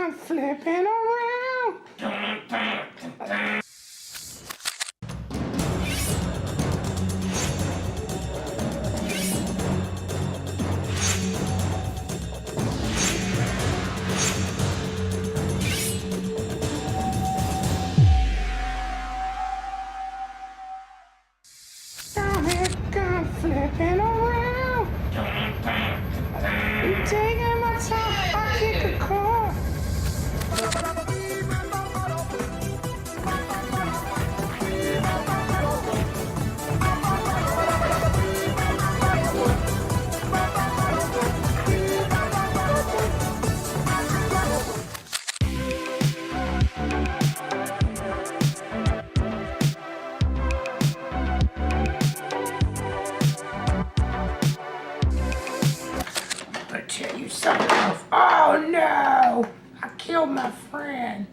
come flipping around. Come here, come flipping around. You taking my time, I kick a car. I tell you something else. Oh no! I killed my friend.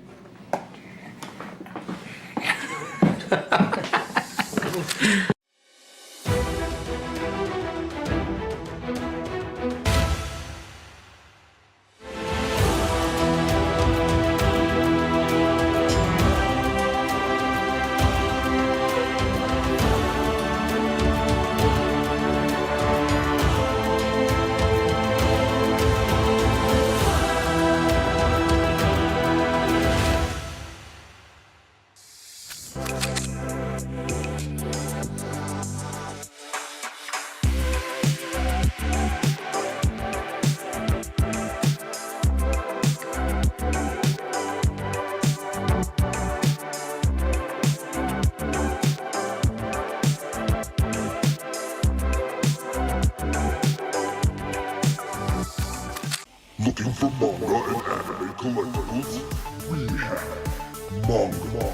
Looking for manga and anime collectibles? We have manga,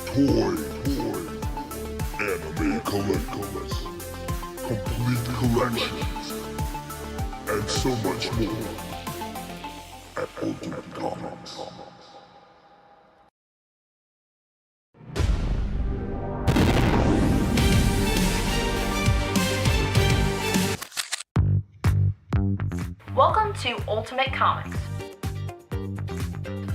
toy, anime collectibles, complete collections, and so much more at Ultimate Comics. Welcome to Ultimate Comics.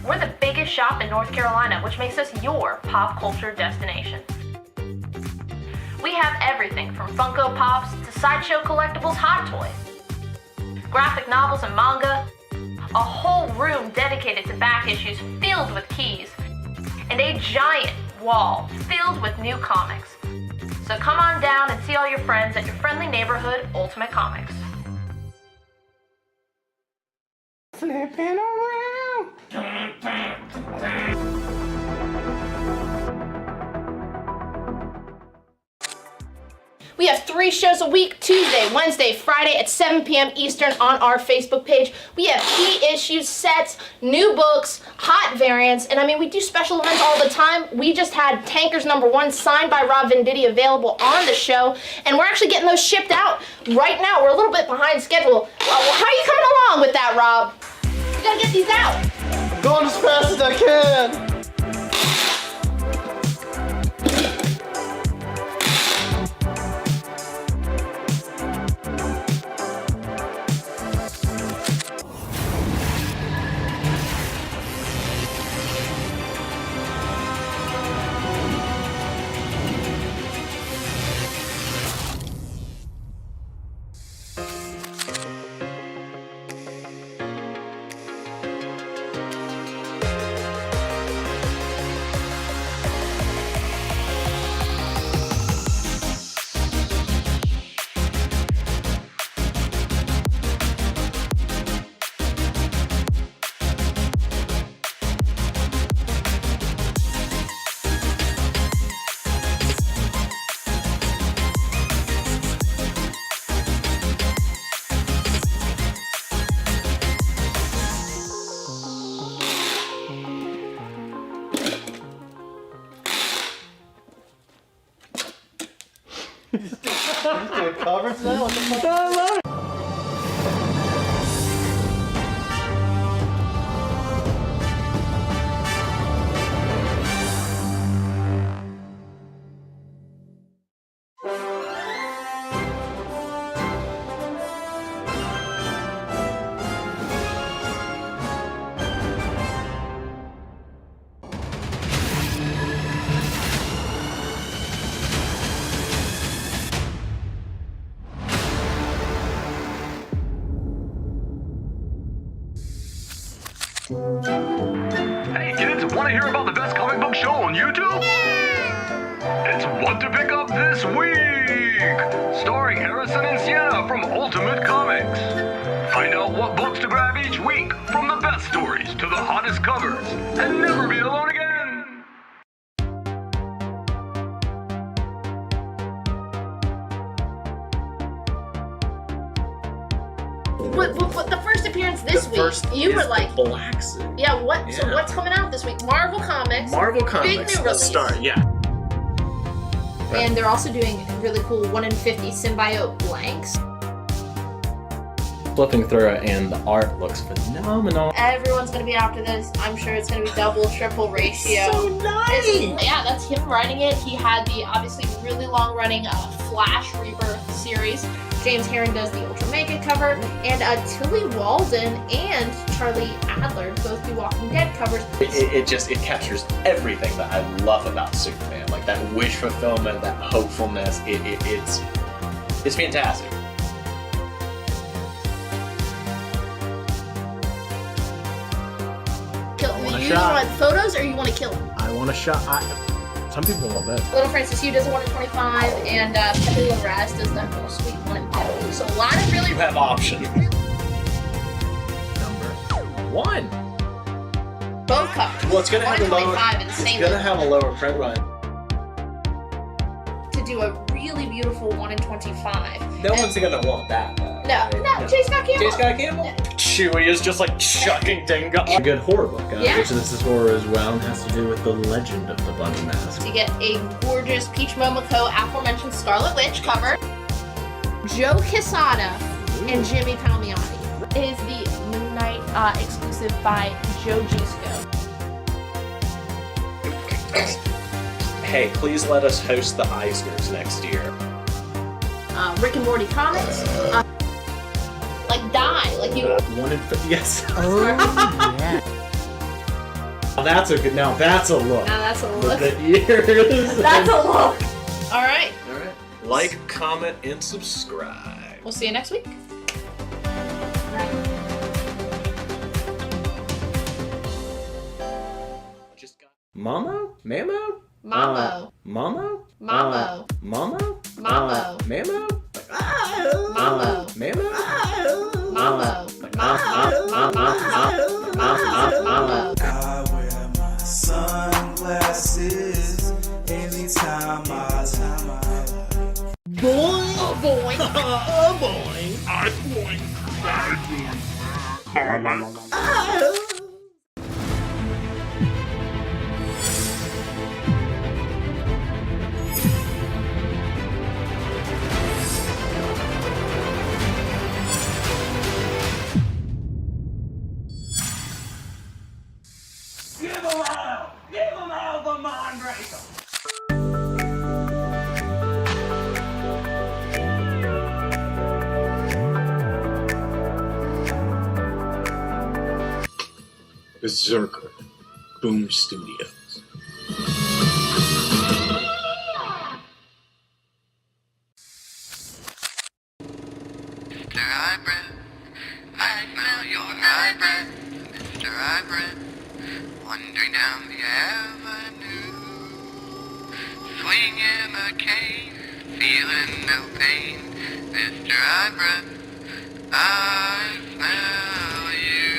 We're the biggest shop in North Carolina, which makes us your pop culture destination. We have everything from Funko Pops to sideshow collectibles, hot toys, graphic novels and manga, a whole room dedicated to back issues filled with keys, and a giant wall filled with new comics. So come on down and see all your friends at your friendly neighborhood Ultimate Comics. Flipping around. We have 3 shows a week, Tuesday, Wednesday, Friday at 7 p.m. Eastern on our Facebook page. We have key issues, sets, new books, hot variants, and I mean, we do special events all the time. We just had Tankers #1 signed by Rob Venditti available on the show, and we're actually getting those shipped out right now. We're a little bit behind schedule. How are you coming along with that, Rob? You gotta get these out. I'm going as fast as I can. He's doing covers now? What the fuck? I love it. Hey kids, want to hear about the best comic book show on YouTube? It's What to Pick Up This Week! Starring Harrison and Sienna from Ultimate Comics. Find out what books to grab each week, from the best stories to the hottest covers, and never be alone again! But the first appearance this week, you were like, Black Suit. yeah, what? Yeah. So what's coming out this week? Marvel Comics. Marvel Big Comics. new Let's release. start. Yeah. And they're also doing really cool 1 in 50 symbiote blanks. Flipping through it, and the art looks phenomenal. Everyone's gonna be after this. I'm sure it's gonna be double, triple ratio. So nice. Yeah, that's him writing it. He had the obviously really long-running Flash Rebirth series. James Herring does the Ultra Mega cover, and Tilly Walden and Charlie Adler both do Walking Dead covers. It captures everything that I love about Superman, like that wish fulfillment, that hopefulness. It's fantastic. You want photos or you want to kill him? I want a shot. Some people want that. Little Francis Hugh does a 1 in 25, and Pepe Larraz does that little sweet 1 in 50. So a lot of really You have options. Number 1. both covers. Well, it's gonna 1 have in a lower. 25 in the It's same gonna book. have a lower print run. To do a really beautiful 1 in 25. No one's gonna want that. Though. No, J. Scott Campbell. J. Scott Campbell. Chewie is just like chucking Dingo. A good horror book. Yeah. Which this is horror as well and has to do with the legend of the Bunny Mask. To get a gorgeous Peach Momoko aforementioned Scarlet Witch cover. Joe Quesada and Jimmy Palmiotti is the Moon Knight exclusive by Joe Gisco. Hey, please let us host the Eisners next year. Rick and Morty comics. Like die, like you. 1 in 50. Yes. Oh, yeah. Now that's a good. Now that's a look. Now that's a Look look. at years. That's a look. All right, All right. Like, comment, and subscribe. we'll see you next week. Just got. Mamo? Mamo? Mamo. Mamo? Mamo. Mamo? Mamo. Mamo? Mamo. Mamo? Mamo. Mamo. I wear my sunglasses anytime Boy. Berserker, Boom Studios. Mr. Hybrid, I smell your hybrid. Mr. Hybrid, wandering down the avenue. Swinging a cane, feeling no pain. Mr. Hybrid, I smell you.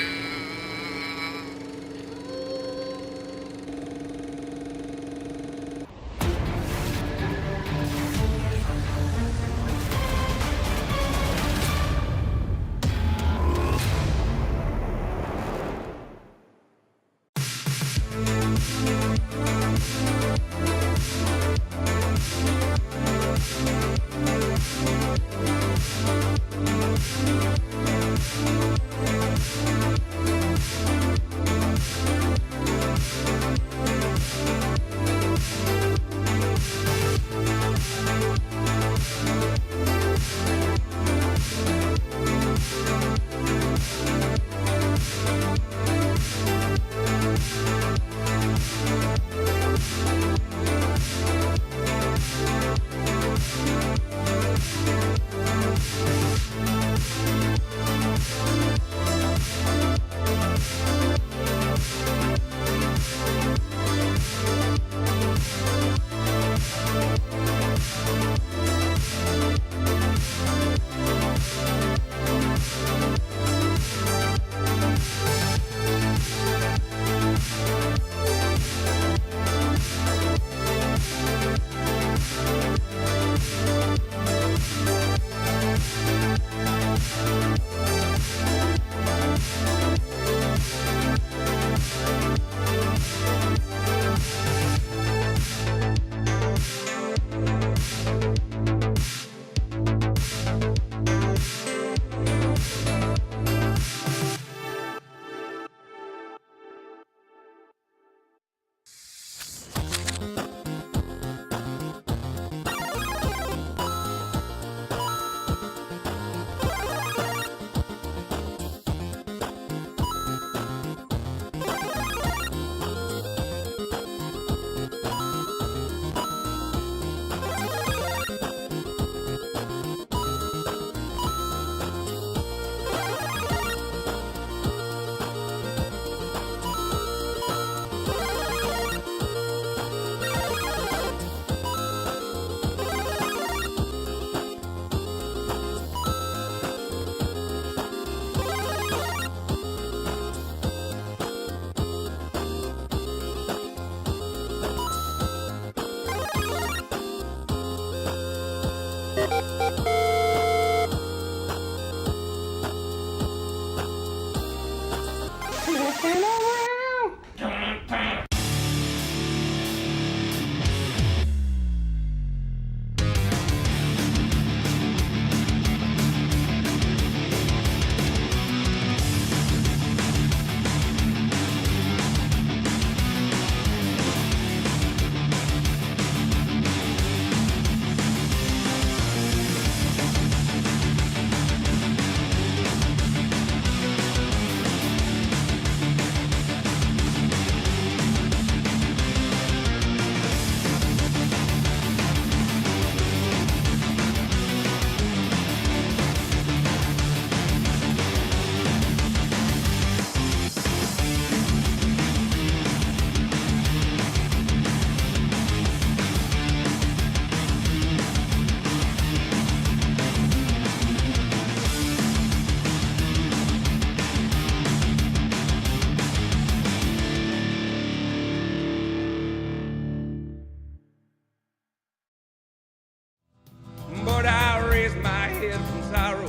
sorrow,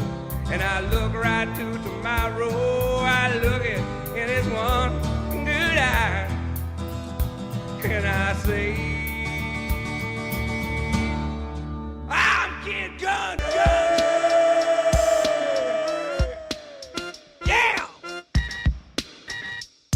and I look right to tomorrow. I look it in his one good eye, and I say, I'm Kid Gun. Yeah.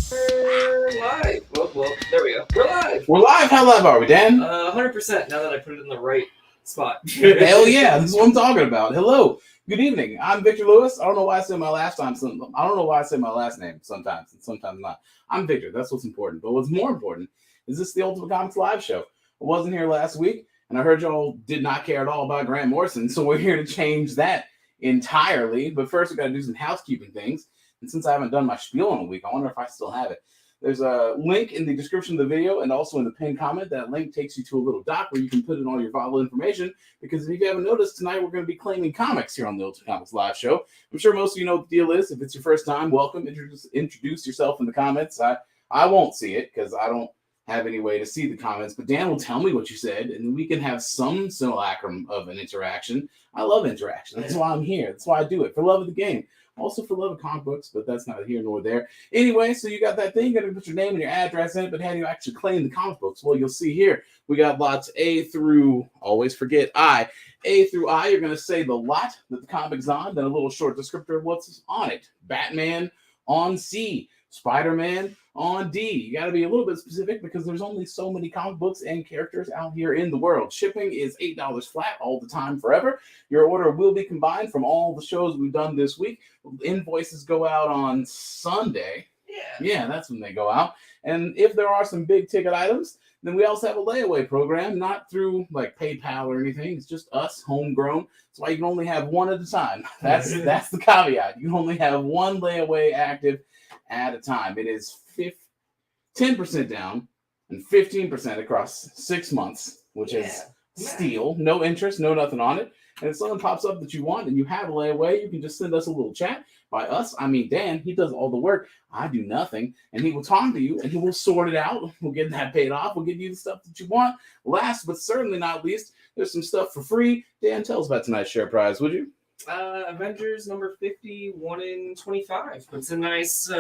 We're live. Well, there we go. We're live. We're live. How live are we, Dan? 100% now that I put it in the right spot. Hell yeah, this is what I'm talking about. Hello, good evening. I'm Victor Lewis. I don't know why I say my last time. I don't know why I say my last name sometimes and sometimes not. I'm Victor. That's what's important. But what's more important is this the Ultimate Comics Live show. I wasn't here last week, and I heard y'all did not care at all about Grant Morrison, so we're here to change that entirely. But first, we got to do some housekeeping things. And since I haven't done my spiel in a week, I wonder if I still have it. There's a link in the description of the video and also in the pinned comment. That link takes you to a little doc where you can put in all your vital information. Because if you haven't noticed, tonight we're going to be claiming comics here on the Ultimate Comics Live show. I'm sure most of you know what the deal is. If it's your first time, welcome. Introduce yourself in the comments. I won't see it because I don't have any way to see the comments. But Dan will tell me what you said, and we can have some simulacrum of an interaction. I love interaction. That's why I'm here. That's why I do it. For love of the game. Also for love of comic books, but that's not here nor there. Anyway, so you got that thing. You're going to put your name and your address in it, but how do you actually claim the comic books? Well, you'll see here. We got lots A through, always forget I. A through I, you're going to say the lot that the comic's on, then a little short descriptor of what's on it. Batman on C. Spider-Man on D. You got to be a little bit specific because there's only so many comic books and characters out here in the world. Shipping is $8 flat all the time, forever. Your order will be combined from all the shows we've done this week. Invoices go out on Sunday. Yeah, that's when they go out. And if there are some big ticket items, then we also have a layaway program, not through like PayPal or anything. It's just us, homegrown. That's why you can only have one at a time. That's the caveat. You can only have one layaway active at a time. It is 10% down and 15% across 6 months, which is steal. No interest, no nothing on it. And if something pops up that you want and you have a layaway, you can just send us a little chat. By us, I mean Dan. He does all the work. I do nothing. And he will talk to you and he will sort it out. We'll get that paid off. We'll give you the stuff that you want. Last but certainly not least, there's some stuff for free. Dan, tell us about tonight's share prize, would you? Avengers number 51 in 25. It's a nice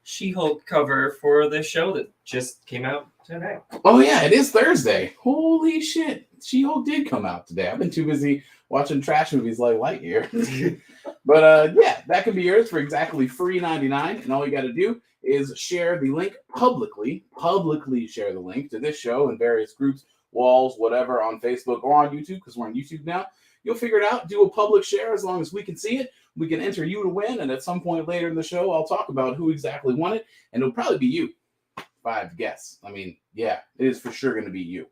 She-Hulk cover for the show that just came out today. Oh, yeah, it is Thursday. Holy shit. She-Hulk did come out today. I've been too busy watching trash movies like Lightyear. But, yeah, that can be yours for exactly free $99. And all you got to do is share the link publicly share the link to this show in various groups, walls, whatever, on Facebook or on YouTube, because we're on YouTube now. You'll figure it out. Do a public share as long as we can see it. We can enter you to win, and at some point later in the show, I'll talk about who exactly won it, and it'll probably be you, if I have to guess. I mean, yeah, it is for sure going to be you. It'd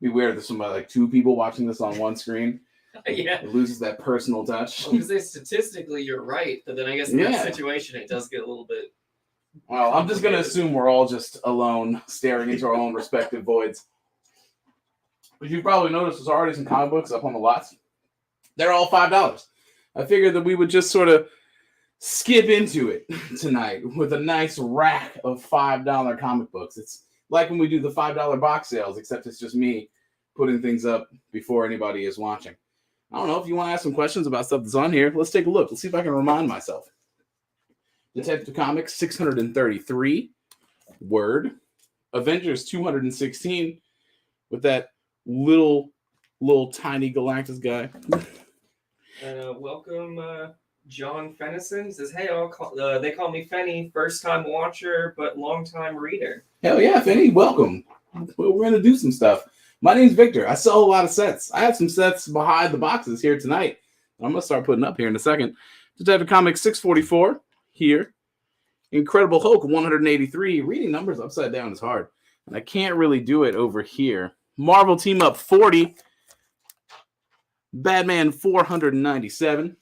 be weird if there's somebody like two people watching this on one screen. Yeah. It loses that personal touch. Because statistically, you're right, but then I guess in that situation, it does get a little bit... Well, I'm just going to assume we're all just alone, staring into our own respective voids. But you've probably noticed there's already some comic books up on the lots. They're all $5. I figured that we would just sort of skip into it tonight with a nice rack of $5 comic books. It's like when we do the $5 box sales, except it's just me putting things up before anybody is watching. I don't know if you want to ask some questions about stuff that's on here. Let's take a look. Let's see if I can remind myself. Detective Comics 633 Word. Avengers 216 with that little tiny Galactus guy. Welcome, John Fennison. Says, hey, they call me Fenny, first-time watcher, but long-time reader. Hell yeah, Fenny, welcome. We're going to do some stuff. My name's Victor. I sell a lot of sets. I have some sets behind the boxes here tonight. I'm going to start putting up here in a second. Detective Comics 644 here. Incredible Hulk 183. Reading numbers upside down is hard. And I can't really do it over here. Marvel Team Up 40. Batman 497.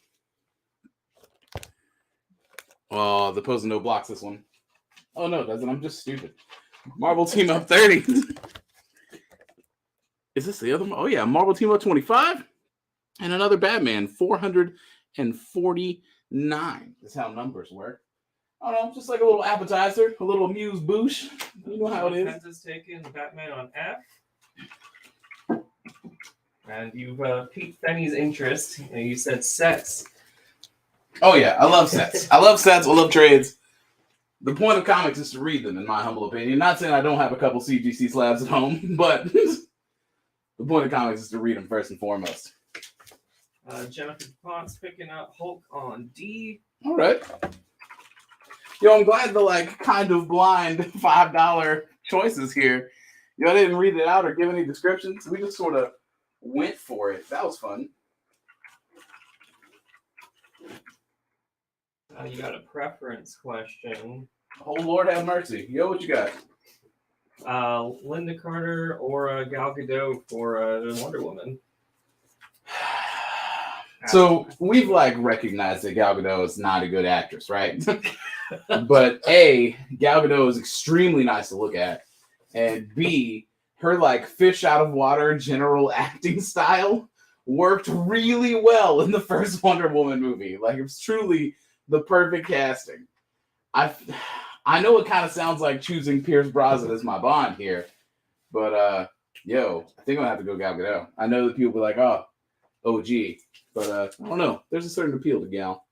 Oh, the pose no blocks this one. Oh, no, it doesn't. I'm just stupid. Marvel Team Up 30. Is this the other one? Oh, yeah. Marvel Team Up 25. And another Batman 449. That's how numbers work. I don't know, just like a little appetizer, a little amuse-bouche. You know how it is. Penta's taken Batman on F. And you've piqued Fenny's interest. You said sets. Oh yeah, I love sets. I love sets. I love trades. The point of comics is to read them, in my humble opinion. Not saying I don't have a couple CGC slabs at home, but the point of comics is to read them first and foremost. Jennifer DuPont's picking up Hulk on D. All right. Yo, I'm glad the kind of blind $5 choices here. Yo, I didn't read it out or give any descriptions. We just sort of went for it. That was fun. You got a preference question. Oh, Lord have mercy. Yo, what you got? Linda Carter or Gal Gadot for Wonder Woman? So we've recognized that Gal Gadot is not a good actress, right? But A, Gal Gadot is extremely nice to look at, and B, her fish out of water general acting style worked really well in the first Wonder Woman movie. It was truly the perfect casting. I know it kind of sounds like choosing Pierce Brosnan as my Bond here, but I think I'm gonna have to go Gal Gadot. I know that people will be like, oh, gee, but I don't know. There's a certain appeal to Gal.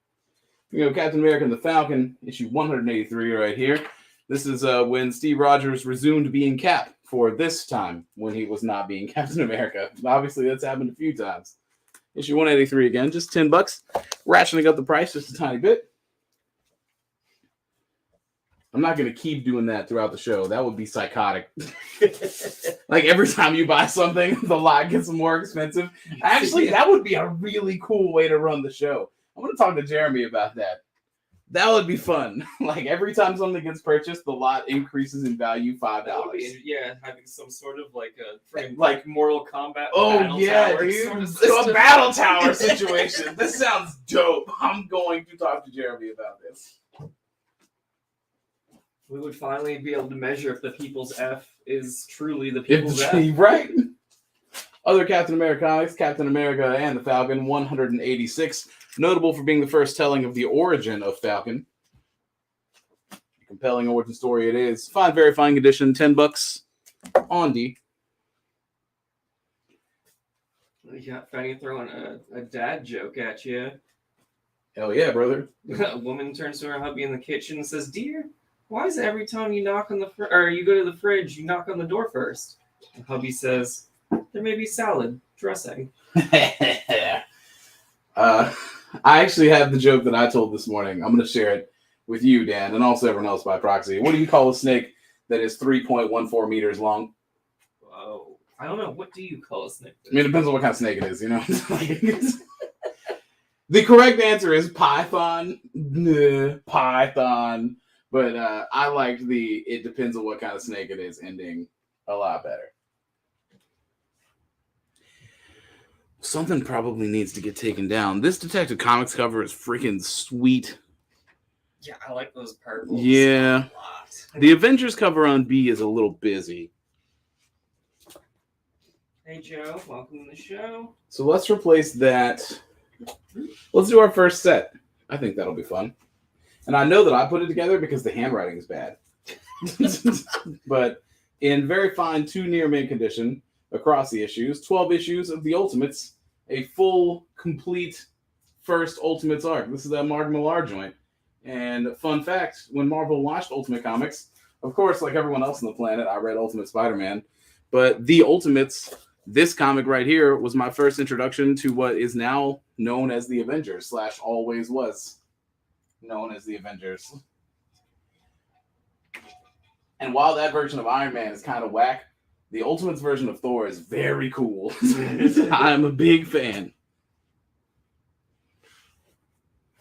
Captain America and the Falcon, issue 183 right here. This is when Steve Rogers resumed being Cap for this time when he was not being Captain America. Obviously, that's happened a few times. Issue 183 again, just $10. Ratcheting up the price just a tiny bit. I'm not going to keep doing that throughout the show. That would be psychotic. Every time you buy something, the lot gets more expensive. Actually, that would be a really cool way to run the show. I'm going to talk to Jeremy about that. That would be fun. Every time something gets purchased, the lot increases in value $5. Having some sort of a Mortal Kombat. Oh yeah, tower dude! Sort of It's a system. battle tower situation. This sounds dope. I'm going to talk to Jeremy about this. We would finally be able to measure if the People's F is truly the People's F. Right. Other Captain America comics, Captain America and the Falcon, 186. Notable for being the first telling of the origin of Falcon. A compelling origin story it is. Fine, very fine condition, $10 on D. You got Fanny throwing a dad joke at you. Hell yeah, brother. A woman turns to her hubby in the kitchen and says, "Dear, why is it every time you knock on or you go to the fridge, you knock on the door first?" And hubby says, "There may be salad dressing." I actually have the joke that I told this morning. I'm going to share it with you, Dan, and also everyone else by proxy. What do you call a snake that is 3.14 meters long? Oh, I don't know. What do you call a snake? I mean, it depends on what kind of snake it is, you know? The correct answer is python. Python. But I liked the "it depends on what kind of snake it is" ending a lot better. Something probably needs to get taken down. This Detective Comics cover is freaking sweet. Yeah, I like those purples. Yeah. A lot. The Avengers cover on B is a little busy. Hey, Joe. Welcome to the show. So let's replace that. Let's do our first set. I think that'll be fun. And I know that I put it together because the handwriting is bad. But in very fine 2 near mint condition across the issues, 12 issues of the Ultimates, a full, complete first Ultimates arc. This is that Mark Millar joint. And fun fact, when Marvel launched Ultimate Comics, of course, like everyone else on the planet, I read Ultimate Spider-Man. But the Ultimates, this comic right here, was my first introduction to what is now known as the Avengers, / always was known as the Avengers. And while that version of Iron Man is kind of whack, the Ultimates version of Thor is very cool. I'm a big fan.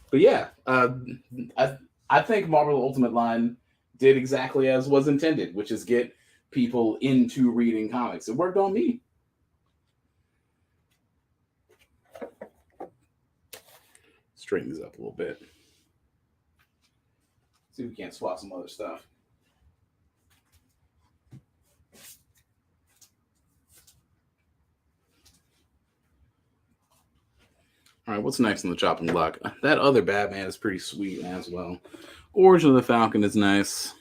But yeah, I think Marvel Ultimate line did exactly as was intended, which is get people into reading comics. It worked on me. Straighten this up a little bit. See if we can't swap some other stuff. All right, what's next on the chopping block? That other Batman is pretty sweet as well. Origin of the Falcon is nice.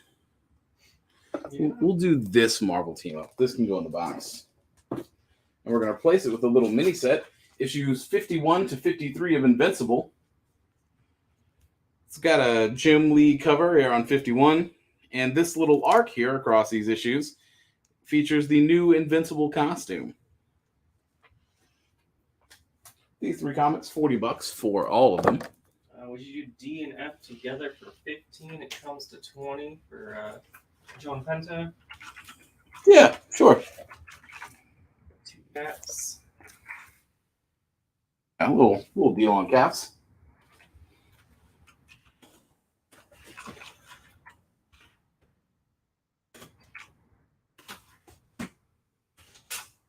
Yeah. We'll do this Marvel team up. This can go in the box. And we're going to replace it with a little mini set. Issues 51 to 53 of Invincible. It's got a Jim Lee cover here on 51. And this little arc here across these issues features the new Invincible costume. These 3 comics, $40 for all of them. Would you do D and F together for 15? It comes to 20 for John Penta. Yeah, sure. 2 Fs. A little deal on caps.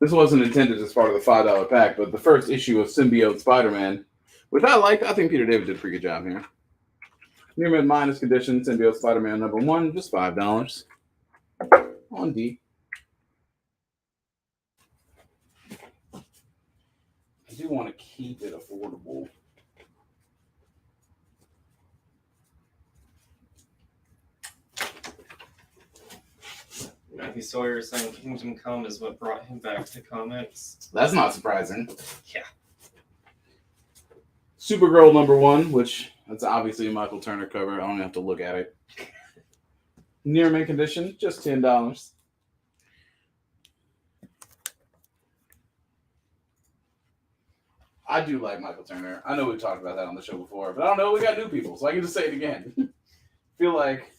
This wasn't intended as part of the $5 pack, but the first issue of Symbiote Spider-Man, which I liked. I think Peter David did a pretty good job here. Near mid minus condition, Symbiote Spider-Man #1, just $5 on D. I do want to keep it affordable. Matthew Sawyer saying Kingdom Come is what brought him back to comics. That's not surprising. Yeah. Supergirl #1, which that's obviously a Michael Turner cover. I don't have to look at it. Near mint condition, just $10. I do like Michael Turner. I know we've talked about that on the show before, but I don't know. We got new people, so I can just say it again. I feel like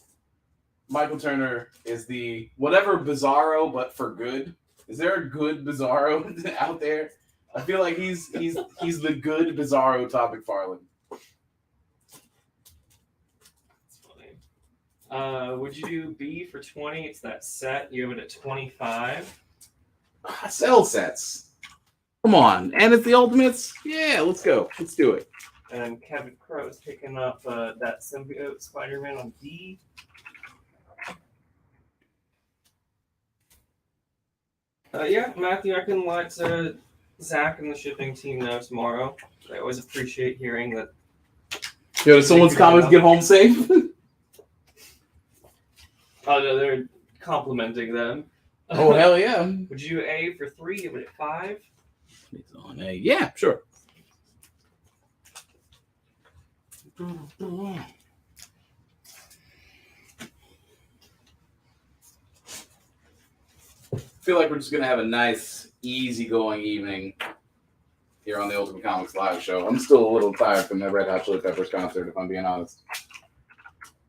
Michael Turner is the whatever Bizarro, but for good. Is there a good Bizarro out there? I feel like he's the good Bizarro Todd McFarlane. That's funny. Would you do B for 20? It's that set. You have it at 25. I sell sets. Come on. And it's the Ultimates? Yeah, let's go. Let's do it. And Kevin Crow is picking up that Symbiote Spider-Man on D. Yeah, Matthew, I can let Zach and the shipping team know tomorrow. I always appreciate hearing that. Yo, did someone's comics get home safe? Oh, no, they're complimenting them. Oh, hell yeah. Would you do A for 3? Give it at 5? It's on A. Yeah, sure. I feel like we're just going to have a nice, easygoing evening here on the Ultimate Comics Live show. I'm still a little tired from that Red Hot Chili Peppers concert, if I'm being honest.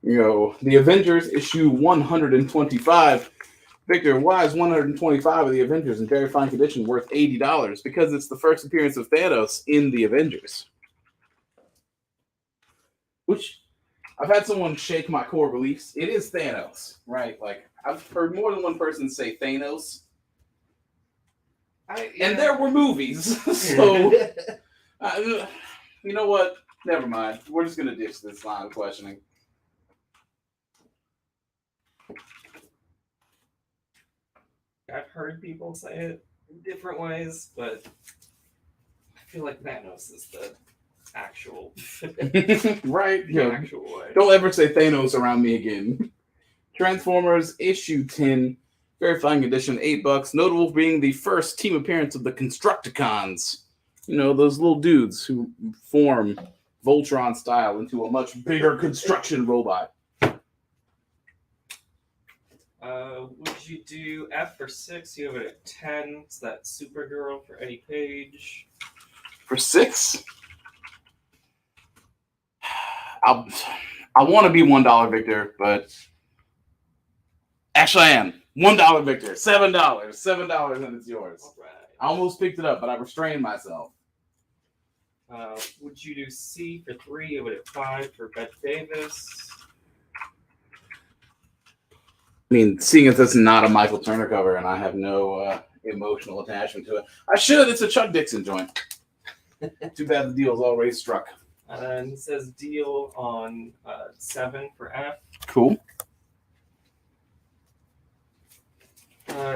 You know, The Avengers issue 125. Victor, why is 125 of The Avengers in very fine condition worth $80? Because it's the first appearance of Thanos in The Avengers. Which, I've had someone shake my core beliefs. It is Thanos, right? Like, I've heard more than one person say Thanos. And there were movies. So, you know what? Never mind. We're just going to ditch this line of questioning. I've heard people say it in different ways, but I feel like Thanos is the actual right? The actual way. Don't ever say Thanos around me again. Transformers issue 10, very fine condition, $8. Notable being the first team appearance of the Constructicons. You know, those little dudes who form Voltron style into a much bigger construction robot. Would you do F for 6? You have it at 10. It's that Supergirl for Eddie Page. For 6? I want to be $1 Victor, but actually I am. $1 Victor. $7. $7 and it's yours. All right. I almost picked it up, but I restrained myself. Would you do C for 3? You have it at 5 for Bette Davis. I mean, seeing as this is not a Michael Turner cover and I have no emotional attachment to it, I should. It's a Chuck Dixon joint. Too bad the deal's already struck. And it says deal on 7 for F. Cool.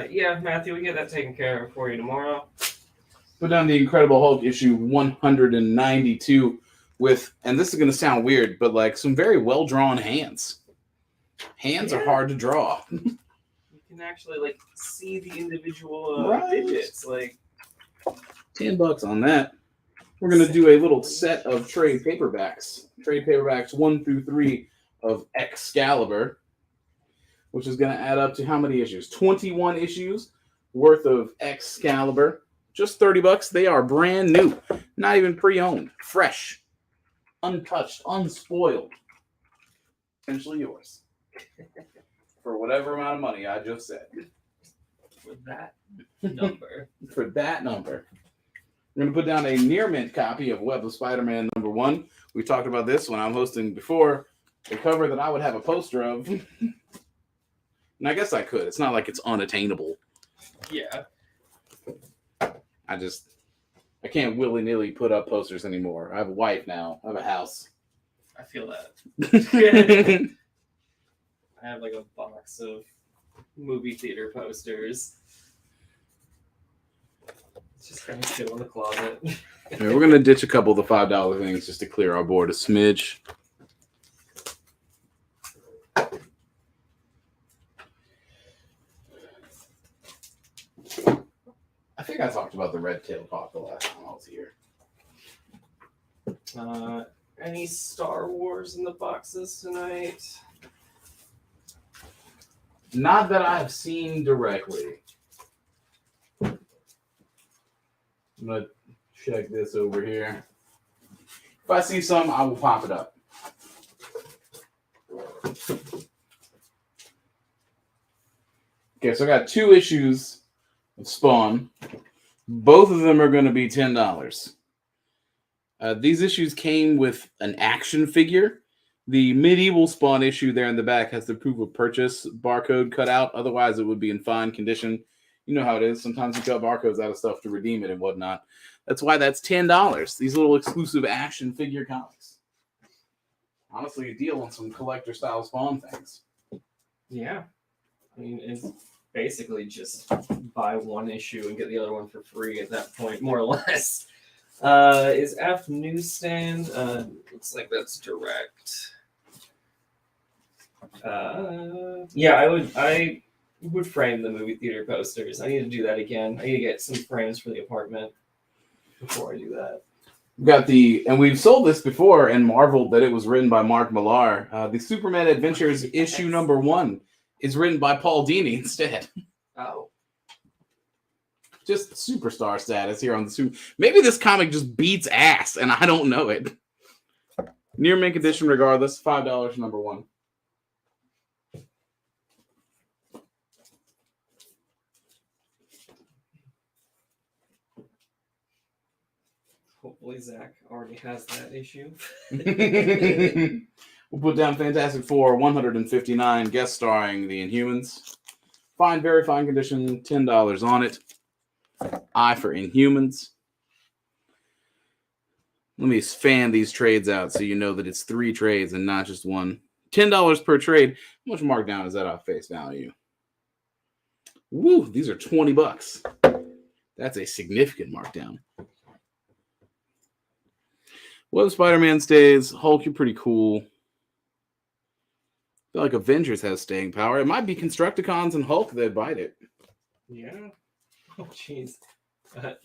Yeah, Matthew, we get that taken care of for you tomorrow. Put down the Incredible Hulk issue 192 with, and this is going to sound weird, but like some very well-drawn hands. Hands are hard to draw. You can actually like see the individual digits. Like $10 on that. We're going to do a little set of trade paperbacks. Trade paperbacks 1 through 3 of Excalibur, which is going to add up to how many issues? 21 issues worth of Excalibur. Just $30. They are brand new, not even pre-owned, fresh, untouched, unspoiled. Essentially yours. For whatever amount of money I just said. For that number. For that number. We're going to put down a near mint copy of Web of Spider-Man #1. We talked about this when I'm hosting before. A cover that I would have a poster of. And I guess I could. It's not like it's unattainable. Yeah. I can't willy-nilly put up posters anymore. I have a wife now. I have a house. I feel that. I have like a box of movie theater posters. It's just kind of sit in the closet. Yeah, we're going to ditch a couple of the $5 things just to clear our board a smidge. I think I talked about the Red Tail Hawk the last time I was here. Any Star Wars in the boxes tonight? Not that I have seen directly. I'm going to check this over here. If I see some, I will pop it up. Okay, so I got 2 issues of Spawn. Both of them are going to be $10. These issues came with an action figure. The medieval Spawn issue there in the back has the proof of purchase barcode cut out. Otherwise, it would be in fine condition. You know how it is. Sometimes you cut barcodes out of stuff to redeem it and whatnot. That's why that's $10. These little exclusive action figure comics. Honestly, a deal on some collector-style Spawn things. Yeah. I mean, it's basically just buy one issue and get the other one for free at that point, more or less. Is F newsstand? Looks like that's direct. Yeah, I would frame the movie theater posters. I need to do that again. I need to get some frames for the apartment before I do that. And we've sold this before and marveled that it was written by Mark Millar. The Superman Adventures issue #1 is written by Paul Dini instead. Oh. Just superstar status here on the Super. Maybe this comic just beats ass and I don't know it. Near mint edition regardless, $5 #1. Hopefully Zach already has that issue. We'll put down Fantastic Four 159, guest starring the Inhumans. Fine, very fine condition, $10 on it. I for Inhumans. Let me fan these trades out so you know that it's 3 trades and not just one. $10 per trade. How much markdown is that off face value? Woo, these are $20. That's a significant markdown. Well, Spider-Man stays. Hulk, you're pretty cool. I feel like Avengers has staying power. It might be Constructicons and Hulk that bite it. Yeah. Oh, jeez.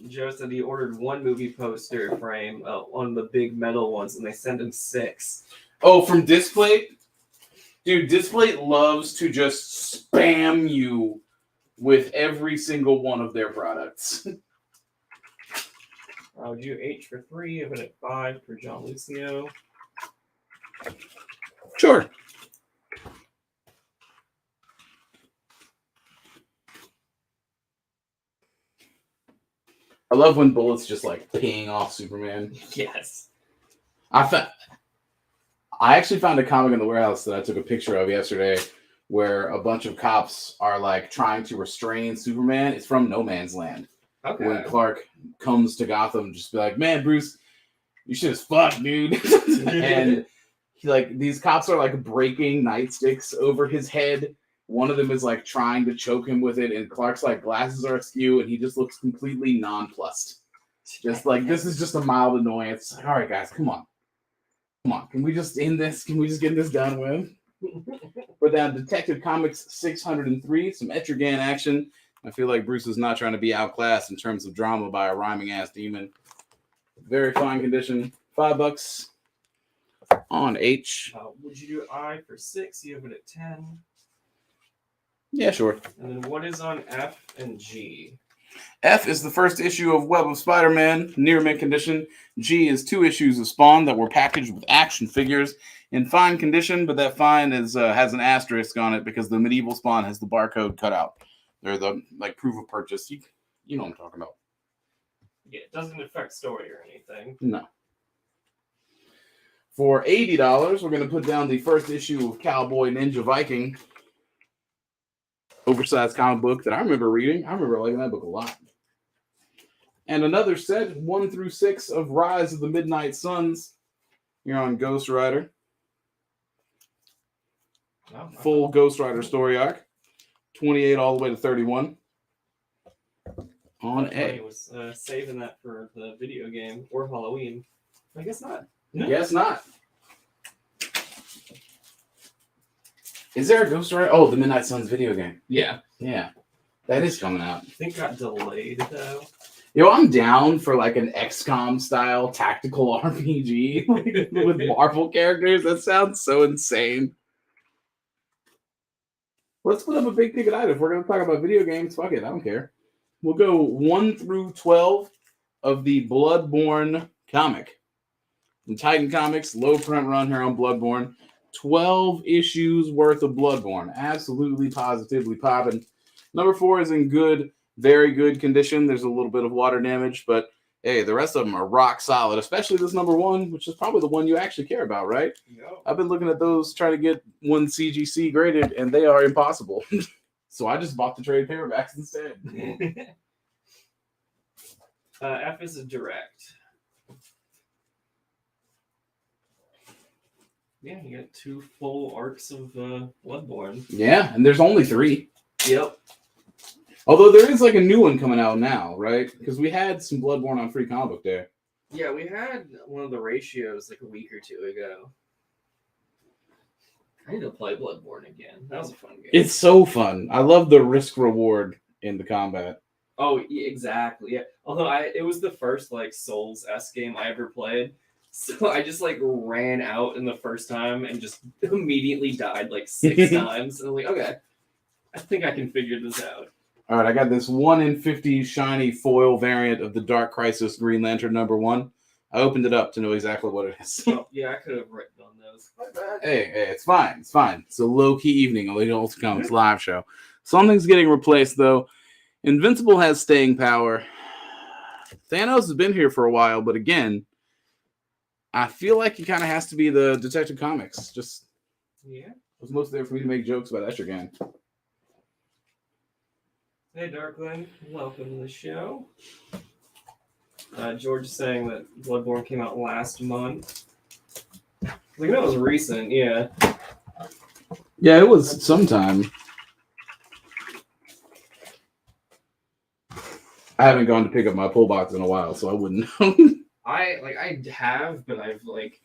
Joe said he ordered 1 movie poster frame, one of the big metal ones, and they sent him 6. Oh, from Displate? Dude, Displate loves to just spam you with every single one of their products. I'll do H for 3, I've been at 5 for John Lucio. Sure. I love when bullets just like ping off Superman. Yes. I actually found a comic in the warehouse that I took a picture of yesterday where a bunch of cops are like trying to restrain Superman. It's from No Man's Land. Okay. When Clark comes to Gotham, just be like, man, Bruce, you shit is fucked, dude. And these cops are like breaking nightsticks over his head. One of them is like trying to choke him with it, and Clark's like glasses are askew, and he just looks completely nonplussed. Just like, this is just a mild annoyance. Like, all right, guys, come on. Can we just end this? Can we just get this done with? We're down Detective Comics 603, some Etrigan action. I feel like Bruce is not trying to be outclassed in terms of drama by a rhyming ass demon. Very fine condition. $5 on H. Would you do I for 6? You have it at 10. Yeah, sure. And then what is on F and G? F is the first issue of Web of Spider-Man, near mint condition. G is 2 issues of Spawn that were packaged with action figures in fine condition, but that fine is has an asterisk on it because the medieval Spawn has the barcode cut out. They're the proof of purchase. You know what I'm talking about. Yeah, it doesn't affect story or anything. No. For $80, we're going to put down the first issue of Cowboy Ninja Viking. Oversized comic book that I remember reading. I remember liking that book a lot. And another set, 1 through 6 of Rise of the Midnight Suns. You're on Ghost Rider. Oh, Full Ghost Rider story arc. 28 all the way to 31. On A. I was saving that for the video game or Halloween. I guess not. Guess not. Is there a Ghost Rider? Oh, the Midnight Suns video game. Yeah. Yeah. That is coming out. I think got delayed though. Yo, I'm down for like an XCOM style tactical RPG with Marvel characters. That sounds so insane. Let's put up a big ticket item. If we're going to talk about video games, fuck it. I don't care. We'll go 1 through 12 of the Bloodborne comic. In Titan Comics, low print run here on Bloodborne. 12 issues worth of Bloodborne. Absolutely, positively popping. Number 4 is in good, very good condition. There's a little bit of water damage, but hey, the rest of them are rock solid, especially this number 1, which is probably the one you actually care about, right? Yep. I've been looking at those, trying to get one CGC graded, and they are impossible. So I just bought the trade paperbacks instead. F is a direct. Yeah, you got 2 full arcs of Bloodborne. Yeah, and there's only 3. Yep. Although there is like a new one coming out now, right? Because we had some Bloodborne on Free Comic Book Day. Yeah, we had one of the ratios like a week or 2 ago. I need to play Bloodborne again. That was a fun game. It's so fun. I love the risk reward in the combat. Oh, yeah, exactly. Yeah. Although it was the first like Souls-esque game I ever played. So I just like ran out in the first time and just immediately died like 6 times. And I'm like, okay, I think I can figure this out. All right, I got this 1 in 50 shiny foil variant of the Dark Crisis Green Lantern number 1. I opened it up to know exactly what it is. Oh, yeah, I could have written on those. Hey, it's fine. It's fine. It's a low-key evening on the Ultimate Comics live show. Something's getting replaced, though. Invincible has staying power. Thanos has been here for a while, but again, I feel like he kind of has to be the Detective Comics. Just, yeah. It was mostly there for me to make jokes about Estrogen. Hey, Darkland. Welcome to the show. George is saying that Bloodborne came out last month. Like, that was recent, yeah. Yeah, it was sometime. I haven't gone to pick up my pull box in a while, so I wouldn't know. I have, but I've like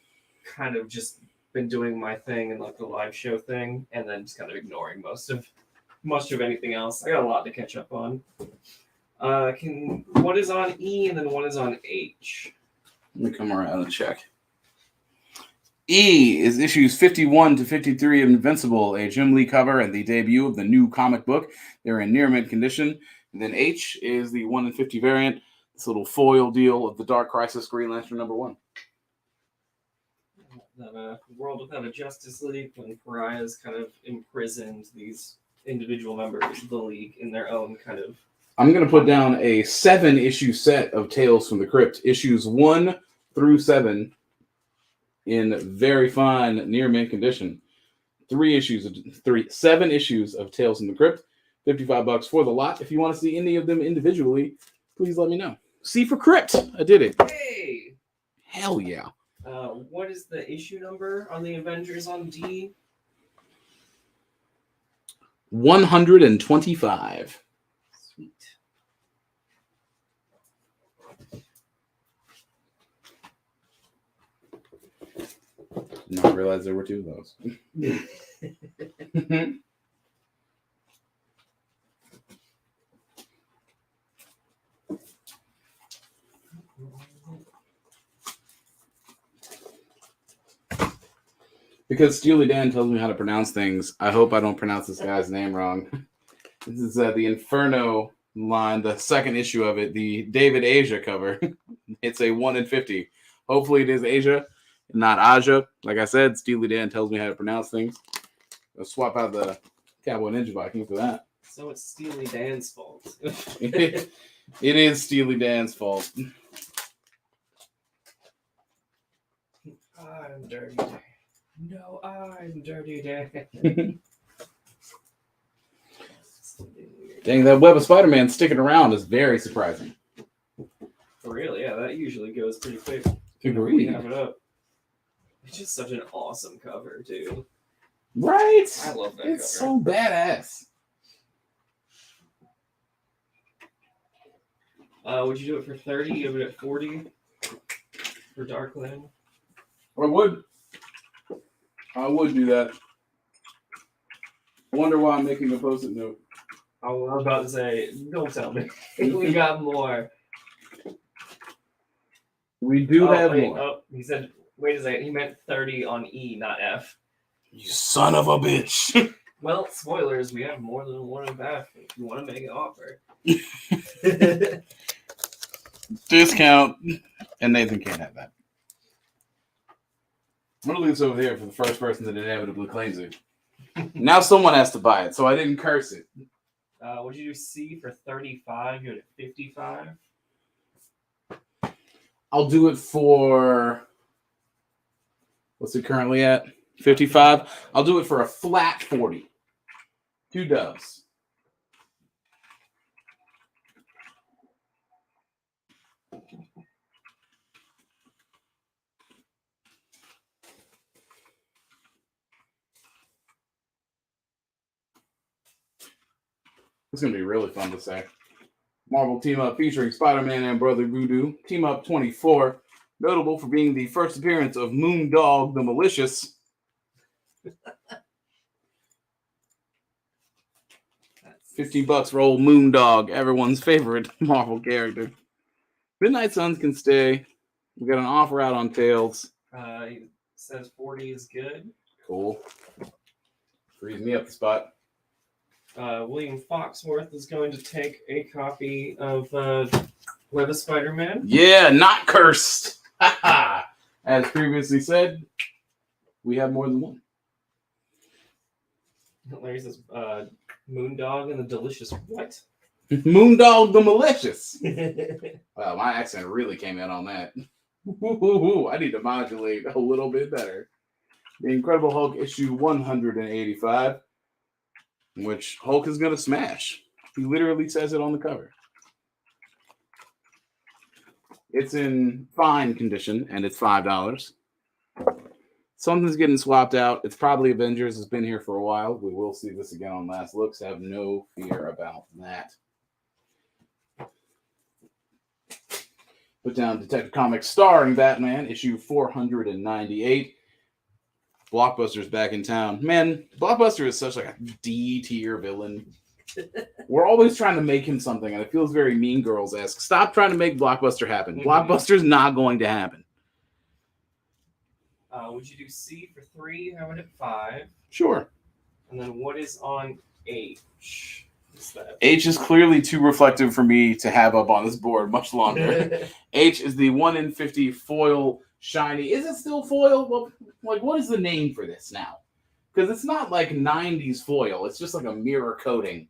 kind of just been doing my thing and like the live show thing, and then just kind of ignoring much of anything else. I got a lot to catch up on. What is on E and then what is on H? Let me come around and check. E is issues 51 to 53 of Invincible, a Jim Lee cover and the debut of the new comic book. They're in near mint condition. And then H is the 1 in 50 variant, this little foil deal of the Dark Crisis Green Lantern number 1. That world without a Justice League, when Pariah's kind of imprisoned these individual members of the League in their own kind of... I'm going to put down a 7-issue set of Tales from the Crypt, issues 1 through 7, in very fine near mint condition. 7 issues of Tales from the Crypt, $55 for the lot. If you want to see any of them individually, please let me know. C for Crypt. I did it. Hey! Hell yeah. What is the issue number on the Avengers on D? 125. Sweet. Did not realize there were 2 of those. Because Steely Dan tells me how to pronounce things, I hope I don't pronounce this guy's name wrong. This is the Inferno line, the second issue of it, the David Asia cover. It's a 1 in 50. Hopefully it is Asia, not Aja. Like I said, Steely Dan tells me how to pronounce things. I'll swap out the Cowboy Ninja Viking for that. So it's Steely Dan's fault. It is Steely Dan's fault. I'm Dirty Dan. No, I'm Dirty Dan. Dang, that Web of Spider-Man sticking around is very surprising. For real, yeah, that usually goes pretty quick. Agreed. We have it up. It's just such an awesome cover, too. Right? I love that It's cover. so badass. Would you do it for 30? Give it at 40 for Darkland? I would do that. I wonder why I'm making a post-it note. I was about to say, don't tell me. We got more. We do have wait, more. Oh, he said, wait a second. He meant 30 on E, not F. You son of a bitch. Well, spoilers, we have more than one of F if you want to make an offer. Discount. And Nathan can't have that. I'm going to leave this over here for the first person that inevitably claims it. Now someone has to buy it, so I didn't curse it. Would you do C for 35? Give it at 55? I'll do it for... What's it currently at? 55? I'll do it for a flat 40. 2 dubs. It's going to be really fun to say. Marvel Team Up featuring Spider-Man and Brother Voodoo. Team Up 24. Notable for being the first appearance of Moondog the Malicious. $50 for old Moondog, everyone's favorite Marvel character. Midnight Suns can stay. We got an offer out on Tails. He says 40 is good. Cool. Frees me up the spot. William Foxworth is going to take a copy of Web of Spider-Man. Yeah, not cursed. As previously said, we have more than one. Larry says Moondog and the Delicious what? Moondog the Malicious. Wow, my accent really came in on that. I need to modulate a little bit better. The Incredible Hulk issue 185, in which Hulk is going to smash. He literally says it on the cover. It's in fine condition, and it's $5. Something's getting swapped out. It's probably Avengers. It's been here for a while. We will see this again on Last Looks. Have no fear about that. Put down Detective Comics starring Batman, issue 498. Blockbuster's back in town. Man, Blockbuster is such like a D tier villain. We're always trying to make him something, and it feels very Mean Girls-esque. Stop trying to make Blockbuster happen. Blockbuster's not going to happen. Would you do C for 3? How about at 5? Sure. And then what is on H? What's that? H is clearly too reflective for me to have up on this board much longer. H is the 1 in 50 foil shiny. Is it still foil? Well, like, what is the name for this now? Because it's not like 90s foil. It's just like a mirror coating,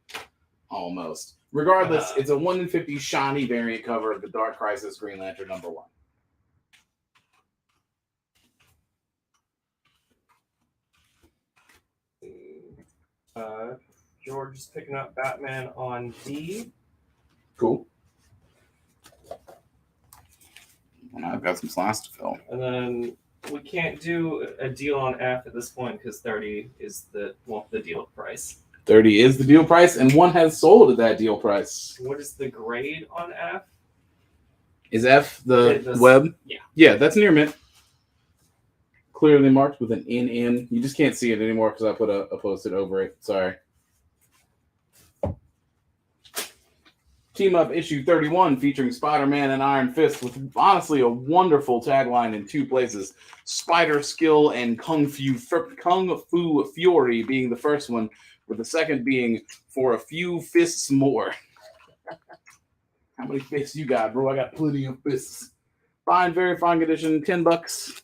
almost. Regardless, it's a 1 in 50 shiny variant cover of the Dark Crisis Green Lantern #1. George is picking up Batman on D. Cool. And I've got some slots to fill. And then we can't do a deal on F at this point because 30 is the deal price. 30 is the deal price, and one has sold at that deal price. What is the grade on F? Is F the web? Yeah. Yeah, that's near mint. Clearly marked with an in. You just can't see it anymore because I put a post-it over it. Sorry. Team Up issue 31 featuring Spider-Man and Iron Fist with honestly a wonderful tagline in two places. Spider Skill and Kung Fu Fury being the first one, with the second being For a Few Fists More. How many fists you got, bro? I got plenty of fists. Fine, very fine condition, $10.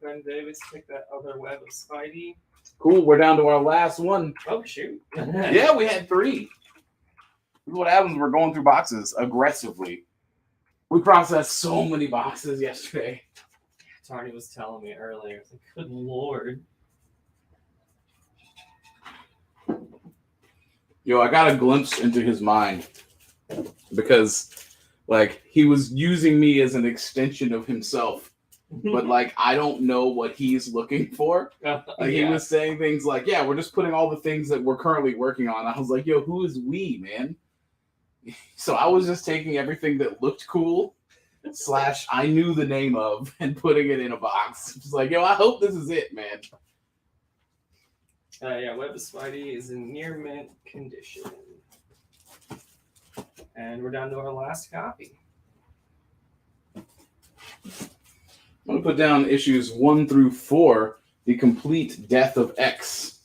Ben Davis picked that other web of Spidey. Cool, we're down to our last one. Oh, shoot. Yeah, we had 3. This is what happens when we're going through boxes aggressively. We processed so many boxes yesterday. Tarny was telling me earlier. I was like, good lord. Yo, I got a glimpse into his mind because, like, he was using me as an extension of himself. But, like, I don't know what he's looking for. Like, he was saying things like, yeah, we're just putting all the things that we're currently working on. I was like, yo, who is we, man? So I was just taking everything that looked cool / I knew the name of and putting it in a box. Just like, yo, I hope this is it, man. Yeah, Web of Spidey is in near mint condition. And we're down to our last copy. I'm going to put down issues 1 through 4, The Complete Death of X.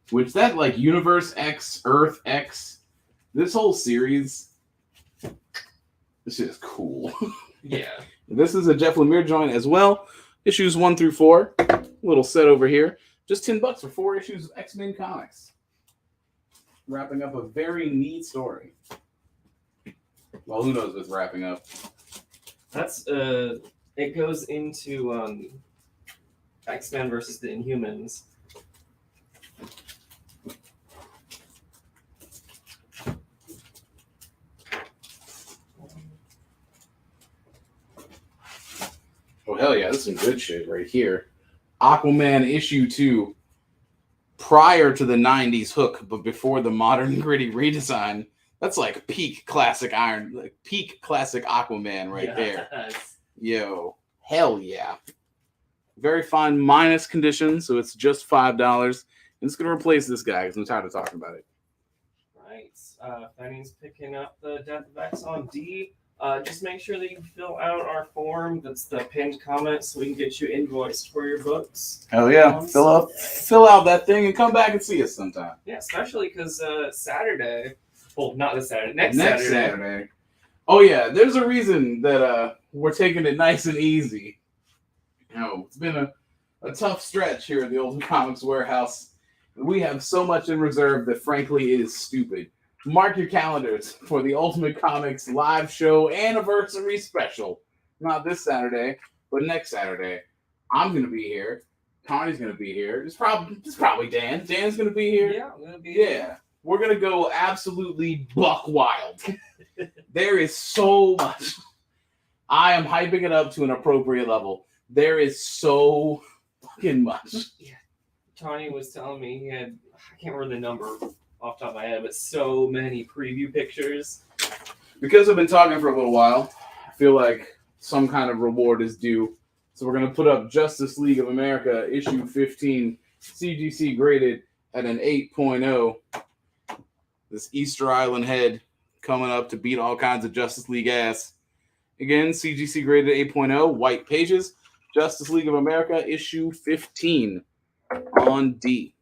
Which that, like, Universe X, Earth X, this whole series, this is cool. Yeah. This is a Jeff Lemire joint as well. Issues 1 through 4. Little set over here. Just $10 for 4 issues of X-Men comics. Wrapping up a very neat story. Well, who knows what's wrapping up. That's, it goes into X-Men versus the Inhumans. Oh, hell yeah, this is some good shit right here. Aquaman issue 2, prior to the 90s hook, but before the modern gritty redesign. That's like peak classic peak classic Aquaman right there. Yo, hell yeah. Very fine minus condition, so it's just $5. And it's going to replace this guy because I'm tired of talking about it. Right. Fanny's picking up the Death of X on D. Just make sure that you fill out our form. That's the pinned comment so we can get you invoiced for your books. Hell yeah. Fill out that thing and come back and see us sometime. Yeah, especially because Saturday. Well, not this Saturday. Next Saturday. Oh yeah, there's a reason that we're taking it nice and easy. You know, it's been a tough stretch here at the Ultimate Comics Warehouse. We have so much in reserve that frankly it is stupid. Mark your calendars for the Ultimate Comics live show anniversary special. Not this Saturday, but next Saturday. I'm going to be here. Tony's going to be here. It's probably Dan. Dan's going to be here. Yeah, I'm going to be here. We're going to go absolutely buck wild. There is so much. I am hyping it up to an appropriate level. There is so fucking much. Yeah. Tony was telling me he had, I can't remember the number off the top of my head, but so many preview pictures. Because I've been talking for a little while, I feel like some kind of reward is due. So we're going to put up Justice League of America, issue 15, CGC graded at an 8.0. This Easter Island head coming up to beat all kinds of Justice League ass. Again, CGC graded 8.0, white pages. Justice League of America, issue 15 on D.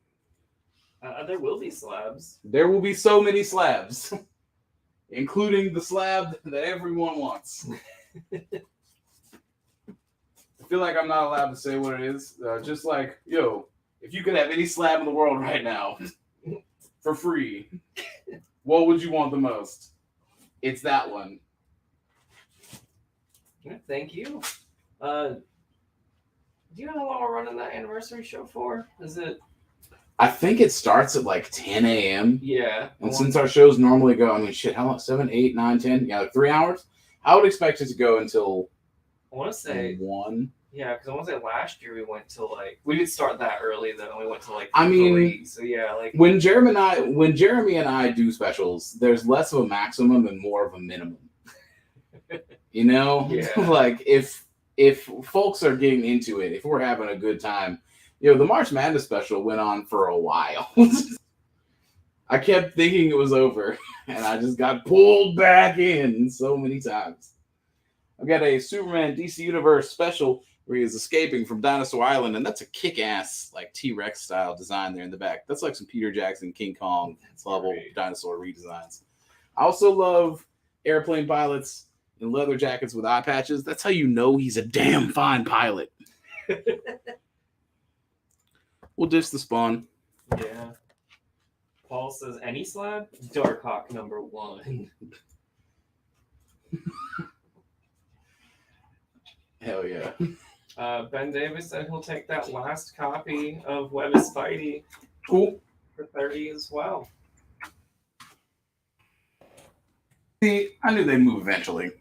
There will be slabs. There will be so many slabs, including the slab that everyone wants. I feel like I'm not allowed to say what it is. Just like, yo, if you could have any slab in the world right now for free, what would you want the most? It's that one. Yeah, thank you. Do you know how long we're running that anniversary show for? Is it? I think it starts at like 10 a.m. Yeah. And since our shows normally go, I mean, shit, how long? 7, 8, 9, 10? Yeah, like 3 hours? I would expect it to go until I want to say 1. Yeah, because I want to say last year we went till like, we didn't start that early though. We went till like 3. I mean, so yeah, like when Jeremy and I do specials, there's less of a maximum and more of a minimum. You know? Yeah. Like if folks are getting into it, if we're having a good time, you know, the March Madness special went on for a while. I kept thinking it was over, and I just got pulled back in so many times. I've got a Superman DC Universe special where he is escaping from Dinosaur Island, and that's a kick-ass like T-Rex style design there in the back. That's like some Peter Jackson, King Kong level dinosaur redesigns. I also love airplane pilots in leather jackets with eye patches. That's how you know he's a damn fine pilot. We'll dish the Spawn. Yeah. Paul says, any slab? Darkhawk #1. Hell yeah. Ben Davis said he'll take that last copy of Web is Spidey. Cool. For 30 as well. See, I knew they'd move eventually.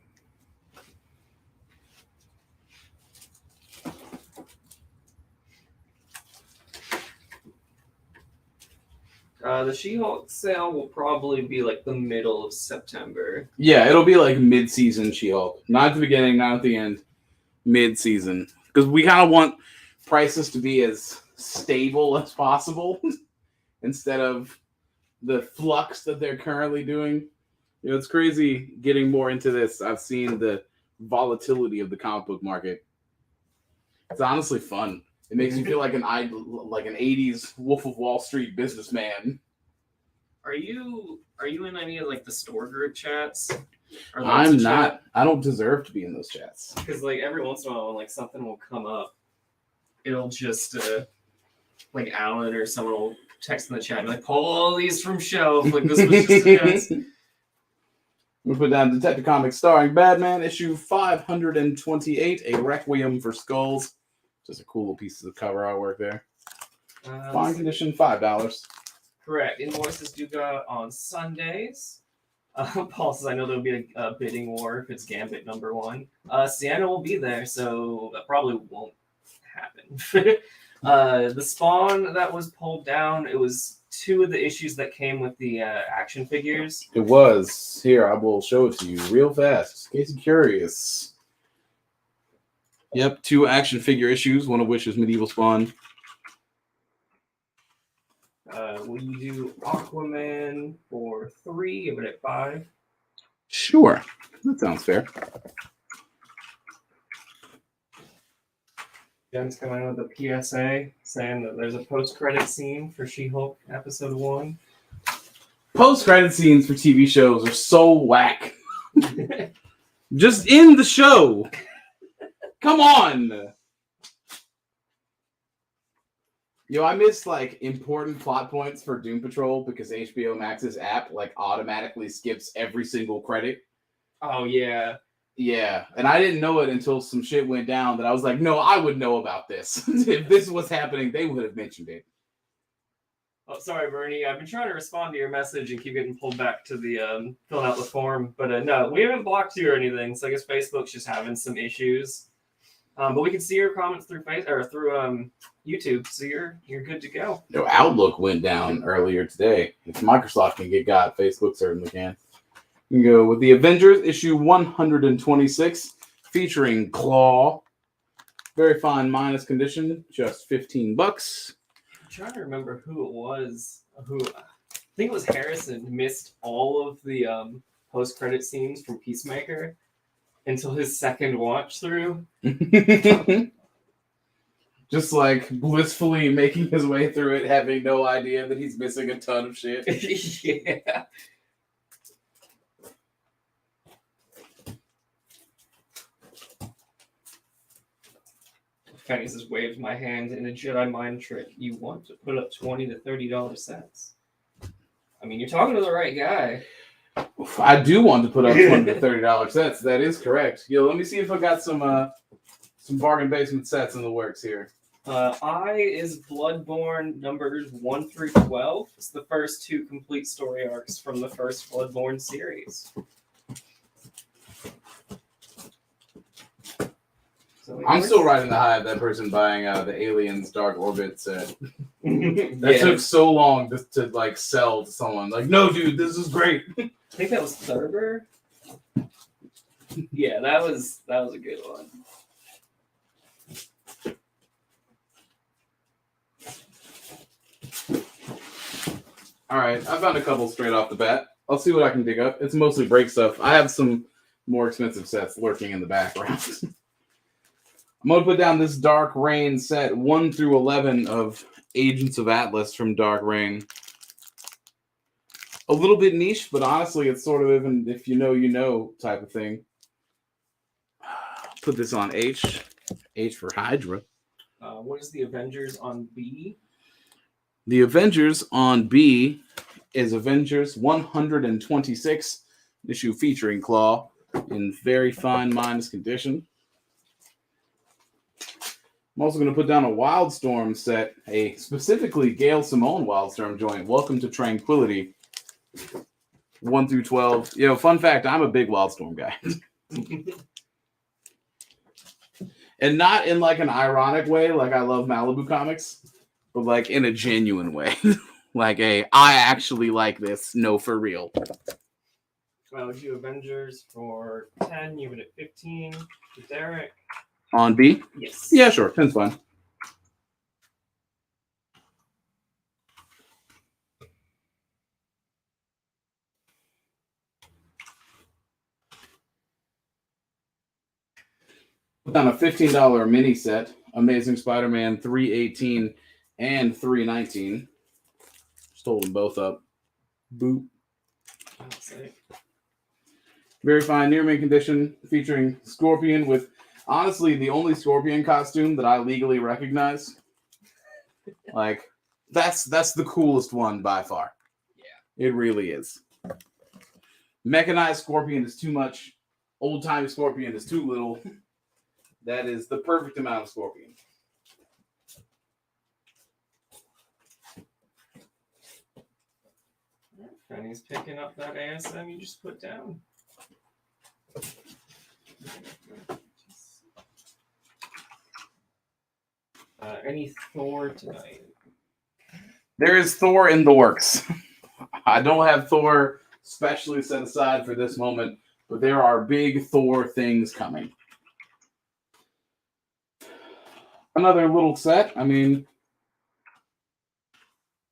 The She-Hulk sale will probably be like the middle of September. Yeah, it'll be like mid-season She-Hulk. Not at the beginning, not at the end. Mid-season. Because we kind of want prices to be as stable as possible instead of the flux that they're currently doing. You know, it's crazy getting more into this. I've seen the volatility of the comic book market. It's honestly fun. It makes you feel like an 80s Wolf of Wall Street businessman. Are you in any of like the store group chats? I'm not. I don't deserve to be in those chats. Because like every once in a while, when like something will come up, it'll just like Alan or someone will text in the chat and be like, pull all these from shelf. Like this was just a chance. We put down Detective Comics starring Batman, issue 528, A Requiem for Skulls. Just a cool little piece of cover artwork there. Fine condition, $5. Correct. Invoices do go on Sundays. Paul says, I know there'll be a bidding war if it's Gambit #1. Sienna will be there, so that probably won't happen. The Spawn that was pulled down, it was 2 of the issues that came with the action figures. It was. Here, I will show it to you real fast, in case you're curious. Yep, 2 action figure issues, one of which is Medieval Spawn. Will you do Aquaman for 3? Give it at 5. Sure, that sounds fair. Jen's coming out with a PSA saying that there's a post-credit scene for She-Hulk episode 1. Post-credit scenes for TV shows are so whack. Just end the show. Come on. Yo, I missed like important plot points for Doom Patrol because HBO Max's app like automatically skips every single credit. Oh yeah. Yeah, and I didn't know it until some shit went down that I was like, no, I would know about this. If this was happening, they would have mentioned it. Oh, sorry, Bernie. I've been trying to respond to your message and keep getting pulled back to the filling out the form. But no, we haven't blocked you or anything. So I guess Facebook's just having some issues. But we can see your comments through YouTube, so you're good to go. No, Outlook went down earlier today. If Microsoft can get got, Facebook certainly can. You can go with the Avengers issue 126, featuring Claw. Very fine minus condition, just $15. I'm trying to remember who it was. I think it was Harrison missed all of the post-credit scenes from Peacemaker until his second watch through. Just like blissfully making his way through it, having no idea that he's missing a ton of shit. Yeah. Kenny just waved my hand in a Jedi mind trick. You want to put up $20 to $30 sets. I mean, you're talking to the right guy. I do want to put up $20 to $30 sets. That is correct. Yo, let me see if I got some bargain basement sets in the works here. I is Bloodborne numbers 1 through 12. It's the first 2 complete story arcs from the first Bloodborne series. So I'm still riding the high of that person buying the Aliens Dark Orbit set. That took so long to like sell to someone. Like, no, dude, this is great. I think that was Thurber. Yeah, that was a good one. All right, I found a couple straight off the bat. I'll see what I can dig up. It's mostly break stuff. I have some more expensive sets lurking in the background. I'm going to put down this Dark Reign set 1 through 11 of Agents of Atlas from Dark Reign. A little bit niche, but honestly, it's sort of even if you know type of thing. Put this on H. H for Hydra. What is the Avengers on B? The Avengers on B is Avengers 126 issue featuring Claw in very fine minus condition. I'm also going to put down a Wildstorm set, a specifically Gail Simone Wildstorm joint. Welcome to Tranquility, 1 through 12. You know, fun fact, I'm a big Wildstorm guy. And not in like an ironic way, like I love Malibu comics, but like in a genuine way. Like I actually like this, no, for real. Well, we do Avengers for 10, you would at 15 to Derek. On B? Yes. Yeah, sure. 10's fine. Put down a $15 mini set. Amazing Spider-Man 318 and 319. Just hold them both up. Boop. Very fine near mint condition featuring Scorpion with honestly the only Scorpion costume that I legally recognize. Like that's the coolest one by far. Yeah. It really is. Mechanized Scorpion is too much. Old-time Scorpion is too little. That is the perfect amount of Scorpion. Fanny's picking up that ASM you just put down. Any Thor tonight? There is Thor in the works. I don't have Thor specially set aside for this moment, but there are big Thor things coming. Another little set. I mean,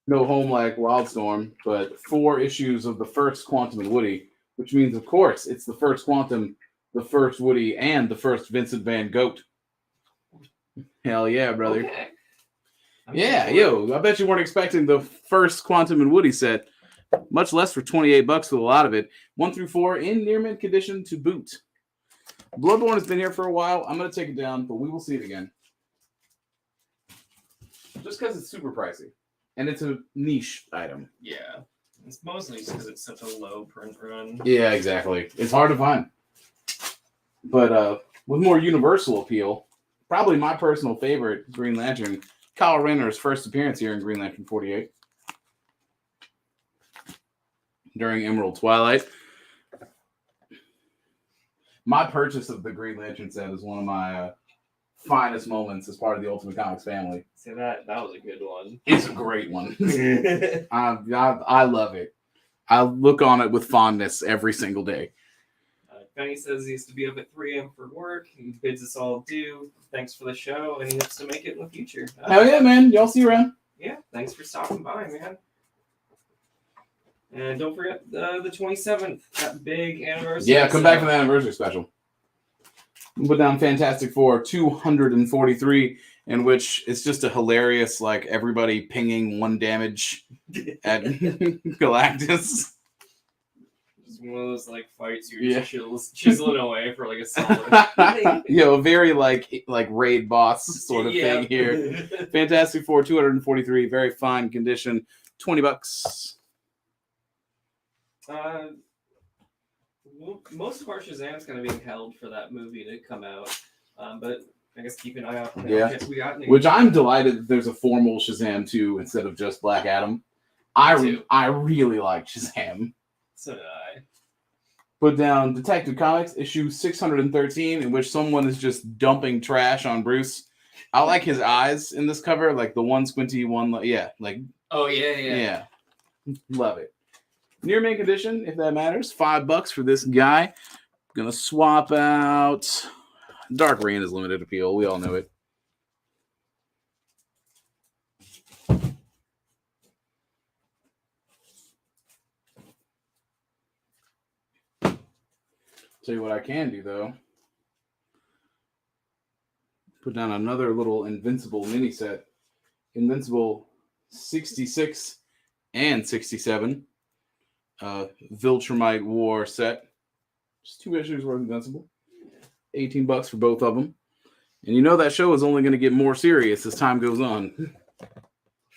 no home like Wildstorm, but 4 issues of the first Quantum and Woody, which means, of course, it's the first Quantum, the first Woody, and the first Vincent Van Gogh. Hell yeah, brother. Okay. Yeah, yo, I bet you weren't expecting the first Quantum and Woody set, much less for $28 for a lot of it. 1 through 4 in near mint condition to boot. Bloodborne has been here for a while. I'm going to take it down, but we will see it again. Just because it's super pricey. And it's a niche item. Yeah. It's mostly just because it's such a low print run. Yeah, exactly. It's hard to find. But with more universal appeal, probably my personal favorite, Green Lantern, Kyle Rayner's first appearance here in Green Lantern 48. During Emerald Twilight. My purchase of the Green Lantern set is one of my finest moments as part of the Ultimate Comics family. See, that was a good one. It's a great one. I love it. I look on it with fondness every single day. Benny says he has to be up at 3 a.m. for work. He bids us all adieu. Thanks for the show, and he hopes to make it in the future. Hell yeah, man. Y'all see you around. Yeah, thanks for stopping by, man. And don't forget the 27th, that big anniversary. Yeah, come back for the anniversary special. Put down Fantastic Four 243, in which it's just a hilarious, like, everybody pinging 1 damage at Galactus. Just one of those, like, fights you're just chiseling away for, like, a solid. Very, like raid boss sort of thing here. Fantastic Four 243, very fine condition, $20. Most of our Shazam's kind of being held for that movie to come out, but I guess keep an eye out for that. Yeah, We got which I'm delighted that there's a formal Shazam 2 instead of just Black Adam. I really like Shazam. So did I. Put down Detective Comics issue 613, in which someone is just dumping trash on Bruce. I like his eyes in this cover, like the one squinty one. Oh yeah. Love it. Near mint condition, if that matters. $5 for this guy. Gonna swap out. Dark Reign is limited appeal. We all know it. Tell you what I can do though. Put down another little Invincible mini set. Invincible 66 and 67. Viltrumite War set. Just 2 issues worth of Invincible. $18 for both of them. And you know that show is only going to get more serious as time goes on.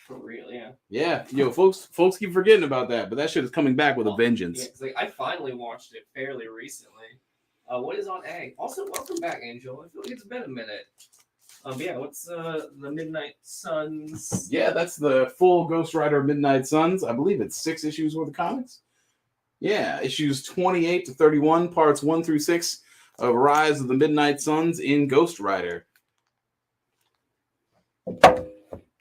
For real, yeah. Yeah, yo, folks keep forgetting about that, but that shit is coming back with a vengeance. Yeah, 'cause, like, I finally watched it fairly recently. What is on A? Also, welcome back, Angel. I feel like it's been a minute. Yeah, what's the Midnight Suns? Yeah, that's the full Ghost Rider Midnight Suns. I believe it's 6 issues worth of comics. Yeah, issues 28 to 31, parts 1 through 6 of Rise of the Midnight Suns in Ghost Rider.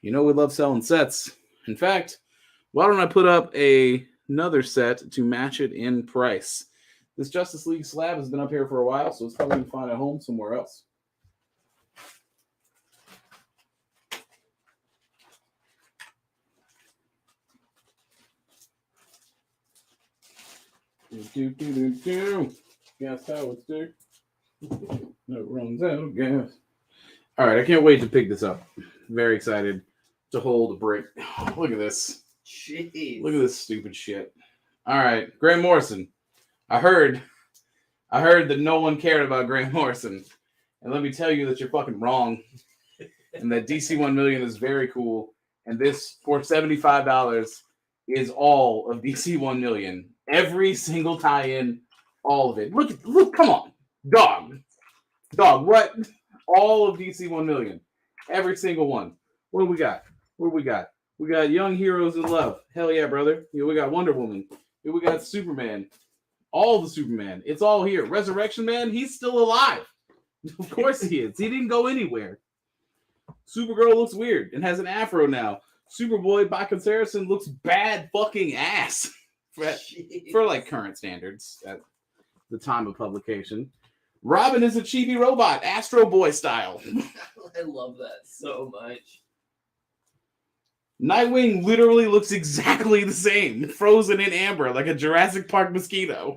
You know we love selling sets. In fact, why don't I put up another set to match it in price? This Justice League slab has been up here for a while, so it's probably going to find a home somewhere else. Gas how it's do. No runs out of gas. All right, I can't wait to pick this up. Very excited to hold a brick. Look at this. Jeez. Look at this stupid shit. All right, Grant Morrison. I heard that no one cared about Grant Morrison. And let me tell you that you're fucking wrong. And that DC 1 Million is very cool. And this, for $75, is all of DC 1 Million. Every single tie-in, all of it. Look, come on. Dog, what? All of DC 1 Million. Every single one. What do we got? We got Young Heroes in Love. Hell yeah, brother. Here we got Wonder Woman. Here we got Superman. All the Superman. It's all here. Resurrection Man, he's still alive. Of course he is. He didn't go anywhere. Supergirl looks weird and has an afro now. Superboy by comparison looks bad fucking ass for like current standards at the time of publication. Robin is a chibi robot, Astro Boy style. I love that so much. Nightwing literally looks exactly the same, frozen in amber like a Jurassic Park mosquito.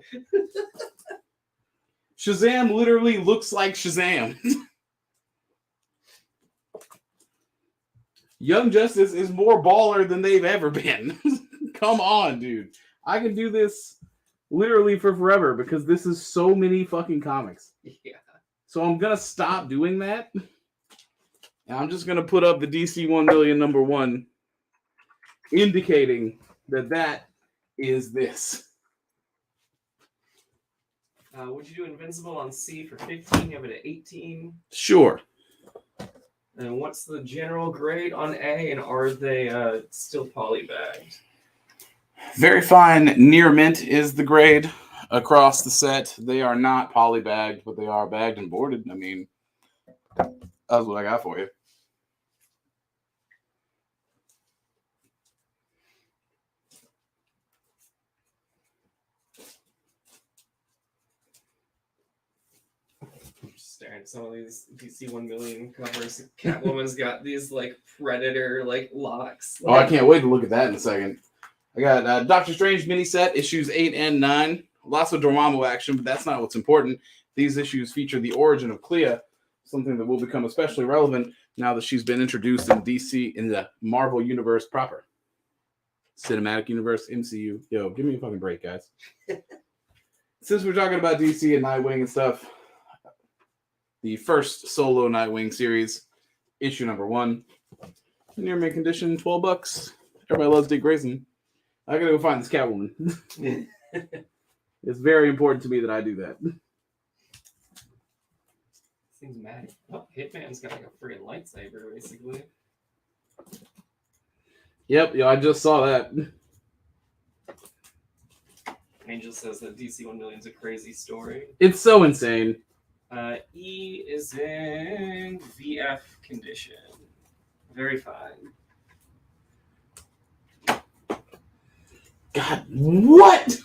Shazam literally looks like Shazam. Young Justice is more baller than they've ever been. Come on, dude. I can do this literally for forever because this is so many fucking comics. Yeah. So I'm going to stop doing that. And I'm just going to put up the DC 1 Million #1, indicating that is this. Would you do Invincible on C for 15? You have it at 18. Sure. And what's the general grade on A? And are they still polybagged? Very fine. Near mint is the grade across the set. They are not polybagged, but they are bagged and boarded. I mean, that's what I got for you. Staring at some of these DC 1 Million covers. Catwoman's got these like Predator like locks. Oh, I can't wait to look at that in a second. I got Doctor Strange mini set issues 8 and 9. Lots of Dormammu action, but that's not what's important. These issues feature the origin of Clea, something that will become especially relevant now that she's been introduced in DC in the Marvel universe proper. Cinematic universe, MCU. Yo, give me a fucking break, guys. Since we're talking about DC and Nightwing and stuff, the first solo Nightwing series, issue #1. Near mint condition, $12. Everybody loves Dick Grayson. I gotta go find this Catwoman. It's very important to me that I do that. Seems mad. Oh, Hitman's got like a freaking lightsaber, basically. Yep, I just saw that. Angel says that DC 1 Million's a crazy story. It's so insane. E is in VF condition. Very fine. God, what?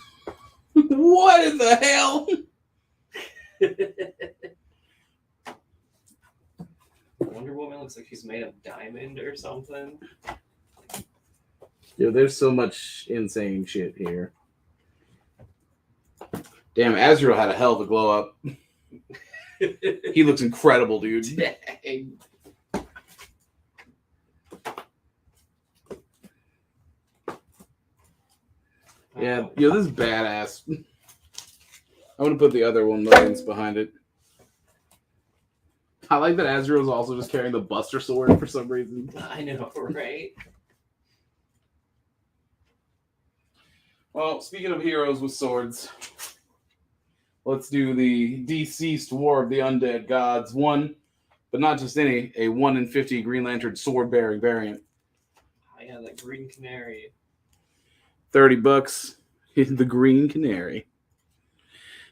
What in the hell? Wonder Woman looks like she's made of diamond or something. Yo, there's so much insane shit here. Damn, Azrael had a hell of a glow up. He looks incredible, dude. Dang. Yeah, yo, this is badass. I'm gonna put the other 1 millions behind it. I like that Azrael's also just carrying the Buster Sword for some reason. I know, right? Well, speaking of heroes with swords, let's do the deceased War of the Undead Gods. One, but not just any, a 1 in 50 Green Lantern sword-bearing variant. Oh, yeah, that Green Canary. $30. The Green Canary.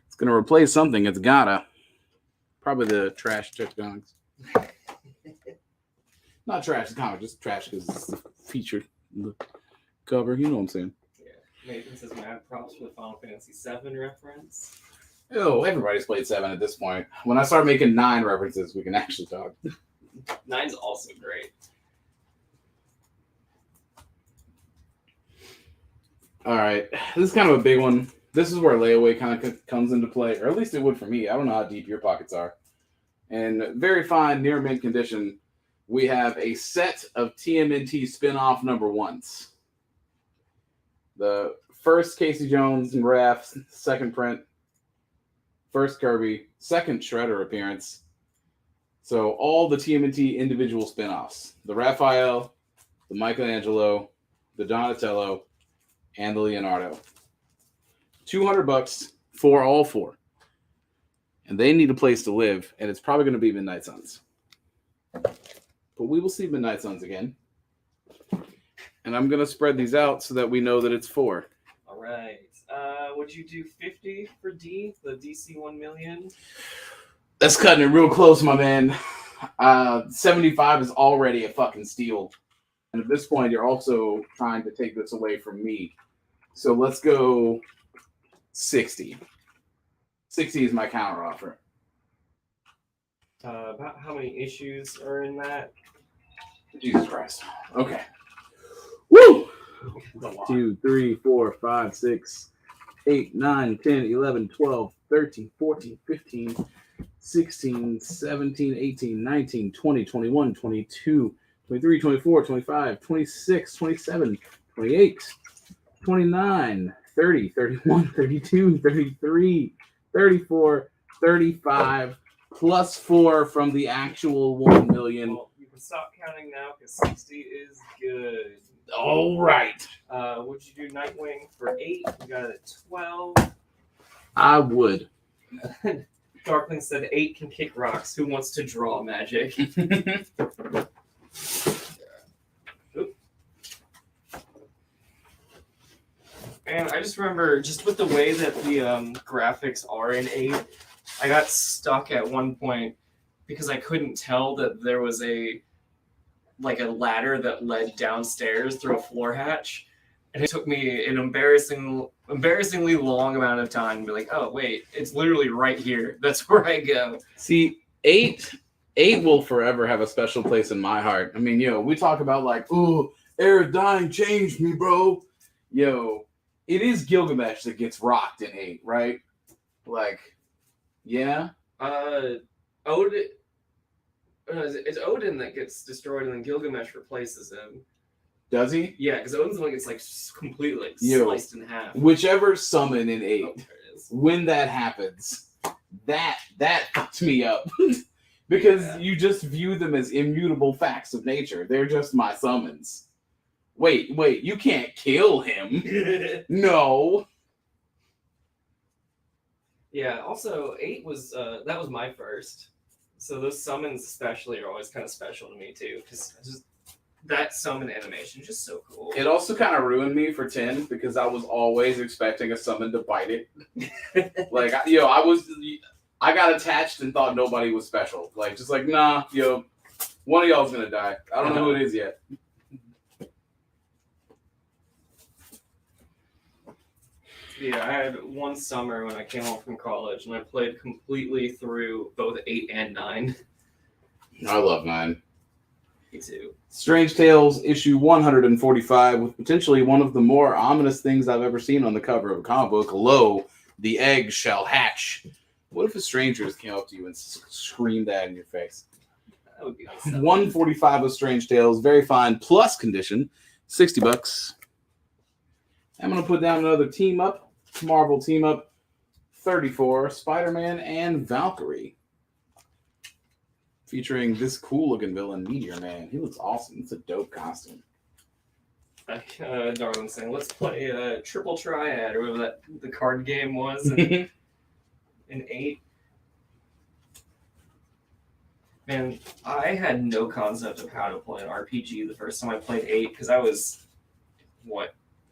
It's gonna replace something. It's gotta. Probably the trash comics. Not trash the comic, just trash because it's featured in the cover. You know what I'm saying? Yeah. Nathan says mad props for the Final Fantasy VII reference. Oh, everybody's played 7 at this point. When I start making 9 references, we can actually talk. 9's also great. All right, this is kind of a big one. This is where layaway kind of comes into play, or at least it would for me. I don't know how deep your pockets are. In very fine, near mint condition, we have a set of TMNT spin-off number 1s. The first Casey Jones and Raph, second print, first Kirby, second Shredder appearance. So all the TMNT individual spin-offs. The Raphael, the Michelangelo, the Donatello, and the Leonardo. $200 for all 4. And they need a place to live, and it's probably going to be Midnight Suns. But we will see Midnight Suns again. And I'm going to spread these out so that we know that it's 4. All right. Would you do 50 for D, the DC 1 million? That's cutting it real close, my man. 75 is already a fucking steal. And at this point, you're also trying to take this away from me. So let's go 60. 60 is my counter offer. About how many issues are in that? Jesus Christ. Okay. Woo! 2, 3, 4, 5, 6, 8, 9, 10, 11, 12, 13, 14, 15, 16, 17, 18, 19, 20, 21, 22, 23, 24, 25, 26, 27, 28, 29, 30, 31, 32, 33, 34, 35, plus 4 from the actual 1 million. Well, you can stop counting now because 60 is good. All right. Would you do Nightwing for 8? You got it at 12. I would. Darkling said 8 can kick rocks. Who wants to draw magic? And I just remember, just with the way that the graphics are in 8, I got stuck at one point because I couldn't tell that there was a ladder that led downstairs through a floor hatch. And it took me an embarrassingly long amount of time to be like, oh, wait, it's literally right here. That's where I go. See, 8 will forever have a special place in my heart. I mean, yo, we talk about like, ooh, Eric Dying changed me, bro. Yo, it is Gilgamesh that gets rocked in 8, right? Like, yeah. Odin. It's Odin that gets destroyed, and then Gilgamesh replaces him. Does he? Yeah, because Odin's the one that gets like completely sliced in half. Whichever summon in 8, when that happens, that fucks me up. Because you just view them as immutable facts of nature. They're just my summons. Wait, you can't kill him. No. Yeah, also 8 was that was my first. So those summons especially are always kind of special to me too, because just that summon animation is just so cool. It also kind of ruined me for 10 because I was always expecting a summon to bite it. Like, I got attached and thought nobody was special. Like, just like, nah, one of y'all's gonna die. I don't know who it is yet. Yeah, I had one summer when I came home from college, and I played completely through both 8 and 9. I love 9. Me too. Strange Tales issue 145 with potentially one of the more ominous things I've ever seen on the cover of a comic book. Lo, The egg shall hatch. What if a stranger just came up to you and screamed that in your face? That would be nice. 145 of Strange Tales, very fine, plus condition, $60. I'm gonna put down another team up, Marvel team up, 34, Spider-Man and Valkyrie, featuring this cool looking villain, Meteor Man. He looks awesome. It's a dope costume. Darwin's saying, let's play a triple triad, or whatever that the card game was in 8. Man, I had no concept of how to play an RPG the first time I played 8 because I was,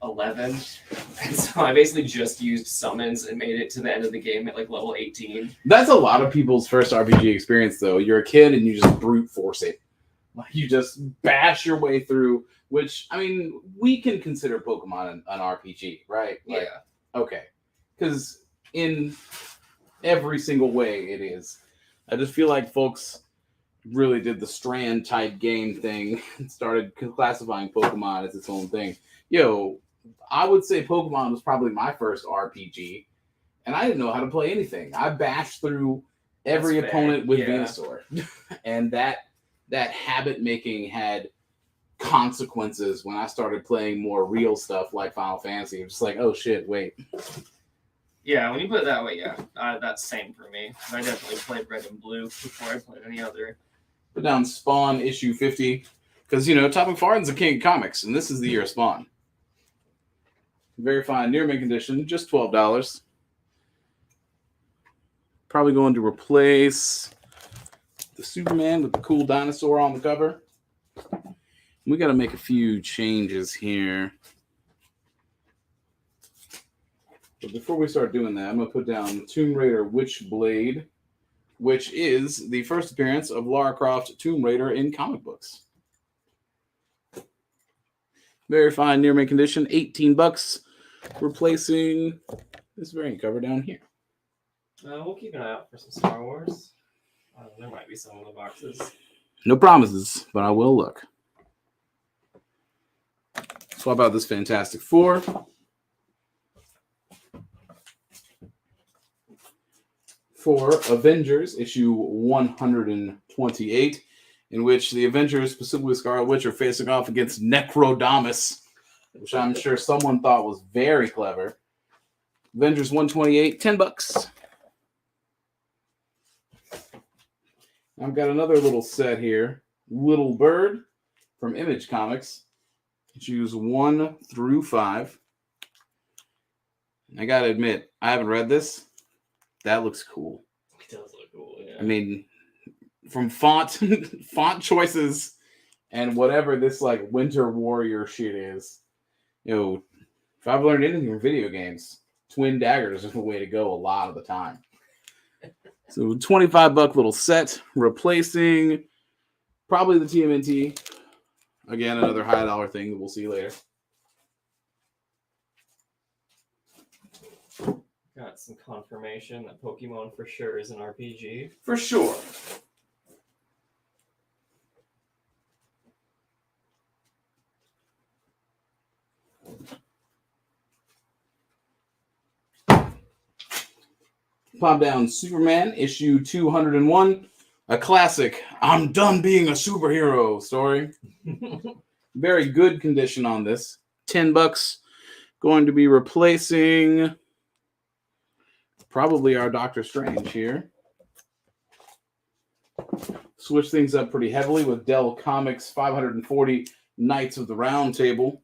11? And so I basically just used summons and made it to the end of the game at like level 18. That's a lot of people's first RPG experience, though. You're a kid and you just brute force it. Like you just bash your way through, which, I mean, we can consider Pokemon an RPG, right? Like, Yeah. Okay. Because in every single way it is. I just feel like folks really did the Strand type game thing and started classifying Pokemon as its own thing. I would say Pokemon was probably my first RPG, and I didn't know how to play anything. I bashed through every opponent with Venusaur, and that habit making had consequences when I started playing more real stuff like Final Fantasy. It was just like, oh shit, wait. Yeah, when you put it that way, that's same for me. I definitely played Red and Blue before I played any other. Put down Spawn issue 50, because, Tom McFarlane's the king of comics, and this is the year of Spawn. Very fine, near mint condition, just $12. Probably going to replace the Superman with the cool dinosaur on the cover. We got to make a few changes here. But before we start doing that, I'm going to put down Tomb Raider Witchblade, which is the first appearance of Lara Croft Tomb Raider in comic books. Very fine, near mint condition, $18. Replacing this variant cover down here. We'll keep an eye out for some Star Wars. There might be some in the boxes. No promises, but I will look. So how about this Fantastic Four? For Avengers, issue 128, in which the Avengers, specifically Scarlet Witch, are facing off against Necrodamus, which I'm sure someone thought was very clever. Avengers 128, $10. I've got another little set here. Little Bird from Image Comics. Issues 1 through 5. I gotta admit, I haven't read this. That looks cool. It does look cool, yeah. I mean, from font choices and whatever this like Winter Warrior shit is, if I've learned anything from video games, twin daggers are the way to go a lot of the time. So $25 little set, replacing probably the TMNT. Again, another high dollar thing that we'll see later. Got some confirmation that Pokemon for sure is an RPG. For sure. Pop down Superman, issue 201. A classic, I'm done being a superhero story. Very good condition on this. $10. Going to be replacing probably our Doctor Strange here. Switch things up pretty heavily with Dell Comics 540 Knights of the Round Table.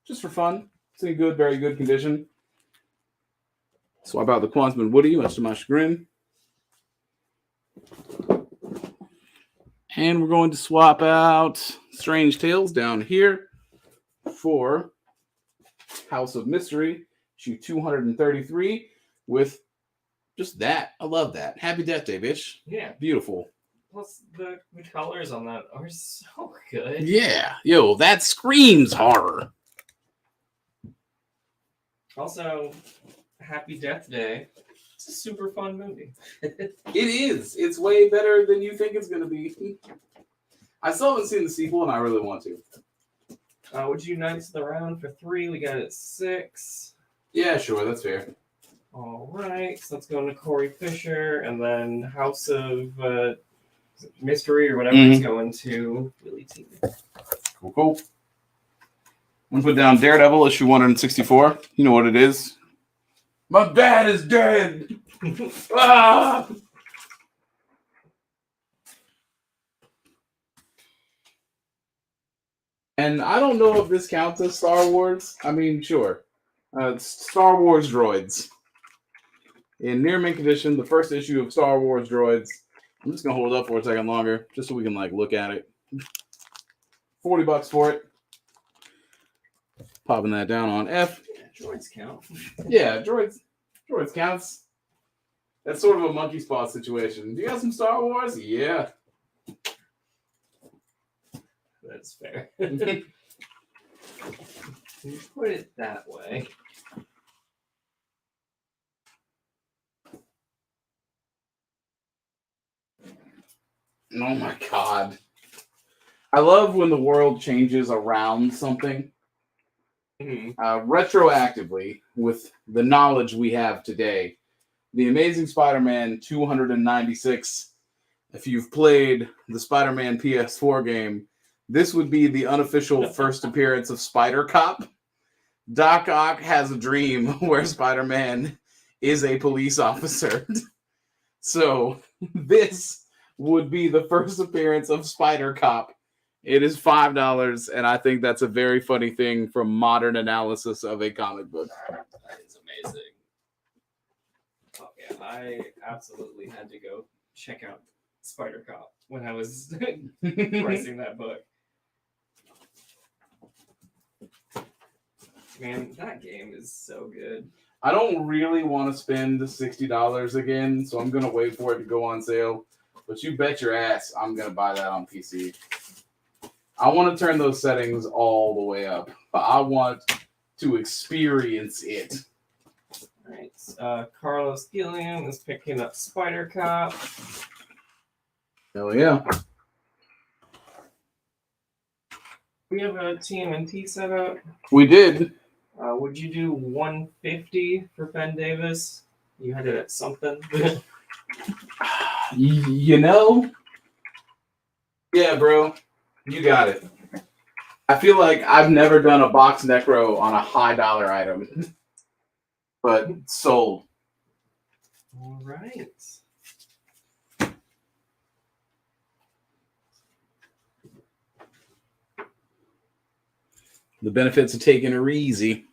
Just for fun. It's in good, very good condition. Swap out the Quantum and Woody, much to my chagrin. And we're going to swap out Strange Tales down here for House of Mystery, issue 233, with just that. I love that. Happy Death Day, bitch. Yeah. Beautiful. Plus, the colors on that are so good. Yeah. Yo, that screams horror. Also, Happy Death Day. It's a super fun movie. It is. It's way better than you think it's going to be. I still haven't seen the sequel, and I really want to. Would you Knights of the Round for $3? We got it at $6. Yeah, sure. That's fair. All right, so let's go into Corey Fisher, and then House of Mystery or whatever it's going to Willie T. Cool. I'm gonna put down Daredevil issue 164. You know what it is. My dad is dead. Ah! And I don't know if this counts as Star Wars. I mean, sure. Star Wars droids. In near mint condition, the first issue of Star Wars droids. I'm just gonna hold it up for a second longer, just so we can like look at it. $40 for it. Popping that down on F. Yeah, droids count. Yeah, droids counts. That's sort of a monkey spot situation. Do you got some Star Wars? Yeah. That's fair. You put it that way. Oh my god. I love when the world changes around something. Retroactively, with the knowledge we have today, The Amazing Spider-Man 296, if you've played the Spider-Man PS4 game, this would be the unofficial first appearance of Spider-Cop. Doc Ock has a dream where Spider-Man is a police officer. So this would be the first appearance of Spider-Cop. It is $5, and I think that's a very funny thing from modern analysis of a comic book. That is amazing. Oh, yeah, I absolutely had to go check out Spider-Cop when I was pricing that book. Man, that game is so good. I don't really want to spend $60 again, so I'm going to wait for it to go on sale. But you bet your ass I'm going to buy that on PC. I want to turn those settings all the way up. But I want to experience it. All right. Carlos Gilliam is picking up Spider-Cop. Hell yeah. We have a TMNT set up. We did. Would you do 150 for Ben Davis? You had it at something. You know? Yeah, bro. You got it. I feel like I've never done a box necro on a high dollar item. But sold. All right. The benefits of taking her easy.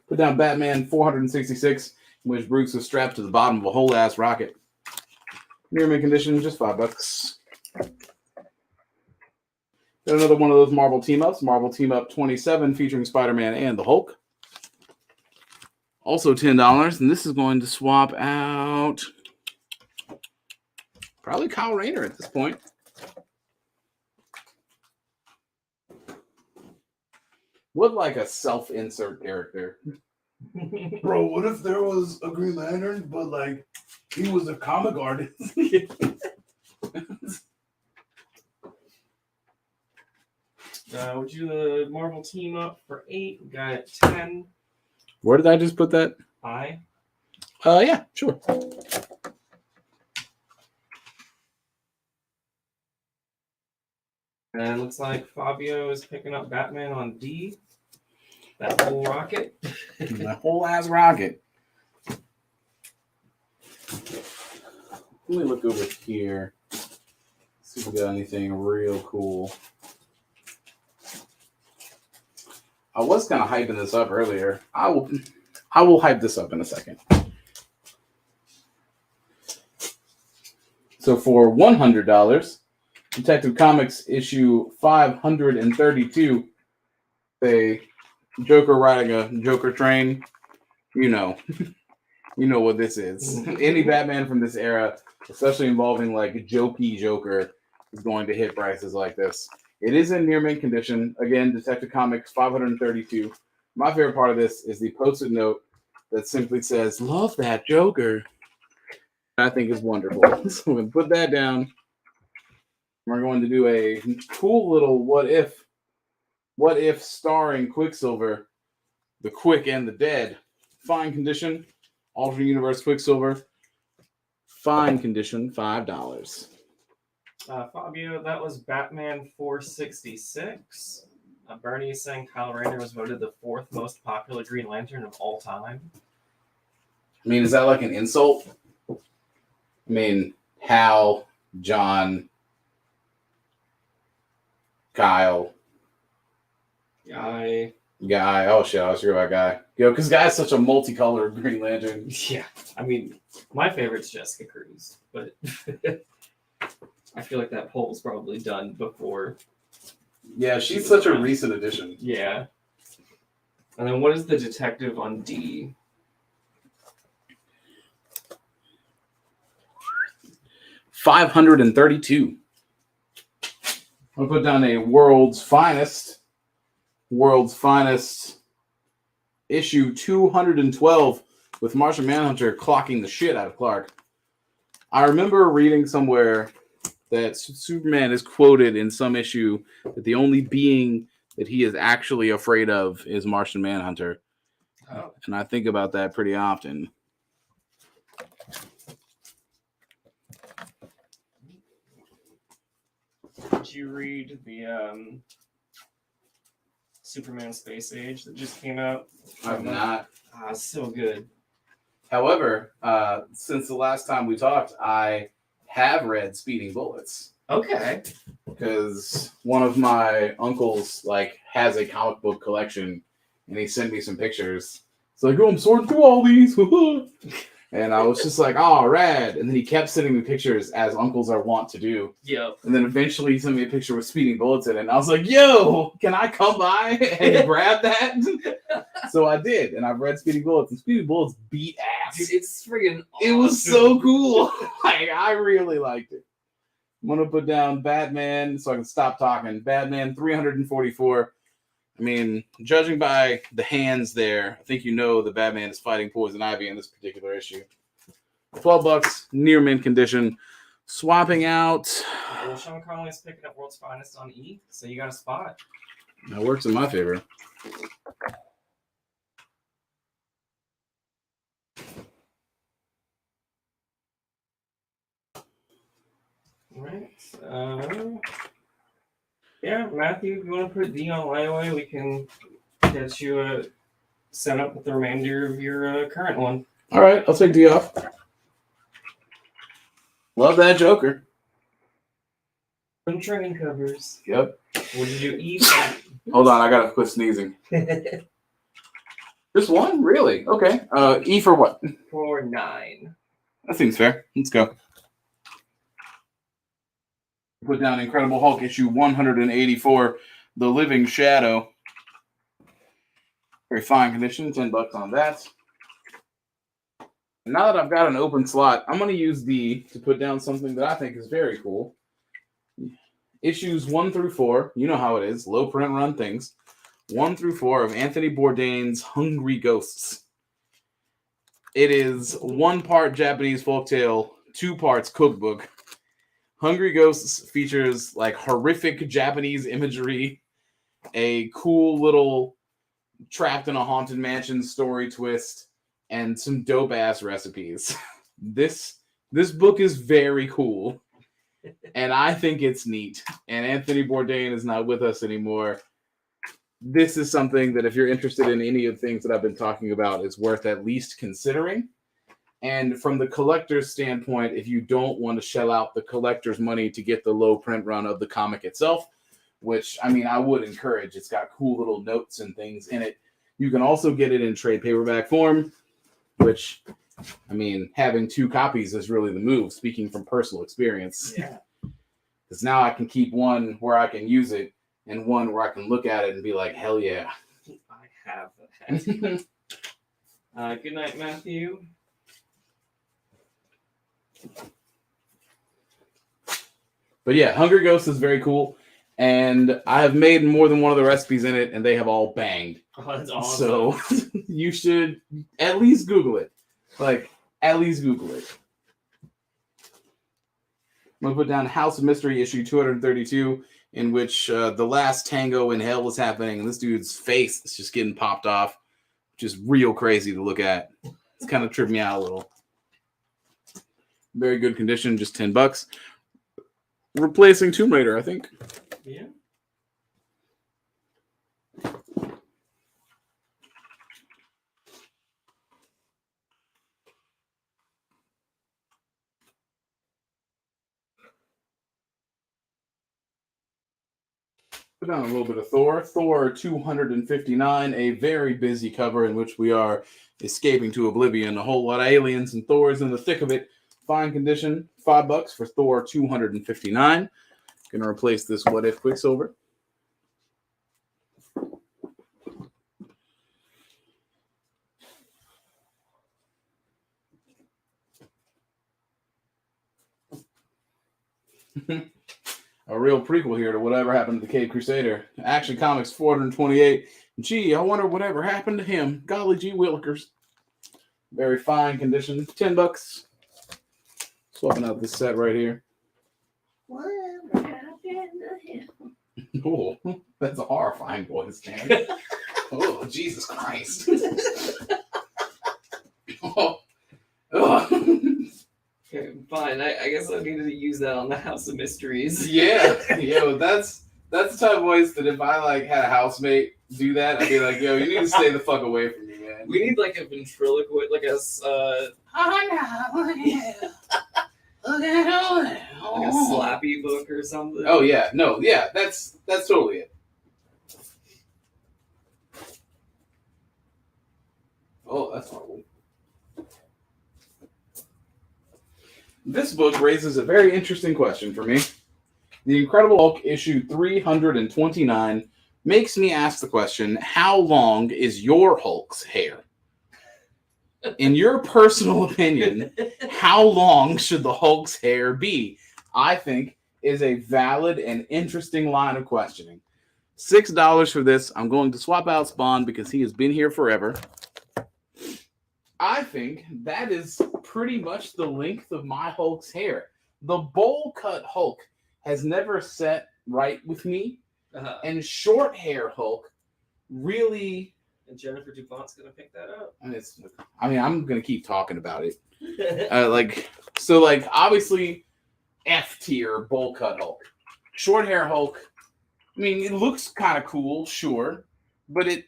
Put down Batman 466, in which Bruce was strapped to the bottom of a whole ass rocket. Near mint condition, just $5. Got another one of those Marvel team ups, Marvel Team Up 27, featuring Spider-Man and the Hulk. Also $10, and this is going to swap out probably Kyle Rayner at this point. Would like a self-insert character. Bro, what if there was a Green Lantern, but like he was a comic artist? Would you do the Marvel Team Up for 8? We got it 10. Where did I just put that? I. Yeah, sure. And looks like Fabio is picking up Batman on D. That whole rocket. That whole ass rocket. Let me look over here. See if we got anything real cool. I was kind of hyping this up earlier. I will hype this up in a second. So for $100, Detective Comics issue 532, a Joker riding a Joker train. You know what this is. Any Batman from this era, especially involving like jokey Joker, is going to hit prices like this. It is in near mint condition. Again, Detective Comics 532. My favorite part of this is the post-it note that simply says, "Love that Joker." I think is wonderful. So we're going to put that down. We're going to do a cool little what if starring Quicksilver, the Quick and the Dead, fine condition. Alternate Universe Quicksilver, fine condition, $5. Fabio, that was Batman 466. Bernie is saying Kyle Rayner was voted the 4th most popular Green Lantern of all time. I mean, is that like an insult? I mean, Hal, John, Kyle, Guy. Oh shit, I was sure about Guy. Yo, because Guy's such a multicolored Green Lantern. Yeah, I mean, my favorite's Jessica Cruz, but I feel like that poll was probably done before. Yeah, she's such a recent addition. Yeah. And then what is the detective on D? $532. I'll put down a World's Finest issue 212 with Martian Manhunter clocking the shit out of Clark. I remember reading somewhere that Superman is quoted in some issue that the only being that he is actually afraid of is Martian Manhunter. Oh. And I think about that pretty often. Did you read the Superman Space Age that just came out? I've not. So good. However, since the last time we talked, I have read Speeding Bullets. Okay. Because one of my uncles has a comic book collection, and he sent me some pictures. It's like, oh, I'm sorting through all these. And I was just like, oh, rad. And then he kept sending me pictures, as uncles are wont to do. Yep. And then eventually he sent me a picture with Speeding Bullets in it. And I was like, yo, can I come by and grab that? So I did. And I've read Speeding Bullets. And Speeding Bullets beat ass. Dude, it's friggin' awesome. It was so cool. I really liked it. I'm going to put down Batman so I can stop talking. Batman 344. I mean, judging by the hands there, I think you know the Batman is fighting Poison Ivy in this particular issue. $12, near mint condition. Swapping out. Well, Sean Conley is picking up World's Finest on E, so you got a spot. That works in my favor. All right. Yeah, Matthew, if you want to put D on layaway, we can get you set up with the remainder of your current one. All right, I'll take D off. Love that Joker. Some training covers. Yep. What did you eat? Hold on, I gotta quit sneezing. Just one? Really? Okay. E for what? For 9. That seems fair. Let's go. Put down Incredible Hulk issue 184, The Living Shadow. Very fine condition, $10 on that. Now that I've got an open slot, I'm going to use D to put down something that I think is very cool. Issues 1 through 4, you know how it is, low print run things. 1 through 4 of Anthony Bourdain's Hungry Ghosts. It is 1 part Japanese folktale, 2 parts cookbook. Hungry Ghosts features horrific Japanese imagery, a cool little trapped in a haunted mansion story twist, and some dope ass recipes. This book is very cool, and I think it's neat. And Anthony Bourdain is not with us anymore. This is something that if you're interested in any of the things that I've been talking about, is worth at least considering. And from the collector's standpoint, if you don't want to shell out the collector's money to get the low print run of the comic itself, which, I mean, I would encourage. It's got cool little notes and things in it. You can also get it in trade paperback form, which, I mean, having 2 copies is really the move, speaking from personal experience. Yeah. Because now I can keep one where I can use it and one where I can look at it and be like, hell yeah. I have that. Good night, Matthew. But yeah, Hungry Ghost is very cool. And I have made more than one of the recipes in it, and they have all banged. Oh, that's awesome. So you should at least Google it. At least Google it. I'm going to put down House of Mystery issue 232, in which the last tango in hell is happening, and this dude's face is just getting popped off. just real crazy to look at. It's kind of tripped me out a little. Very good condition, just $10. Replacing Tomb Raider, I think. Yeah. Put down a little bit of Thor. Thor 259, a very busy cover in which we are escaping to oblivion. A whole lot of aliens, and Thor's in the thick of it. Fine condition, $5 for Thor 259. Gonna replace this What If Quicksilver. A real prequel here to Whatever Happened to the Cave Crusader. Action Comics 428. Gee, I wonder whatever happened to him. Golly gee willikers. Very fine condition. $10. Swapping out this set right here. Whatever happened to him? Oh, that's a horrifying voice, man. Oh, Jesus Christ. Oh. Okay, fine. I guess I needed to use that on the House of Mysteries. Yeah, well, that's the type of voice that if I like had a housemate do that, I'd be like, yo, you need to stay the fuck away from me, man. We need like a ventriloquist, like a like a slappy book or something. Oh yeah, no, yeah, that's totally it. Oh, that's horrible. This book raises a very interesting question for me. The Incredible Hulk issue 329 makes me ask the question, how long is your Hulk's hair? In your personal opinion, how long should the Hulk's hair be? I think is a valid and interesting line of questioning. $6 for this. I'm going to swap out Spawn because he has been here forever. I think that is pretty much the length of my Hulk's hair. The bowl cut Hulk has never set right with me. And short hair Hulk really... And Jennifer DuPont's going to pick that up. And I'm going to keep talking about it. Obviously, F tier bowl cut Hulk. Short hair Hulk, I mean, it looks kind of cool, sure, but it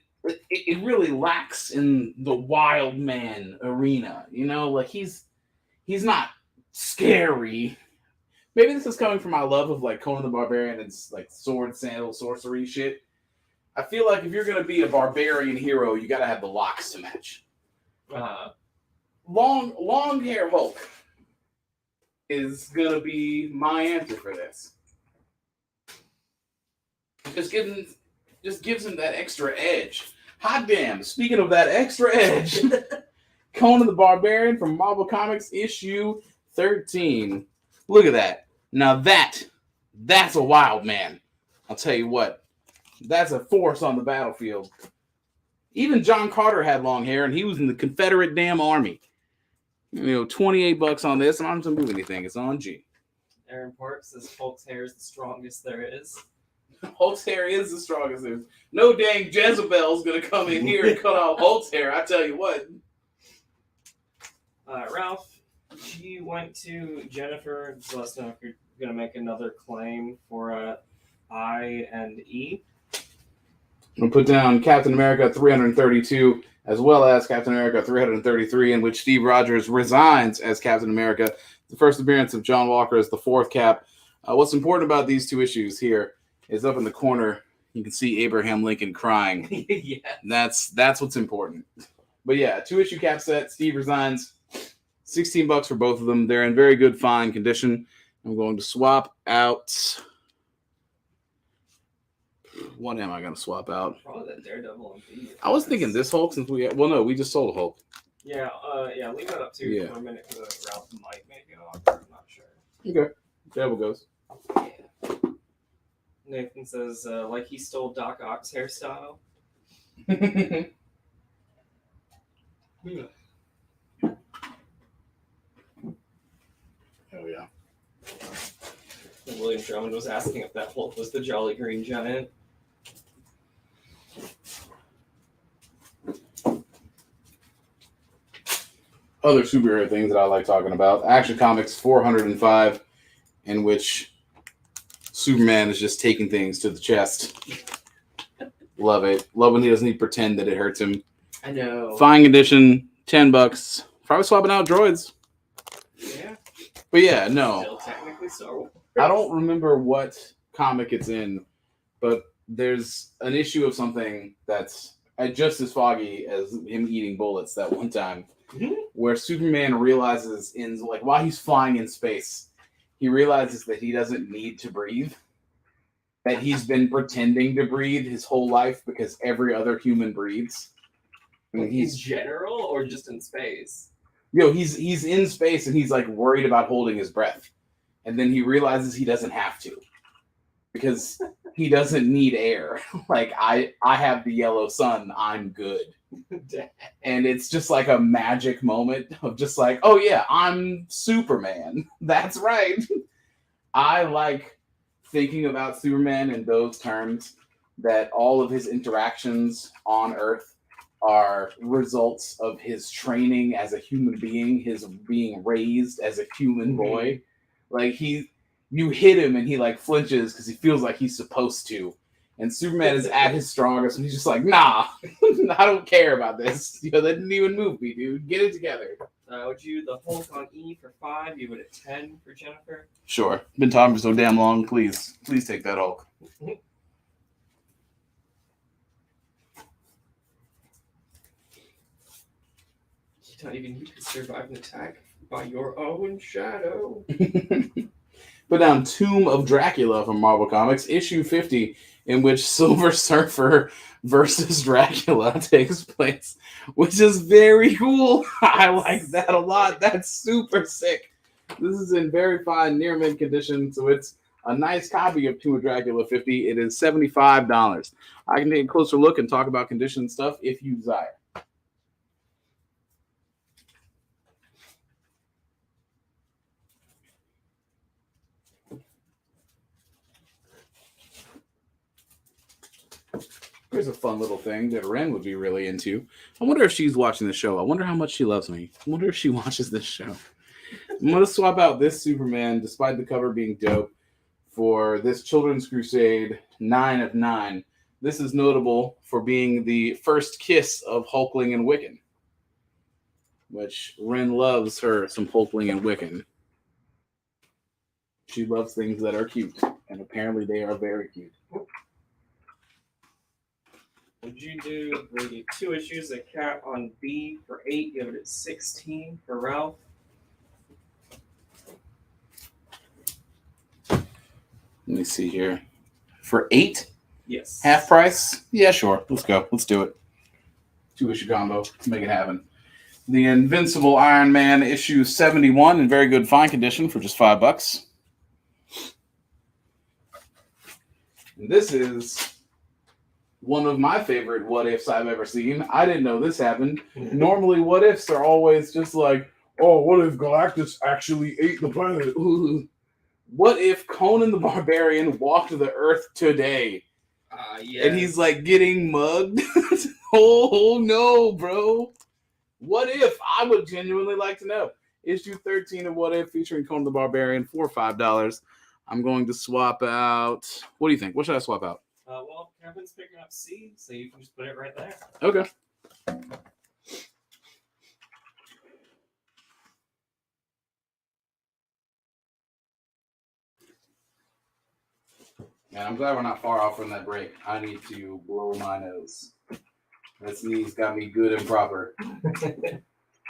really lacks in the wild man arena, you know? Like, he's not scary. Maybe this is coming from my love of, like, Conan the Barbarian and, like, sword, sandal, sorcery shit. I feel like if you're going to be a barbarian hero, you got to have the locks to match. Long hair Hulk is going to be my answer for this. Just gives him that extra edge. Hot damn, speaking of that extra edge, Conan the Barbarian from Marvel Comics issue 13. Look at that. Now that's a wild man. I'll tell you what. That's a force on the battlefield. Even John Carter had long hair, and he was in the Confederate damn army. You know, $28 on this, and I'm not going to move anything. It's on G. Aaron Park says Hulk's hair is the strongest there is. Hulk's hair is the strongest there is. No dang Jezebel's going to come in here and cut off Hulk's hair, I tell you what. Ralph, she went to Jennifer to let us know if you're going to make another claim for I and E. We'll put down Captain America 332, as well as Captain America 333, in which Steve Rogers resigns as Captain America. The first appearance of John Walker as the fourth Cap. What's important about these two issues here is up in the corner, you can see Abraham Lincoln crying. Yeah. That's what's important. But yeah, 2-issue Cap set. Steve resigns. $16 for both of them. They're in very good, fine condition. I'm going to swap out... What am I going to swap out? Probably that Daredevil and B. I was thinking this Hulk since we... Well, no, we just sold a Hulk. Yeah, leave that up to Yeah. for a minute because Ralph might make it off. I'm not sure. Okay. Devil goes. Yeah. Nathan says, like he stole Doc Ock's hairstyle. Oh, yeah. And William Drummond was asking if that Hulk was the Jolly Green Giant. other superhero things that I like talking about. Action Comics 405, in which Superman is just taking things to the chest. Love it. Love when he doesn't even pretend that it hurts him. I know. Fine condition, $10. Probably swapping out droids. Yeah. But yeah, no. Still technically Star Wars. I don't remember what comic it's in, but there's an issue of something that's just as foggy as him eating bullets that one time, where Superman realizes while he's flying in space, he realizes that he doesn't need to breathe. That he's been pretending to breathe his whole life because every other human breathes. I mean, he's general or just in space? He's in space and he's like worried about holding his breath. And then he realizes he doesn't have to. Because he doesn't need air. Like, I have the yellow sun, I'm good. And it's just like a magic moment of just like, oh yeah, I'm Superman. That's right. I like thinking about Superman in those terms, that all of his interactions on Earth are results of his training as a human being, his being raised as a human boy. Like, you hit him and he like flinches because he feels like he's supposed to. And Superman is at his strongest and he's just like, nah, I don't care about this. That didn't even move me, dude. Get it together. Would you the Hulk on E for 5? You would at 10 for Jennifer? Sure. Been talking for so damn long. Please take that Hulk. You don't even need to survive an attack by your own shadow. Put down Tomb of Dracula from Marvel Comics, issue 50, in which Silver Surfer versus Dracula takes place, which is very cool. I like that a lot. That's super sick. This is in very fine near mint condition, so it's a nice copy of Tomb of Dracula 50. It is $75. I can take a closer look and talk about condition stuff if you desire. Here's a fun little thing that Ren would be really into. I wonder if she's watching the show. I wonder how much she loves me. I wonder if she watches this show. I'm going to swap out this Superman, despite the cover being dope, for this Children's Crusade 9 of 9. This is notable for being the first kiss of Hulkling and Wiccan, which Ren loves her some Hulkling and Wiccan. She loves things that are cute, and apparently they are very cute. Would you do the 2 issues of Cat on B for 8? You have it at 16 for Ralph. Let me see here. For 8? Yes. Half price? Yeah, sure. Let's go. Let's do it. 2-issue combo. Let's make it happen. The Invincible Iron Man issue 71 in very good fine condition for just $5. And this is one of my favorite what ifs I've ever seen. I didn't know this happened. Normally, what ifs are always just like, oh, what if Galactus actually ate the planet? What if Conan the Barbarian walked the Earth today? Yeah. And he's like getting mugged? Oh, no, bro. What if? I would genuinely like to know. Issue 13 of What If featuring Conan the Barbarian for $5. I'm going to swap out. What do you think? What should I swap out? Well, Kevin's picking up C, so you can just put it right there. Okay. Man, I'm glad we're not far off from that break. I need to blow my nose. That sneeze got me good and proper. That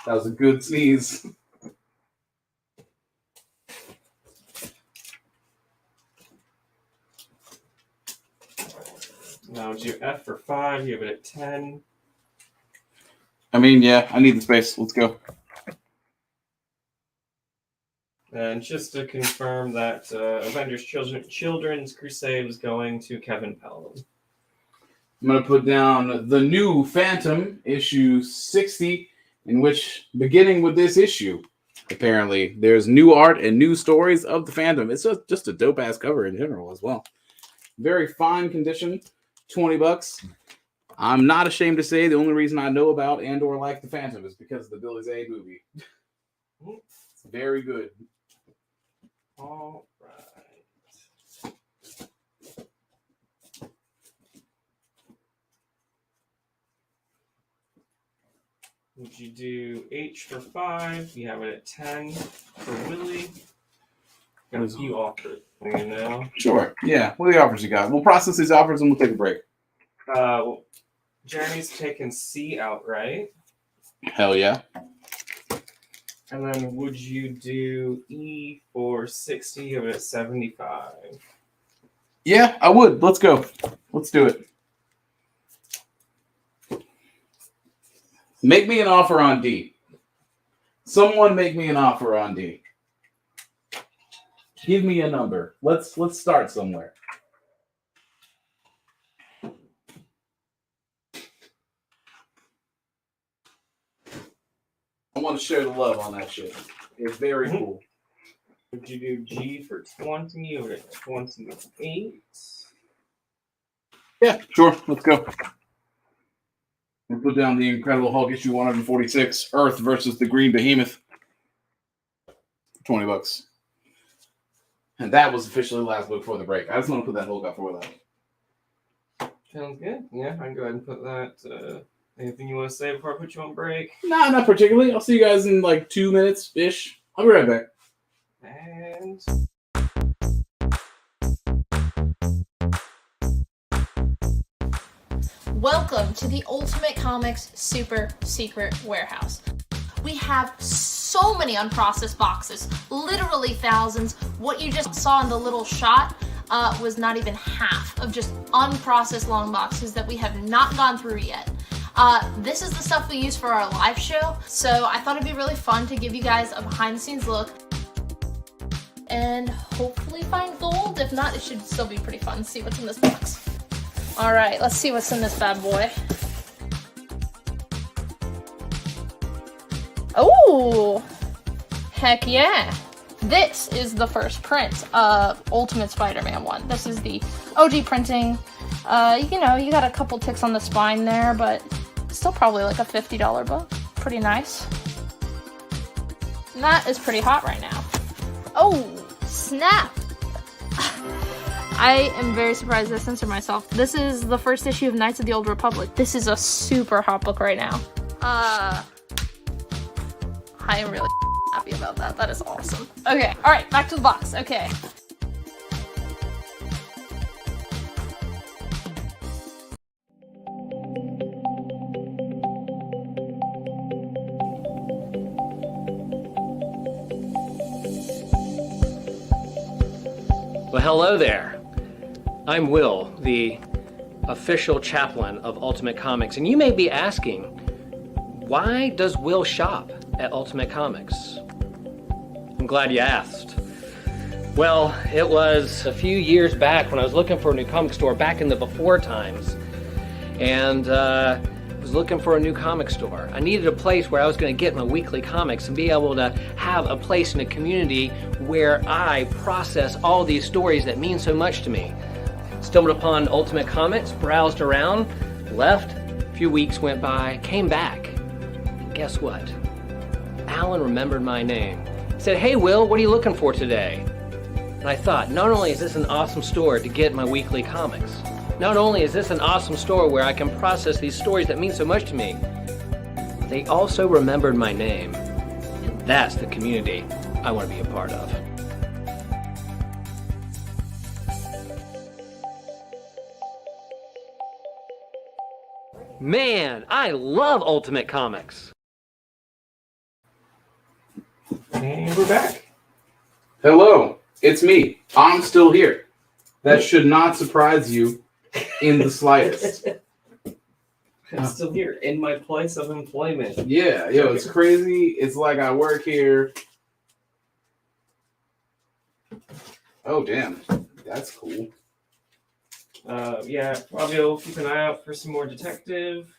was a good sneeze. Now it's your F for 5. You have it at 10. I mean, yeah, I need the space. Let's go. And just to confirm that Avengers Children's Crusade was going to Kevin Pelham. I'm going to put down the new Phantom, issue 60, in which, beginning with this issue, apparently, there's new art and new stories of the Phantom. It's just a dope-ass cover in general as well. Very fine condition, $20. I'm not ashamed to say the only reason I know about and or like the Phantom is because of the Billy Zane movie. It's very good. All right. Would you do H for 5? You have it at 10 for Willie. Got a few offers for you now. Sure. Yeah. What are the offers you got? We'll process these offers and we'll take a break. Well, Jeremy's taking C outright. Hell yeah. And then would you do E for 60? You have it at 75. Yeah, I would. Let's go. Let's do it. Make me an offer on D. Someone make me an offer on D. Give me a number. Let's start somewhere. I want to share the love on that shit. It's very cool. Would you do G for 20 or 28? Yeah, sure. Let's go. We'll put down the Incredible Hulk issue 146, Earth versus the Green Behemoth. $20. And that was officially the last book for the break. I just want to put that Hulk out for that. Sounds good. Yeah, I can go ahead and put that. Anything you want to say before I put you on break? Nah, not particularly. I'll see you guys in like 2 minutes-ish. I'll be right back. And... Welcome to the Ultimate Comics Super Secret Warehouse. We have so many unprocessed boxes, literally thousands. What you just saw in the little shot was not even half of just unprocessed long boxes that we have not gone through yet. This is the stuff we use for our live show, so I thought it'd be really fun to give you guys a behind-the-scenes look and hopefully find gold. If not, it should still be pretty fun to see what's in this box. All right, let's see what's in this bad boy. Oh, heck yeah. This is the first print of Ultimate Spider-Man 1. This is the OG printing. You know, you got a couple ticks on the spine there, but still probably like a $50 book. Pretty nice. And that is pretty hot right now. Oh, snap. I am very surprised I censored myself. This is the first issue of Knights of the Old Republic. This is a super hot book right now. I am really happy about that. That is awesome. Okay, all right, back to the box. Okay. Well, hello there. I'm Will, the official chaplain of Ultimate Comics, and you may be asking, why does Will shop at Ultimate Comics? I'm glad you asked. Well, it was a few years back when I was looking for a new comic store back in the before times, and was looking for a new comic store. I needed a place where I was going to get my weekly comics and be able to have a place in a community where I process all these stories that mean so much to me. Stumbled upon Ultimate Comics, browsed around, left, a few weeks went by, came back, and guess what? Alan remembered my name. He said, "Hey Will, what are you looking for today?" And I thought, not only is this an awesome store to get my weekly comics, not only is this an awesome store where I can process these stories that mean so much to me, they also remembered my name. And that's the community I want to be a part of. Man, I love Ultimate Comics. And we're back. Hello, it's me. I'm still here. That should not surprise you in the slightest. I'm still here in my place of employment. Yeah, yo, it's crazy. It's like I work here. Oh, damn. That's cool. Yeah, Fabio, keep an eye out for some more detective.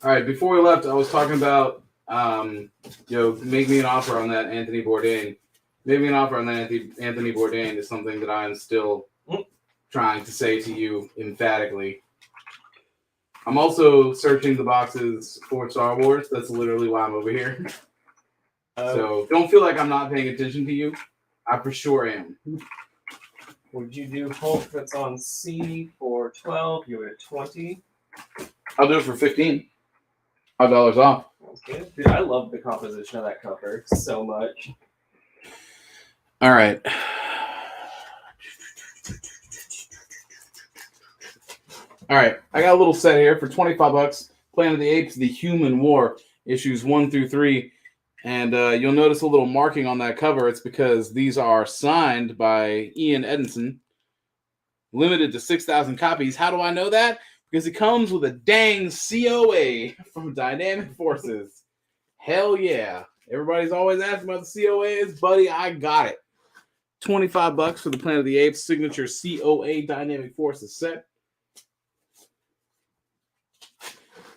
All right, before we left, I was talking about, make me an offer on that Anthony Bourdain. Make me an offer on that Anthony Bourdain is something that I'm still trying to say to you emphatically. I'm also searching the boxes for Star Wars. That's literally why I'm over here. So don't feel like I'm not paying attention to you. I for sure am. Would you do Hulk that's on C for 12? You at 20? I'll do it for 15. $5 off. That's good. Dude, I love the composition of that cover so much. All right. All right. I got a little set here for $25. Planet of the Apes: The Human War, issues 1 through 3. And you'll notice a little marking on that cover. It's because these are signed by Ian Edinson. Limited to 6,000 copies. How do I know that? Because it comes with a dang COA from Dynamic Forces. Hell yeah. Everybody's always asking about the COAs. Buddy, I got it. $25 for the Planet of the Apes signature COA Dynamic Forces set.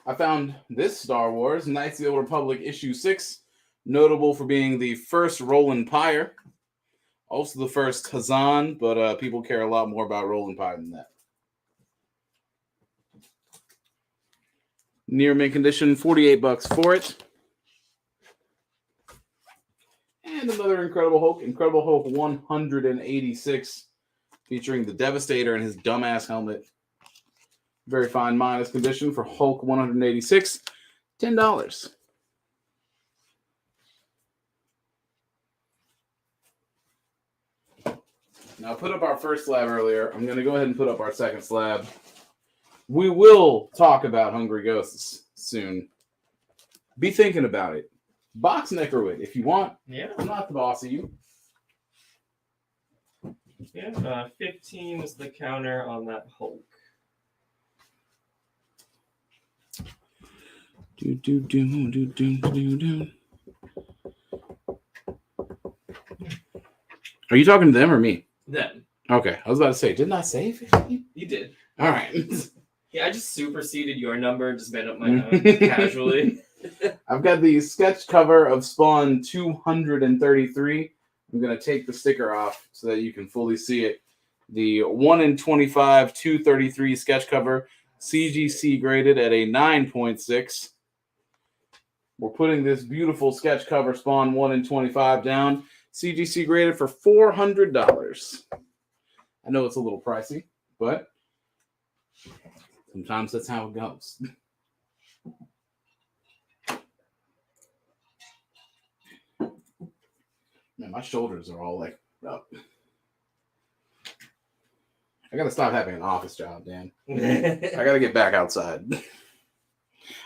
I found this Star Wars, Knights of the Old Republic issue 6, notable for being the first Roland Pyre. Also the first Hazan, but people care a lot more about Roland Pyre than that. Near mint condition, $48 for it. And another Incredible Hulk 186, featuring the Devastator and his dumbass helmet. Very fine minus condition for Hulk 186, $10. Now, I put up our first slab earlier. I'm going to go ahead and put up our second slab. We will talk about Hungry Ghosts soon. Be thinking about it. Box Necroid if you want. Yeah. I'm not the boss of you. Yeah, 15 is the counter on that Hulk. Are you talking to them or me? Them. Okay, I was about to say, didn't I say 15? You did. All right. Yeah, I just superseded your number, just made up my own casually. I've got the sketch cover of Spawn 233. I'm going to take the sticker off so that you can fully see it. The 1 in 25 233 sketch cover, CGC graded at a 9.6. We're putting this beautiful sketch cover Spawn 1 in 25 down. CGC graded for $400. I know it's a little pricey, but sometimes that's how it goes. Man, my shoulders are all like up. I gotta stop having an office job, Dan. I gotta get back outside.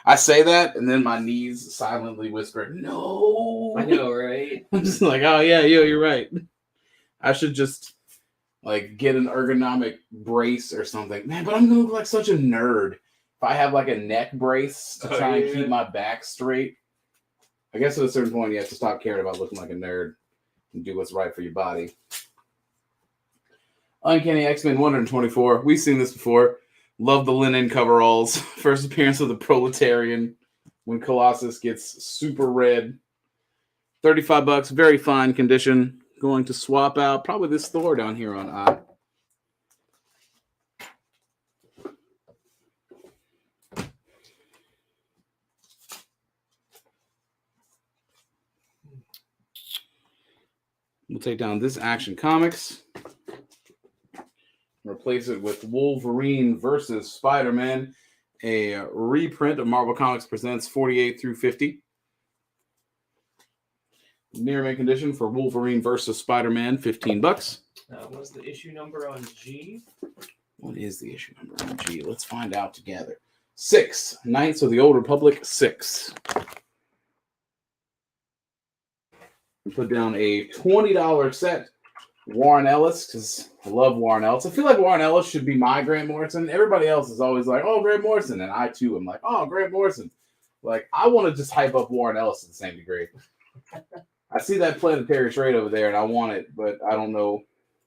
I say that, and then my knees silently whisper, "No." I know, right? I'm just like, "Oh yeah, you're right. I should just like get an ergonomic brace or something." Man, but I'm gonna look like such a nerd if I have like a neck brace to try and keep my back straight. I guess at a certain point, you have to stop caring about looking like a nerd and do what's right for your body. Uncanny X-Men 124. We've seen this before. Love the linen coveralls. First appearance of the Proletarian when Colossus gets super red. $35. Very fine condition. Going to swap out probably this Thor down here on I. We'll take down this Action Comics. Replace it with Wolverine versus Spider-Man, a reprint of Marvel Comics Presents 48 through 50. Near mint condition for Wolverine versus Spider-Man, $15. What's the issue number on G? What is the issue number on G? Let's find out together. 6. Knights of the Old Republic, 6. Put down a $20 set. Warren Ellis, because I love Warren Ellis. I feel like Warren Ellis should be my Grant Morrison. Everybody else is always like, "Oh, Grant Morrison," and I too am like, "Oh, Grant Morrison." Like, I want to just hype up Warren Ellis to the same degree. I see that planetary trade over there, and I want it, but I don't know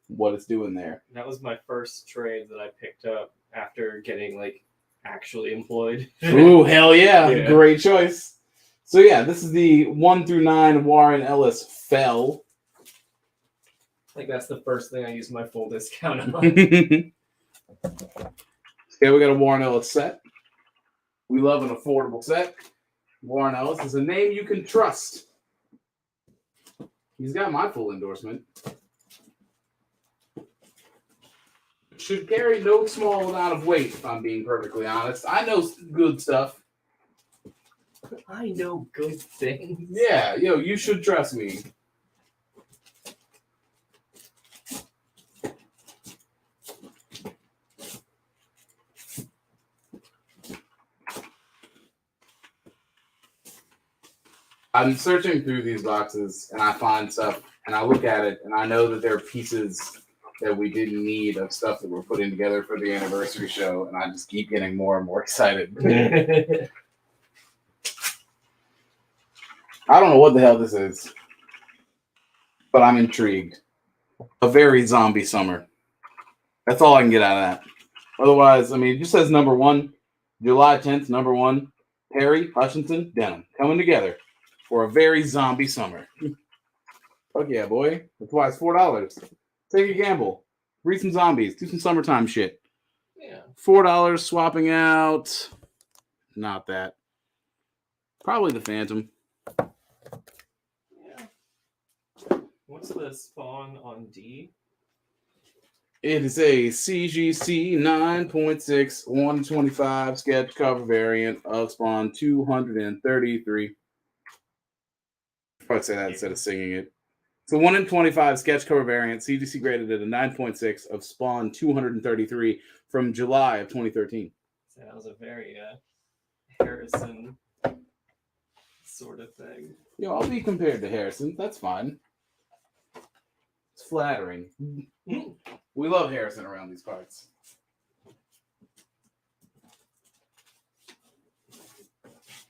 what it's doing there. That was my first trade that I picked up after getting like actually employed. Ooh, hell yeah. Yeah. Great choice. So yeah, this is the 1 through 9 Warren Ellis Fell. Like that's the first thing I use my full discount on. Okay, we got a Warren Ellis set. We love an affordable set. Warren Ellis is a name you can trust. He's got my full endorsement. Should carry no small amount of weight, if I'm being perfectly honest. I know good stuff. I know good things. Yeah, you should trust me. I'm searching through these boxes and I find stuff and I look at it and I know that there are pieces that we didn't need of stuff that we're putting together for the anniversary show, and I just keep getting more and more excited. I don't know what the hell this is, but I'm intrigued. A very zombie summer. That's all I can get out of that. Otherwise, I mean, it just says number 1, July 10th, number 1, Perry, Hutchinson, Denham, coming together for a very zombie summer. Fuck yeah, boy. That's why it's $4. Take a gamble. Read some zombies. Do some summertime shit. Yeah. $4 swapping out. Not that. Probably the Phantom. Yeah. What's the spawn on D? It is a CGC 9.6 125 sketch cover variant of Spawn 233. I'd probably say that instead of singing it. It's a 1 in 25 sketch cover variant, CGC graded at a 9.6 of Spawn 233 from July of 2013. So that was a very Harrison sort of thing. I'll be compared to Harrison. That's fine. It's flattering. We love Harrison around these parts.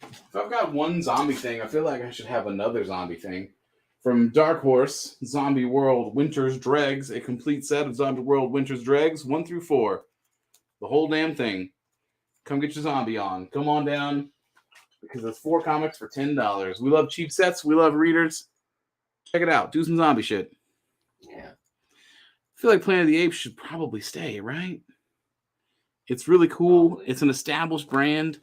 If I've got one zombie thing, I feel like I should have another zombie thing. From Dark Horse, Zombie World Winter's Dregs, a complete set of Zombie World Winter's Dregs, 1 through 4. The whole damn thing. Come get your zombie on. Come on down, because it's 4 comics for $10. We love cheap sets. We love readers. Check it out. Do some zombie shit. Yeah. I feel like Planet of the Apes should probably stay, right? It's really cool. Probably. It's an established brand.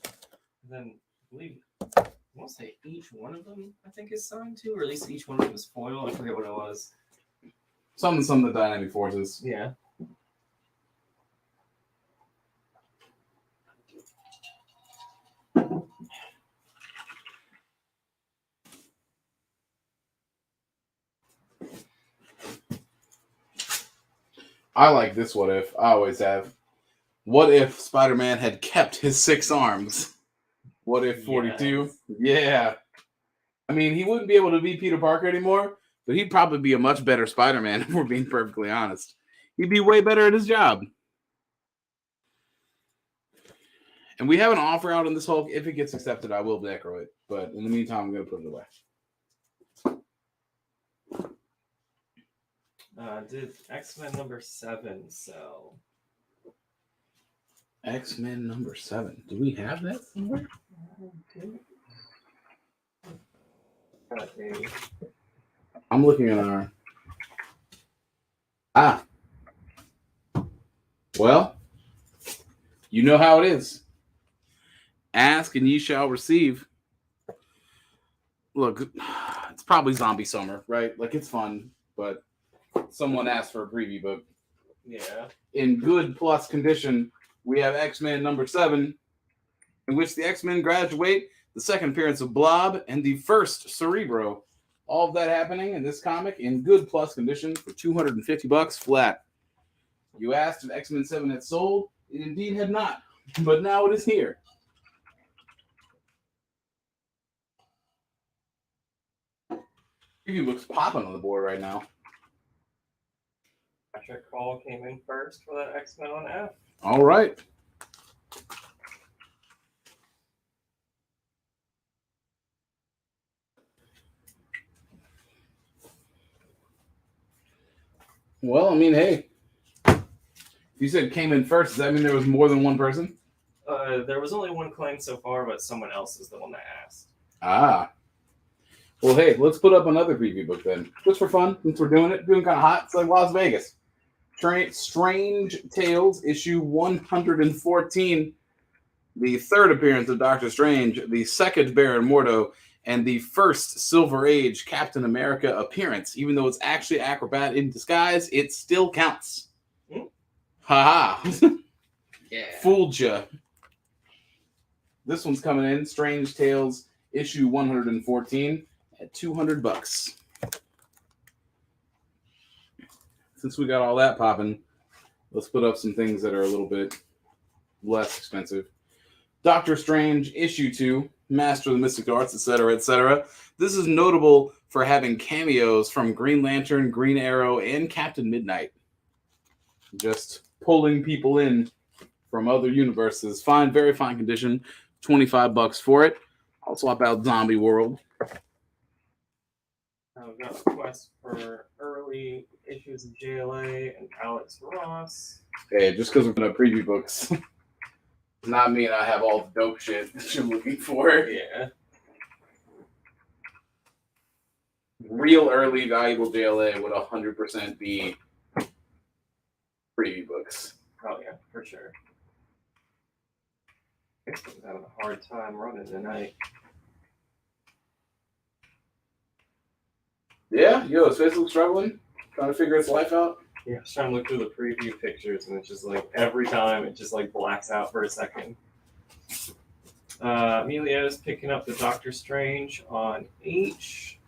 Then I believe I want to say each one of them, I think, is signed to, or at least each one of them is foil. I forget what it was. Some of the Dynamic Forces. Yeah. I like this what if. I always have. What if Spider-Man had kept his 6 arms? What if 42? Yes. Yeah. I mean, he wouldn't be able to be Peter Parker anymore, but he'd probably be a much better Spider-Man if we're being perfectly honest. He'd be way better at his job. And we have an offer out on this Hulk. If it gets accepted, I will decro it. But in the meantime, I'm going to put it away. Did X-Men number 7 sell? X-Men number 7. Do we have that somewhere? Okay. I'm looking at our... Well, you know how it is. Ask and ye shall receive. Look, it's probably Zombie Summer, right? Like, it's fun, but someone asked for a preview book. Yeah. In good plus condition, we have X-Men number 7, in which the X-Men graduate, the second appearance of Blob, and the first Cerebro. All of that happening in this comic in good plus condition for $250 flat. You asked if X-Men 7 had sold. It indeed had not, but now it is here. Preview looks popping on the board right now. Patrick Call came in first for that X-Men on F. All right. Well, I mean, hey. You said came in first. Does that mean there was more than one person? There was only one claim so far, but someone else is the one that asked. Ah. Well, hey, let's put up another preview book then. Just for fun, since we're doing it. Doing kind of hot. It's like Las Vegas. Strange Tales, issue 114. the third appearance of Doctor Strange, the second Baron Mordo, and the first Silver Age Captain America appearance. Even though it's actually Acrobat in disguise, it still counts. Ha ha. Yeah. Fooled ya. This one's coming in. Strange Tales, issue 114 at $200. Since we got all that popping, let's put up some things that are a little bit less expensive. Doctor Strange, issue 2, Master of the Mystic Arts, etc., etc. This is notable for having cameos from Green Lantern, Green Arrow, and Captain Midnight. Just pulling people in from other universes. Fine, very fine condition. $25 for it. I'll swap out Zombie World. I've got requests for early issues of JLA and Alex Ross. Hey, just because we're going to preview books does not mean I have all the dope shit that you're looking for. Yeah. Real early valuable JLA would 100% be preview books. Oh, yeah, for sure. I'm having a hard time running tonight. Yeah? Yo, is Facebook struggling? Trying to figure its life out? Yeah, I was trying to look through the preview pictures, and it's just like every time it just like blacks out for a second. Emilio's picking up the Doctor Strange on H.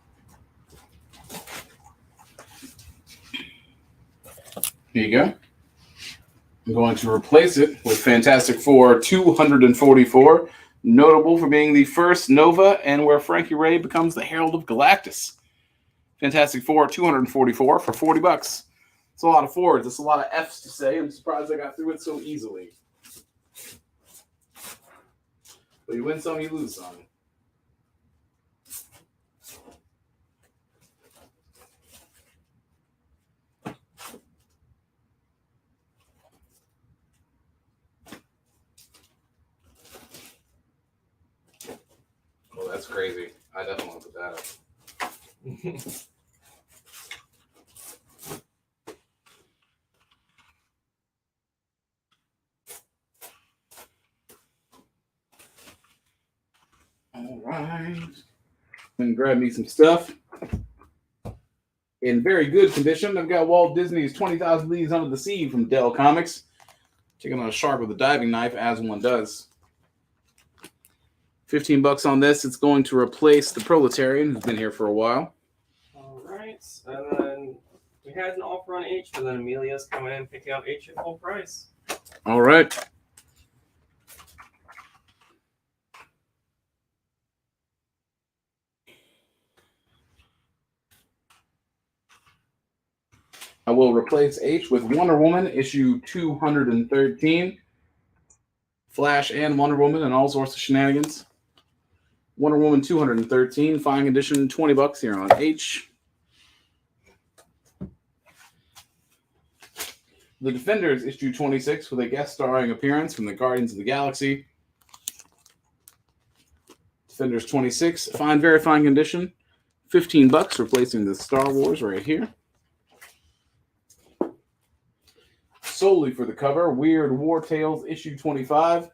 Here you go. I'm going to replace it with Fantastic Four 244, notable for being the first Nova and where Frankie Ray becomes the Herald of Galactus. Fantastic Four 244 for $40. It's a lot of fours. It's a lot of F's to say. I'm surprised I got through it so easily. But you win some, you lose some. Oh, that's crazy. I definitely want to put that up. All right. And grab me some stuff. In very good condition, I've got Walt Disney's 20,000 Leagues Under the Sea from Dell Comics. Taking on a shark with a diving knife, as one does. $15 on this. It's going to replace the Proletarian, who's been here for a while. All right. And then we had an offer on H, but then Amelia's coming in picking up H at full price. All right. I will replace H with Wonder Woman, issue 213. Flash and Wonder Woman and all sorts of shenanigans. Wonder Woman 213, fine condition, $20 here on H. The Defenders, issue 26, with a guest starring appearance from the Guardians of the Galaxy. Defenders 26, fine, very fine condition. $15, replacing the Star Wars right here. Solely for the cover, Weird War Tales, issue 25.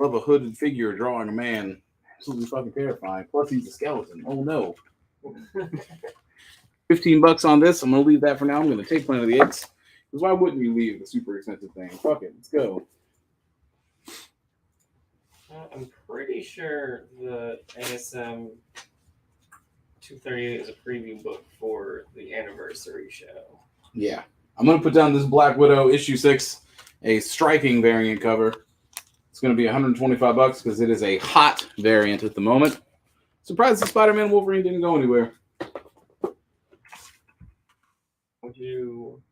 Love a hooded figure drawing a man. Absolutely fucking terrifying. Plus, he's a skeleton. Oh no. $15 on this. I'm going to leave that for now. I'm going to take Planet of the Apes. Because why wouldn't you leave the super expensive thing? Fuck it. Let's go. I'm pretty sure the ASM 238 is a preview book for the anniversary show. Yeah. I'm going to put down this Black Widow issue 6, a striking variant cover. It's going to be $125 because it is a hot variant at the moment. Surprised the Spider-Man Wolverine didn't go anywhere. Would you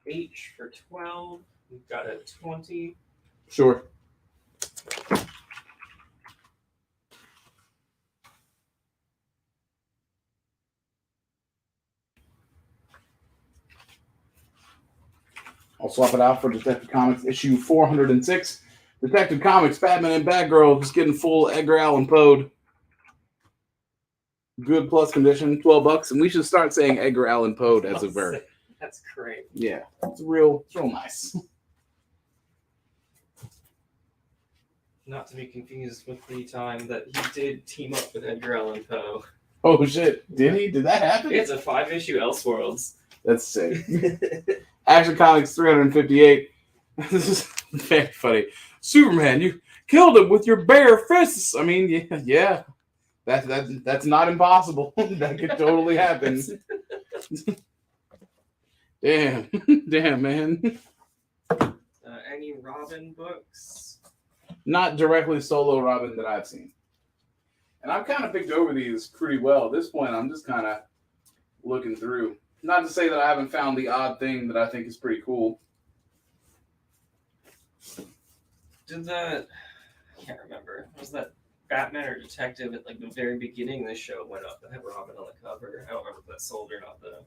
H for 12? You've got a 20. Sure. I'll swap it out for Detective Comics issue 406. Detective Comics, Batman and Batgirl, just getting full Edgar Allan Poe. Good plus condition, $12, and we should start saying Edgar Allan Poe as a verb. That's great. Yeah, it's real nice. not to be confused with the time that he did team up with Edgar Allan Poe. Oh shit! Did he? Did that happen? It's a 5-issue Elseworlds. That's sick. Action Comics 358. This is very funny. Superman, you killed him with your bare fists. I mean, yeah. That's not impossible. That could totally happen. Damn, man. Any Robin books? Not directly solo Robin that I've seen. And I've kind of picked over these pretty well. At this point, I'm just kind of looking through. Not to say that I haven't found the odd thing that I think is pretty cool. Did that... I can't remember. Was that Batman or Detective at like the very beginning of the show went up that had Robin on the cover? I don't remember if that sold or not, though.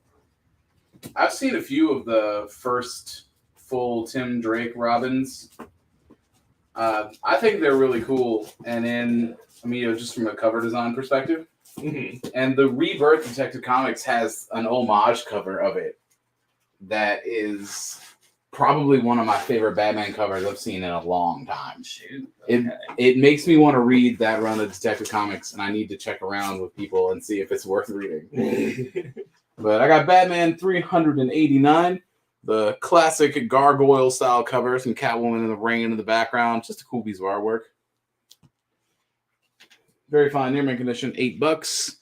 I've seen a few of the first full Tim Drake Robins. I think they're really cool. And then, I mean, just from a cover design perspective. Mm-hmm. And the Rebirth Detective Comics has an homage cover of it that is probably one of my favorite Batman covers I've seen in a long time. Shoot. Okay. It makes me want to read that run of Detective Comics, and I need to check around with people and see if it's worth reading. But I got Batman 389, the classic gargoyle style covers, and Catwoman in the rain in the background. Just a cool piece of artwork. Very fine, near mint condition, $8.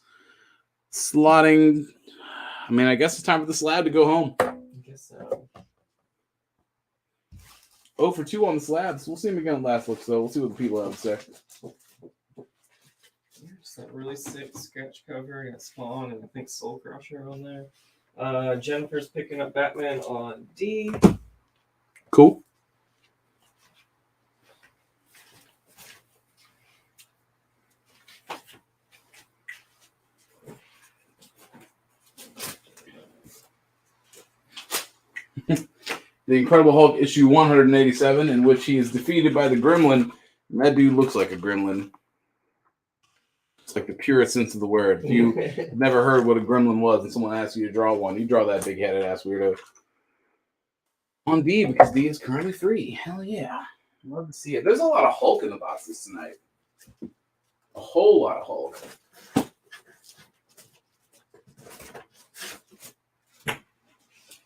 Slotting. I mean, I guess it's time for the slab to go home. I guess so. 0 for 2 on the slabs. We'll see him again last look, so we'll see what the people have to say. Just that really sick sketch cover. Got Spawn and I think Soul Crusher on there. Jennifer's picking up Batman on D. Cool. The Incredible Hulk issue 187, in which he is defeated by the Gremlin. And that dude looks like a gremlin. It's like the purest sense of the word. If you never heard what a gremlin was and someone asks you to draw one, you draw that big-headed ass weirdo. On D, because D is currently free. Hell yeah. Love to see it. There's a lot of Hulk in the boxes tonight. A whole lot of Hulk.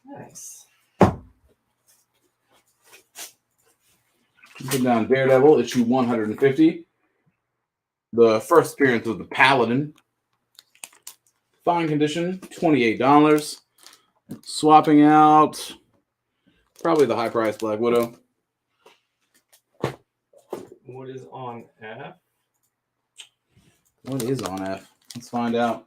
Nice. Put down Daredevil, issue 150. The first appearance of the Paladin. Fine condition, $28. Swapping out probably the high price Black Widow. What is on F? What is on F? Let's find out.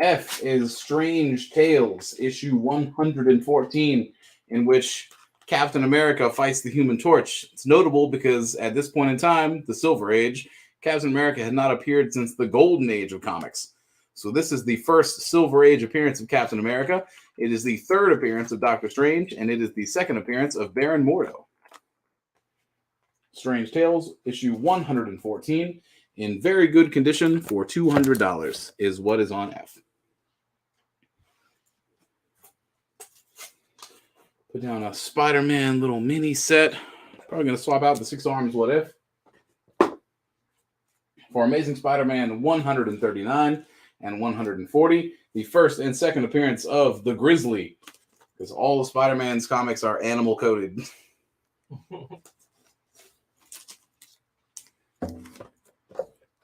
F is Strange Tales, issue 114, in which Captain America fights the Human Torch. It's notable because at this point in time, the Silver Age, Captain America had not appeared since the Golden Age of comics. So this is the first Silver Age appearance of Captain America. It is the third appearance of Doctor Strange, and it is the second appearance of Baron Mordo. Strange Tales, issue 114, in very good condition for $200 is what is on F. Put down a Spider-Man little mini set. Probably going to swap out the 6 Arms What If. For Amazing Spider-Man 139 and 140, the first and second appearance of the Grizzly. Because all of Spider-Man's comics are animal-coded.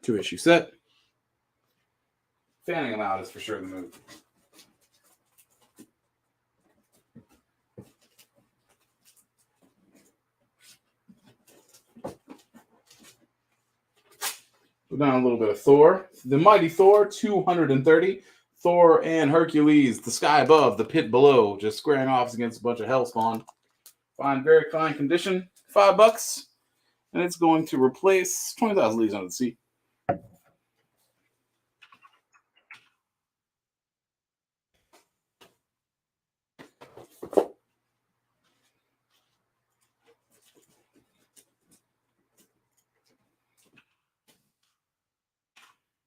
2-issue set. Fanning them out is for sure the move. Put down a little bit of Thor. The Mighty Thor, 230. Thor and Hercules, the sky above, the pit below, just squaring off against a bunch of Hellspawn. Fine, very fine condition. $5. And it's going to replace 20,000 Leagues Under the Sea.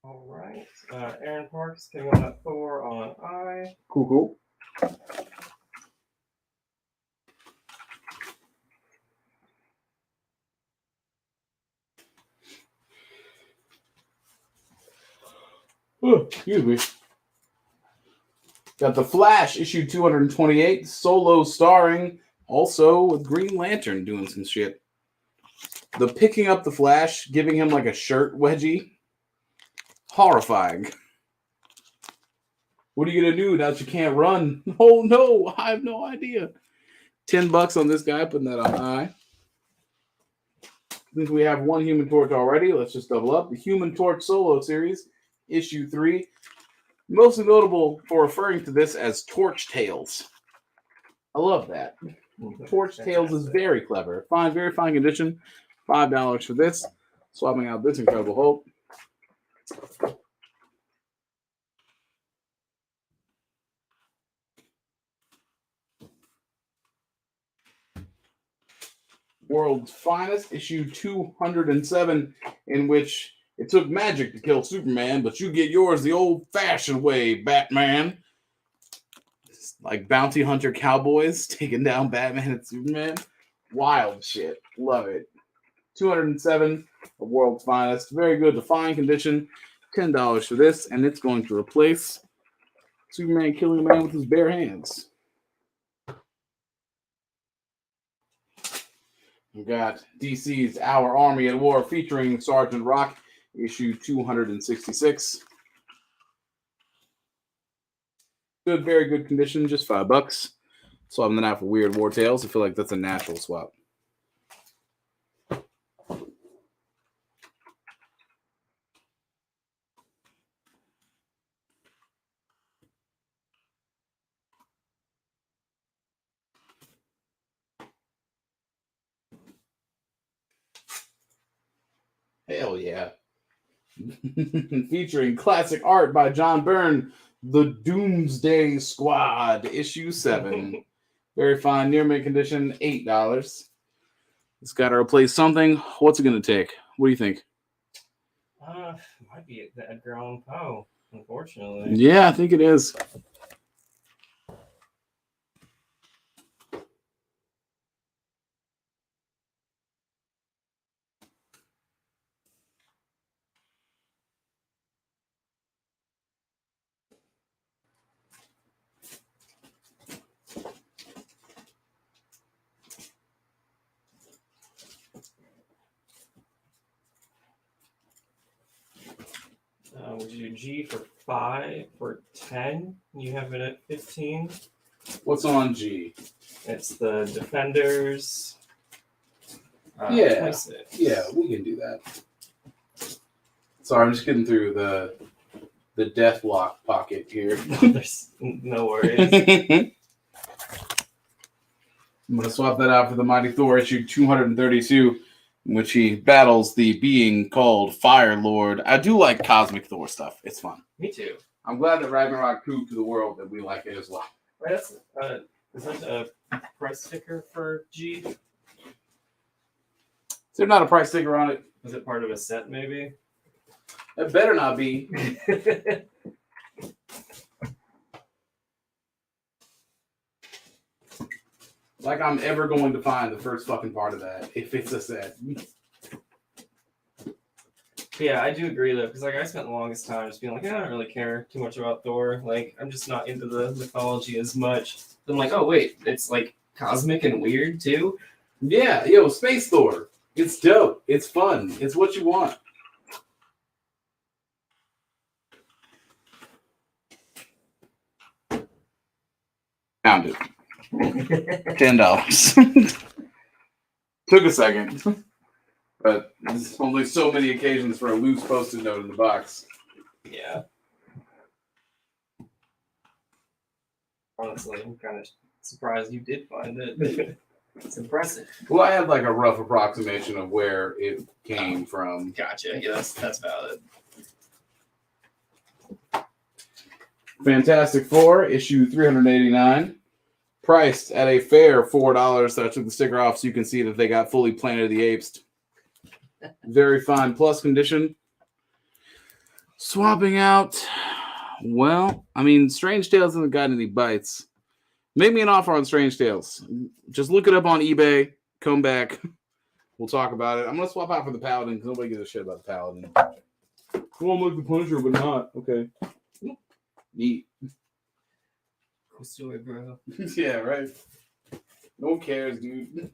All right. Aaron Parks getting on that Thor on I. Cool. Oh, excuse me. Got The Flash, issue 228, solo starring, also with Green Lantern doing some shit. The picking up the Flash, giving him like a shirt wedgie. Horrifying. What are you gonna do now that you can't run? Oh no, I have no idea. $10 on this guy, putting that on high. Since we have one Human Torch already, let's just double up. The Human Torch solo series, issue 3. Mostly notable for referring to this as Torch Tales. I love that. Torch Tales is very clever. Fine, very fine condition. $5 for this. Swapping out this Incredible Hulk. World's Finest, issue 207, in which it took magic to kill Superman, but you get yours the old-fashioned way, Batman. It's like bounty hunter cowboys taking down Batman and Superman. Wild shit. Love it. 207, the World's Finest. Very good to fine condition. $10 for this, and it's going to replace Superman killing a man with his bare hands. We've got DC's Our Army at War featuring Sergeant Rock, issue 266. Good, very good condition, just $5. Swapping that out for Weird War Tales. I feel like that's a natural swap. Hell yeah. Featuring classic art by John Byrne, The Doomsday Squad, issue 7. Very fine, near mint condition, $8. It's got to replace something. What's it going to take? What do you think? Might be the Edgar Allan Poe, unfortunately. Yeah, I think it is. Would you do G for 5 for 10? You have it at 15. What's on G? It's the Defenders. Yeah, 26. yeah, we can do that. Sorry, I'm just getting through the death block pocket here. There's no worries. I'm going to swap that out for the Mighty Thor issue 232, in which he battles the being called Fire Lord. I do like Cosmic Thor stuff. It's fun. Me too. I'm glad that Ragnarok proved to the world that we like it as well. Wait, that's, is that a price sticker for G? Is there not a price sticker on it? Is it part of a set, maybe? It better not be. Like I'm ever going to find the first fucking part of that if it's a set. Yeah, I do agree though, because like I spent the longest time just being like, I don't really care too much about Thor. Like I'm just not into the mythology as much. Then I'm like, oh wait, it's like cosmic and weird too. Yeah, yo, Space Thor. It's dope. It's fun. It's what you want. Found it. $10. Took a second. But there's only so many occasions for a loose post-it note in the box. Yeah. Honestly, I'm kind of surprised you did find it. It's impressive. Well, I had like a rough approximation of where it came from. Gotcha. Yeah, that's valid. Fantastic Four, issue 389. Priced at a fair $4. So I took the sticker off so you can see that they got fully Planet of the Apes. Very fine plus condition. Swapping out. Well, I mean, Strange Tales hasn't got any bites. Make me an offer on Strange Tales. Just look it up on eBay. Come back. We'll talk about it. I'm going to swap out for the Paladin because nobody gives a shit about the Paladin. Well, I'm like the Punisher, but not. Okay. Neat. Cool story, bro. Yeah, right. No one cares, dude.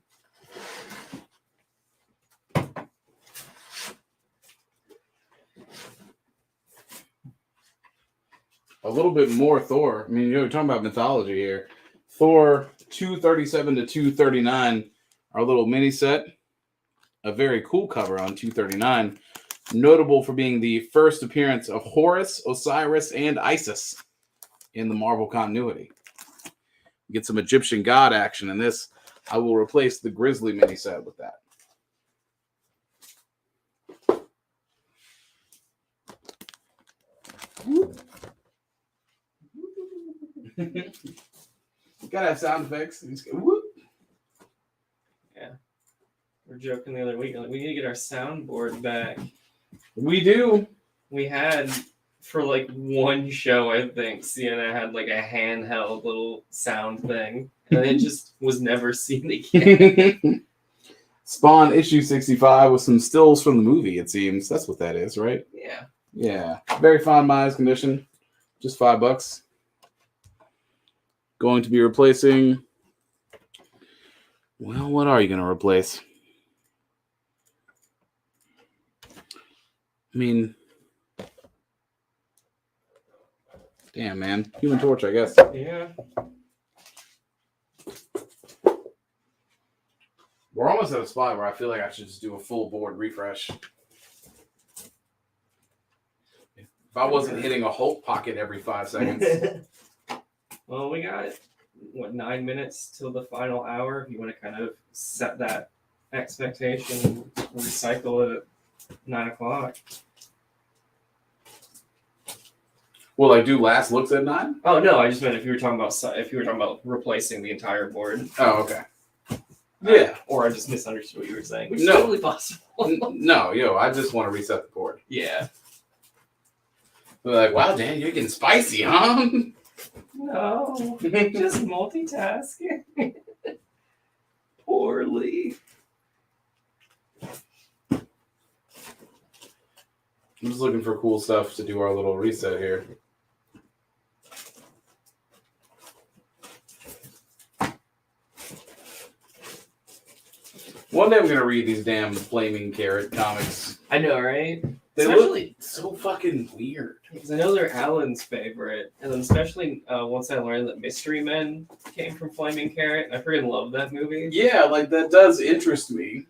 A little bit more Thor. I mean, you're talking about mythology here. Thor 237 to 239, our little mini set. A very cool cover on 239. Notable for being the first appearance of Horus, Osiris, and Isis in the Marvel continuity. Get some Egyptian god action in this. I will replace the Grizzly mini set with that. Gotta have sound effects. Yeah. We're joking the other week. Like, we need to get our soundboard back. We do. We had, for like one show, I think, Sienna had like a handheld little sound thing. And it just was never seen again. Spawn issue 65 with some stills from the movie, it seems. That's what that is, right? Yeah. Yeah. Very fine minds condition. Just $5. Going to be replacing. Well, what are you going to replace? I mean, damn, man. Human Torch, I guess. Yeah. We're almost at a spot where I feel like I should just do a full board refresh. If I wasn't hitting a Hulk pocket every 5 seconds. Well, we got, 9 minutes till the final hour. If you want to kind of set that expectation and recycle it at 9 o'clock. Will I do last looks at 9? Oh no, I just meant if you were talking about replacing the entire board. Oh, okay. Yeah. Or I just misunderstood what you were saying, which is No. totally possible. No, I just want to reset the board. Yeah. They're like, wow, Dan, you're getting spicy, huh? No, just multitasking. Poorly. I'm just looking for cool stuff to do our little reset here. One day I'm going to read these damn Flaming Carrot comics. I know, right? They Especially look so fucking weird. because I know they're Alan's favorite, and then especially once I learned that Mystery Men came from Flaming Carrot, I freaking love that movie. Yeah, like that does interest me.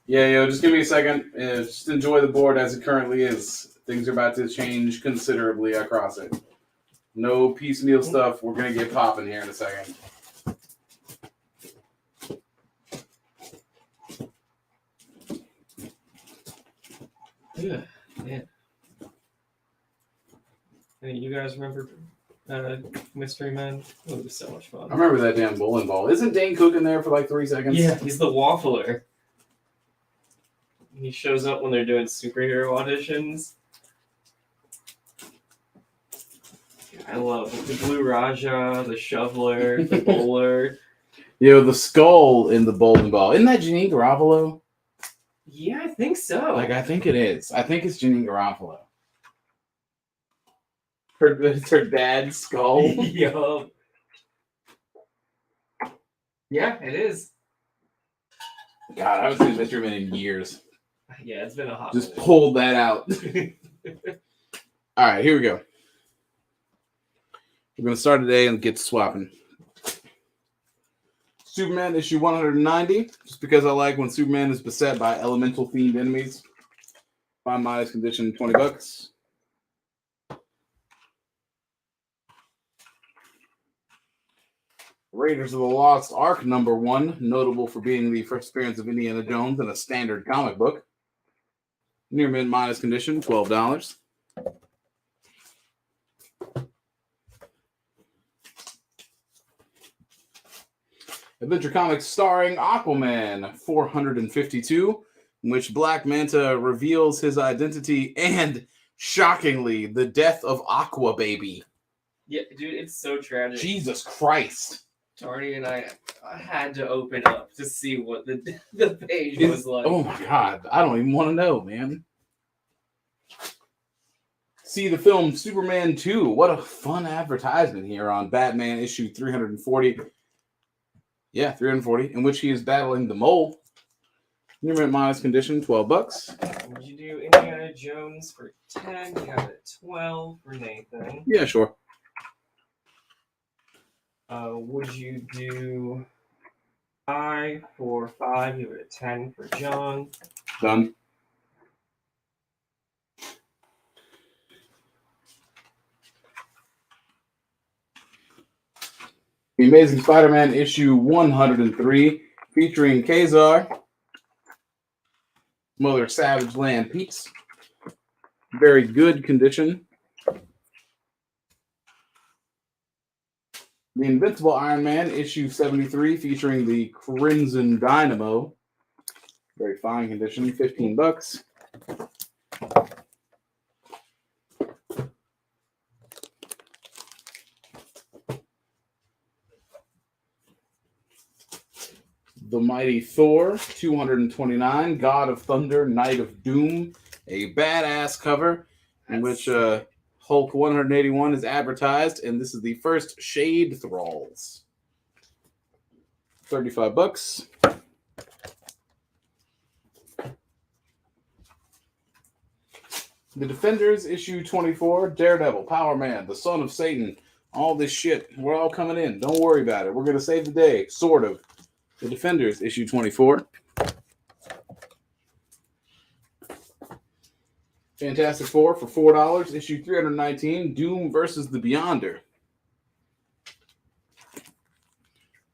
Yeah, just give me a second. Just enjoy the board as it currently is. Things are about to change considerably across it. No piecemeal stuff. We're going to get popping here in a second. Yeah, man. Hey, you guys remember Mystery Men? It was so much fun. I remember that damn bowling ball. Isn't Dane Cook in there for like 3 seconds? Yeah, he's the waffler. He shows up when they're doing superhero auditions. I love it. The Blue Raja, the shoveler, the bowler. Yo, the skull in the bowling ball. Isn't that Janine Garofalo? Yeah, I think so. Like, I think it is. I think it's Janine Garofalo. It's her dad's skull. Yup. Yeah, it is. God, I haven't seen Mystery Men in years. Yeah, it's been a hot Just minute. pulled that out. All right, here we go. We're going to start today and get to swapping. Superman issue 190, just because I like when Superman is beset by elemental-themed enemies. Fine minus condition, $20. Raiders of the Lost Ark number 1, notable for being the first appearance of Indiana Jones in a standard comic book. Near mint minus condition, $12. Adventure Comics starring Aquaman, 452, in which Black Manta reveals his identity and, shockingly, the death of Aqua Baby. Yeah, dude, it's so tragic. Jesus Christ. Artie and I had to open up to see what the page was like. Oh my god, I don't even want to know, man. See the film Superman 2. What a fun advertisement here on Batman issue 340. Yeah, 340, in which he is battling the mole. Human minus condition, $12. Would you do Indiana Jones for 10? You have it 12 for Nathan. Yeah, sure. Would you do I for 5? You have it 10 for John. Done. The Amazing Spider-Man issue 103, featuring Kazar, Mother Savage Land Peaks. Very good condition. The Invincible Iron Man issue 73, featuring the Crimson Dynamo. Very fine condition, $15. The Mighty Thor, 229, God of Thunder, Knight of Doom, a badass cover in which Hulk 181 is advertised, and this is the first Shade Thralls. $35. The Defenders, issue 24, Daredevil, Power Man, the Son of Satan, all this shit. We're all coming in. Don't worry about it. We're going to save the day, sort of. The Defenders, issue 24. Fantastic Four for $4. Issue 319, Doom versus the Beyonder.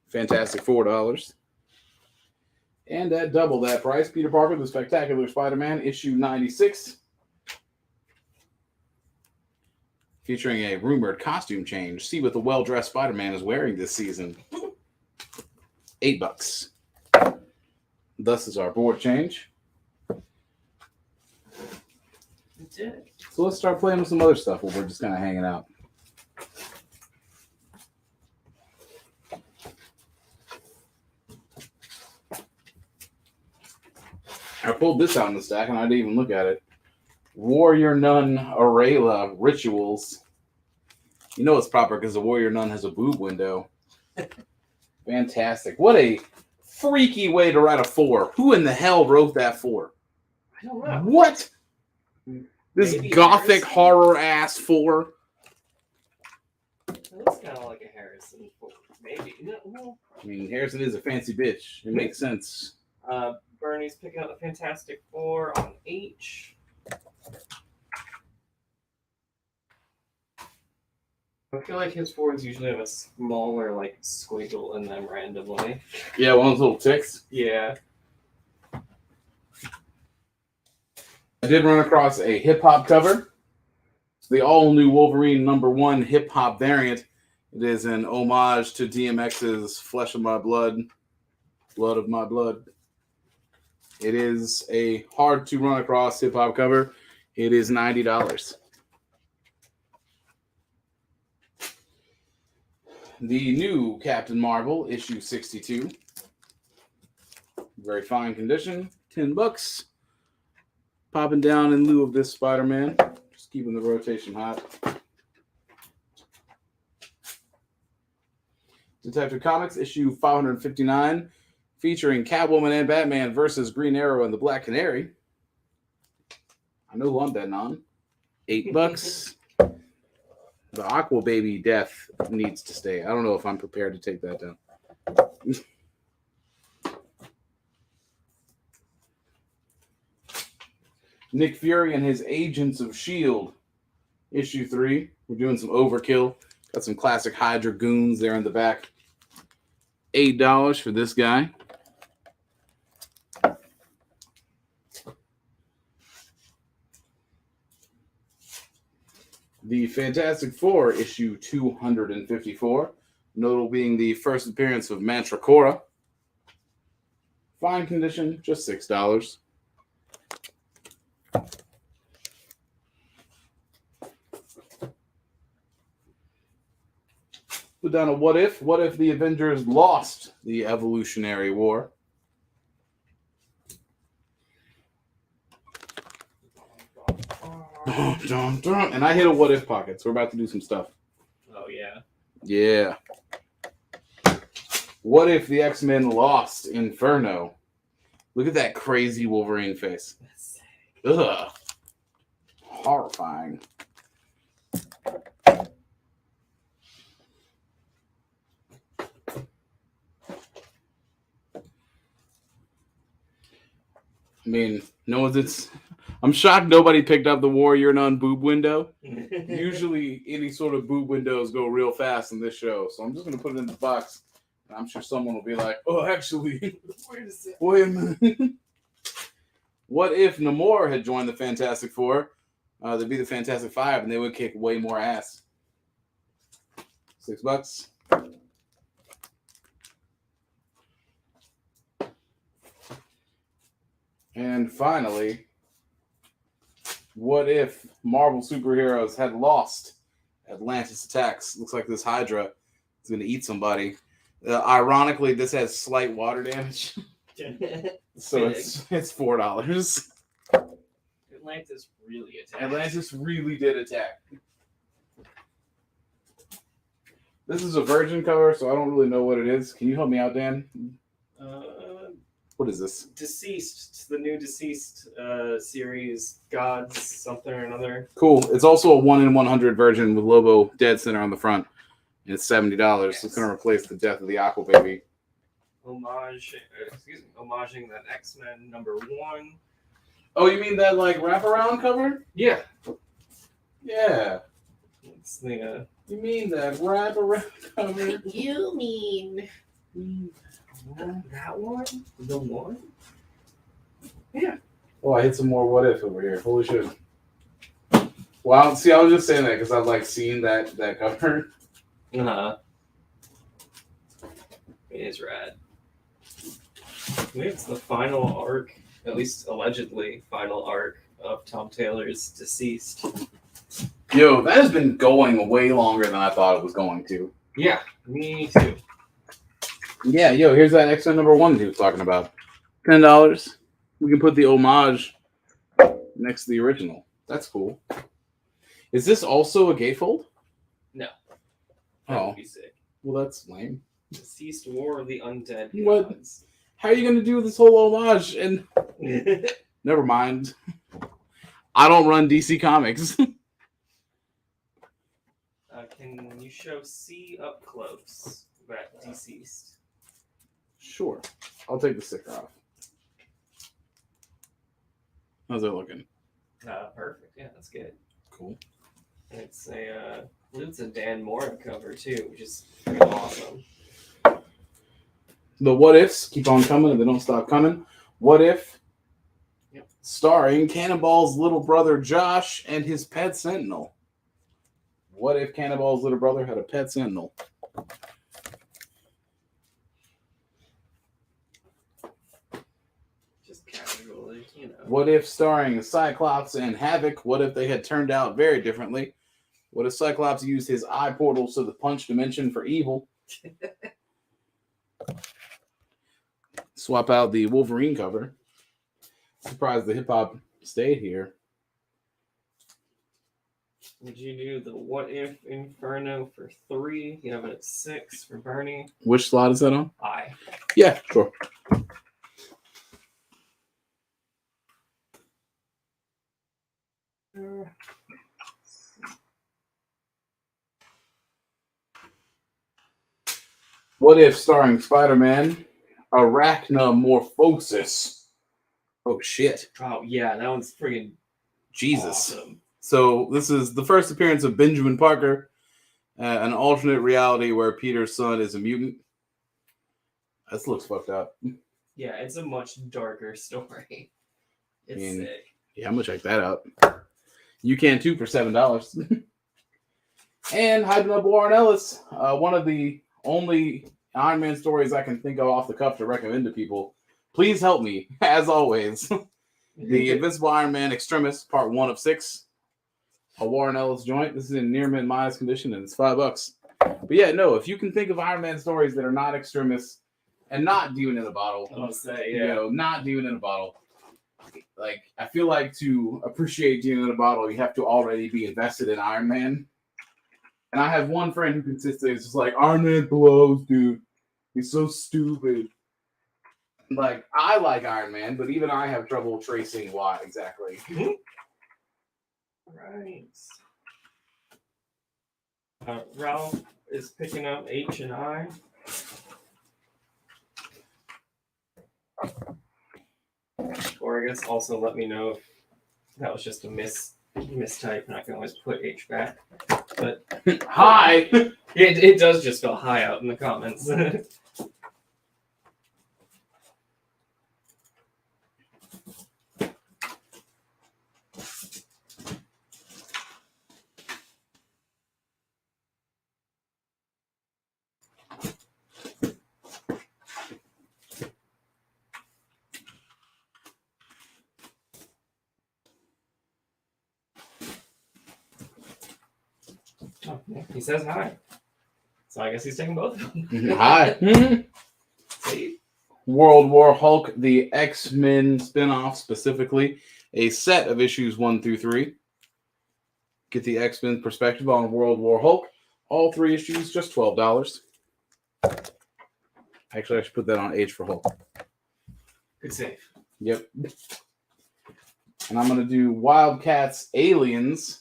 Fantastic $4. And at double that price, Peter Parker, the Spectacular Spider-Man, issue 96. Featuring a rumored costume change. See what the well-dressed Spider-Man is wearing this season. $8. Thus is our board change. So let's start playing with some other stuff while we're just kind of hanging out. I pulled this out in the stack and I didn't even look at it. Warrior Nun Arela Rituals. You know it's proper because the Warrior Nun has a boob window. Fantastic. What a freaky way to write a 4. Who in the hell wrote that 4? I don't know. What? This Maybe gothic Harrison. horror ass 4? It looks kind of like a Harrison. Maybe. No, well, I mean, Harrison is a fancy bitch. It makes sense. Bernie's picking up the Fantastic Four on H. I feel like his fours usually have a smaller, like, squiggle in them randomly. Yeah, one of those little ticks. Yeah. I did run across a hip-hop cover. It's the all-new Wolverine #1 hip-hop variant. It is an homage to DMX's Flesh of My Blood, Blood of My Blood. It is a hard-to-run-across hip-hop cover. It is $90. The new Captain Marvel, issue 62. Very fine condition, $10. Popping down in lieu of this Spider-Man. Just keeping the rotation hot. Detective Comics, issue 559, featuring Catwoman and Batman versus Green Arrow and the Black Canary. I know who I'm betting on. $8. The Aqua Baby death needs to stay. I don't know if I'm prepared to take that down. Nick Fury and his Agents of S.H.I.E.L.D. issue 3. We're doing some overkill. Got some classic Hydra goons there in the back. $8 for this guy. The Fantastic Four, issue 254. Notable being the first appearance of Mantracora. Fine condition, just $6. Put down a what if. What if the Avengers lost the Evolutionary War? And I hit a what if pocket, so we're about to do some stuff. Oh yeah. Yeah. What if the X-Men lost Inferno? Look at that crazy Wolverine face. Ugh. Horrifying. I mean, I'm shocked nobody picked up the Warrior Nun boob window. Usually any sort of boob windows go real fast in this show. So I'm just going to put it in the box. And I'm sure someone will be like, oh, actually, wait a minute. What if Namor had joined the Fantastic Four? They'd be the Fantastic Five, and they would kick way more ass. $6. And finally, what if Marvel superheroes had lost Atlantis Attacks? Looks like this Hydra is going to eat somebody. Ironically, this has slight water damage. So it's $4. Atlantis really attacked. Atlantis really did attack. This is a Virgin cover, so I don't really know what it is. Can you help me out, Dan? What is this? Deceased. It's the new Deceased series. Gods something or another. Cool. It's also a 1 in 100 version with Lobo dead center on the front. And it's $70. Yes. It's going to replace the death of the Aqua Baby. Homaging that X-Men #1. Oh, you mean that like wraparound cover? Yeah. Yeah. It's the. You mean that wraparound cover? You mean that one? The one? Yeah. Oh, I hit some more what if over here. Holy shit. Well, see, I was just saying that because I've like seen that cover. It is rad. I think it's the final arc, at least allegedly final arc of Tom Taylor's Deceased. Yo, that has been going way longer than I thought it was going to. Yeah, me too. Yeah, yo, here's that X-Men #1 he was talking about. $10. We can put the homage next to the original. That's cool. Is this also a gatefold? No. That would be sick. Well, that's lame. Deceased War of the Undead What? Gods. How are you going to do this whole homage? And never mind. I don't run DC Comics. Can you show C up close? That Deceased. Sure. I'll take the sticker off. How's it looking? Perfect. Yeah, that's good. Cool. And it's a Dan Mora cover too, which is pretty awesome. The what ifs keep on coming and they don't stop coming. What if? Yep. Starring Cannonball's little brother Josh and his pet Sentinel. What if Cannonball's little brother had a pet Sentinel? Just casually, you know. What if starring Cyclops and Havoc? What if they had turned out very differently? What if Cyclops used his eye portals to the punch dimension for evil? Swap out the Wolverine cover. Surprised the hip hop stayed here. Would you do the What If Inferno for 3? You have it at 6 for Bernie. Which slot is that on? I. Yeah, sure. What if starring Spider-Man, Arachnomorphosis? Oh shit! Oh yeah, that one's freaking Jesus. awesome. So this is the first appearance of Benjamin Parker, an alternate reality where Peter's son is a mutant. This looks fucked up. Yeah, it's a much darker story. It's sick. Yeah, I'm gonna check that out. You can too for $7. And hyping up Warren Ellis, one of the only Iron Man stories I can think of off the cuff to recommend to people. Please help me, as always. The Invincible Iron Man Extremis, part 1 of 6. A Warren Ellis joint. This is in near mint minus condition, and it's $5. But yeah, no, if you can think of Iron Man stories that are not extremists and not demon in a bottle, I'll say, you know, not demon in a bottle. Like, I feel like to appreciate demon in a bottle, you have to already be invested in Iron Man. And I have one friend who consistently is just like, Iron Man blows, dude. He's so stupid. Like, I like Iron Man, but even I have trouble tracing why exactly. Right. Ralph is picking up H and I. Or I guess also let me know if that was just a mistype, and I can always put H back. But hi, it does just spell hi out in the comments. Oh, yeah, he says hi. So I guess he's taking both of them. Hi. See? World War Hulk, the X-Men spinoff specifically, a set of issues 1 through 3. Get the X-Men perspective on World War Hulk. All 3 issues, just $12. Actually, I should put that on H for Hulk. Good save. Yep. And I'm going to do Wildcats Aliens.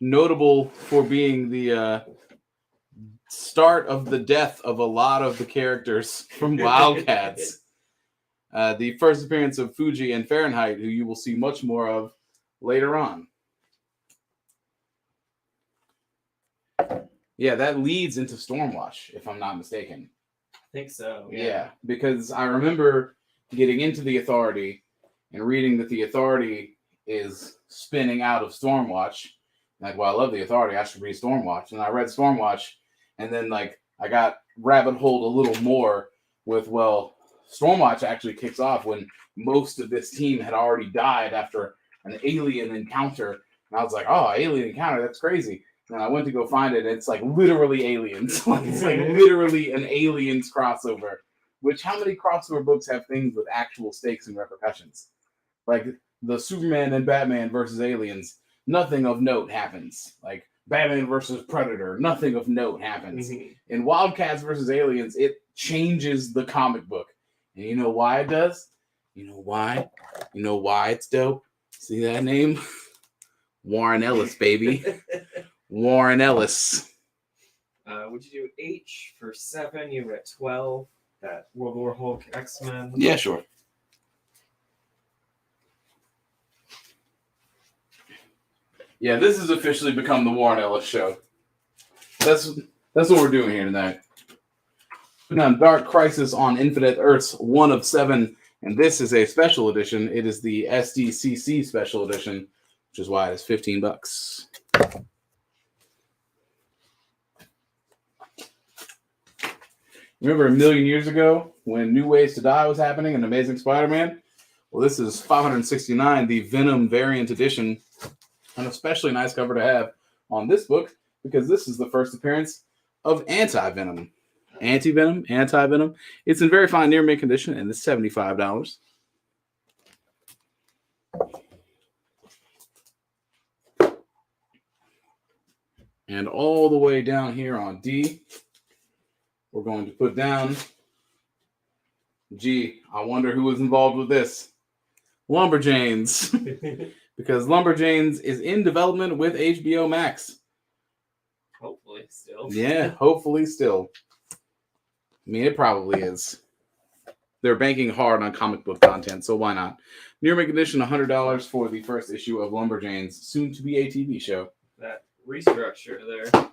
Notable for being the start of the death of a lot of the characters from Wildcats. The first appearance of Fuji and Fahrenheit, who you will see much more of later on. Yeah, that leads into Stormwatch, if I'm not mistaken. I think so. Yeah, because I remember getting into the Authority and reading that the Authority is spinning out of Stormwatch. Like, well, I love the Authority. I should read Stormwatch. And I read Stormwatch, and then, like, I got rabbit holed a little more with, well, Stormwatch actually kicks off when most of this team had already died after an alien encounter. And I was like, oh, alien encounter, that's crazy. And I went to go find it, and it's, like, literally aliens. Like, it's, like, literally an aliens crossover. Which, how many crossover books have things with actual stakes and repercussions? Like, the Superman and Batman versus aliens, nothing of note happens. Like, Batman versus Predator, nothing of note happens. Mm-hmm. In Wildcats versus Aliens, it changes the comic book. And you know why it does? You know why? You know why it's dope? See that name? Warren Ellis, baby. Warren Ellis. Would you do H for 7? You were at 12. That World War Hulk X-Men. Yeah, sure. Yeah, this has officially become the Warren Ellis show. That's what we're doing here tonight. Now, Dark Crisis on Infinite Earths, 1 of 7, and this is a special edition. It is the SDCC special edition, which is why it is $15. Remember a million years ago when New Ways to Die was happening in Amazing Spider-Man? Well, this is 569, the Venom variant edition. An especially nice cover to have on this book because this is the first appearance of Anti-Venom. Anti-Venom. It's in very fine near mint condition, and it's $75. And all the way down here on D, we're going to put down, gee, I wonder who was involved with this. Lumberjanes. Because Lumberjanes is in development with HBO Max. Hopefully still. Yeah, hopefully still. I mean, it probably is. They're banking hard on comic book content, so why not? Near mint condition, $100 for the first issue of Lumberjanes, soon to be a TV show. That restructure there.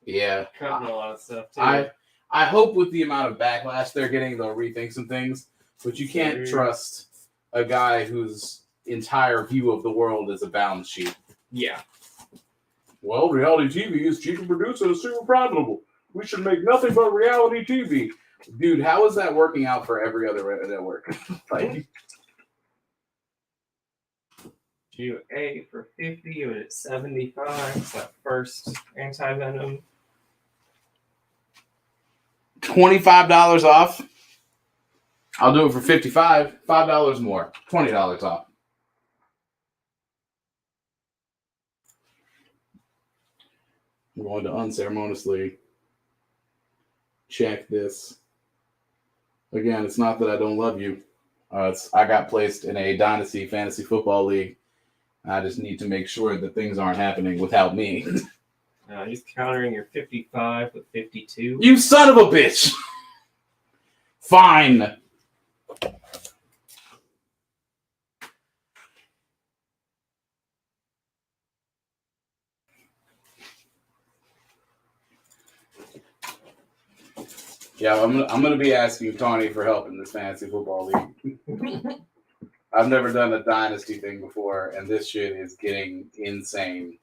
Yeah. Cutting a lot of stuff, too. I hope with the amount of backlash they're getting, they'll rethink some things, but you can't trust a guy whose entire view of the world is a balance sheet. Yeah. Well, reality TV is cheap to produce and is super profitable. We should make nothing but reality TV. Dude, how is that working out for every other network? Like, issue A for 50, you would at 75. It's that first anti-venom. $25 off. I'll do it for $55. $5 more. $20 off. I'm going to unceremoniously check this. Again, it's not that I don't love you. I got placed in a Dynasty Fantasy Football League. I just need to make sure that things aren't happening without me. He's countering your 55 with 52. You son of a bitch! Fine. Yeah, I'm gonna be asking Tawny for help in this fantasy football league. I've never done a dynasty thing before, and this shit is getting insane.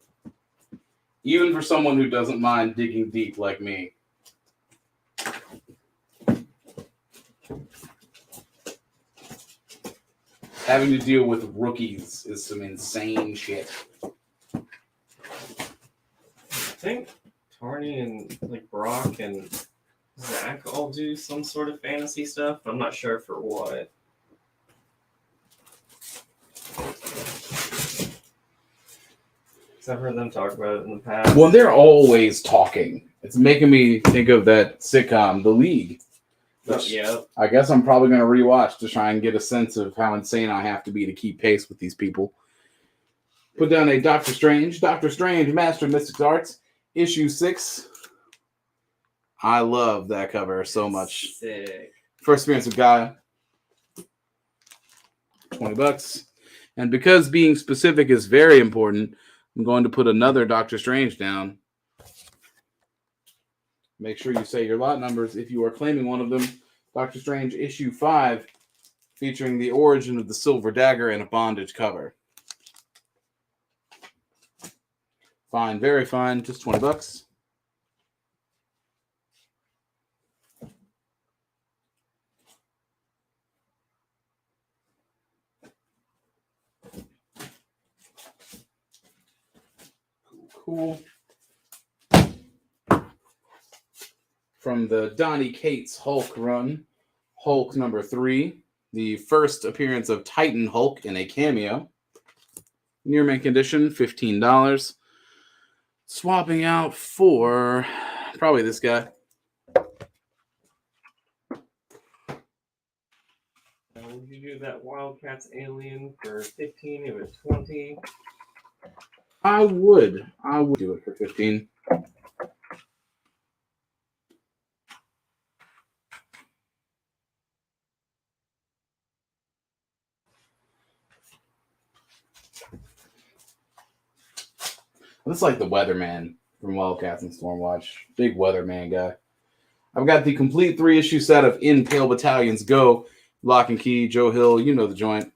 Even for someone who doesn't mind digging deep like me. Having to deal with rookies is some insane shit. I think Tarny and like Brock and Zach all do some sort of fantasy stuff. I'm not sure for what. I've heard them talk about it in the past. Well, they're always talking. It's making me think of that sitcom, The League. Yeah. I guess I'm probably going to rewatch to try and get a sense of how insane I have to be to keep pace with these people. Put down a Doctor Strange, Master of Mystics Arts, issue 6. I love that cover so much. Sick. First appearance of Gaia. $20. And because being specific is very important, I'm going to put another Doctor Strange down. Make sure you say your lot numbers if you are claiming one of them. Doctor Strange issue 5, featuring the origin of the Silver Dagger and a bondage cover. Fine, very fine, just $20. Cool. From the Donny Cates Hulk run, Hulk number 3, the first appearance of Titan Hulk in a cameo. Near mint condition, $15. Swapping out for probably this guy. Would you do that Wildcats alien for 15? It was 20. I would do it for 15. This is like the Weatherman from Wildcats and Stormwatch. Big Weatherman guy. I've got the complete 3-issue set of In Pale Battalions Go. Lock and Key, Joe Hill, you know the joint.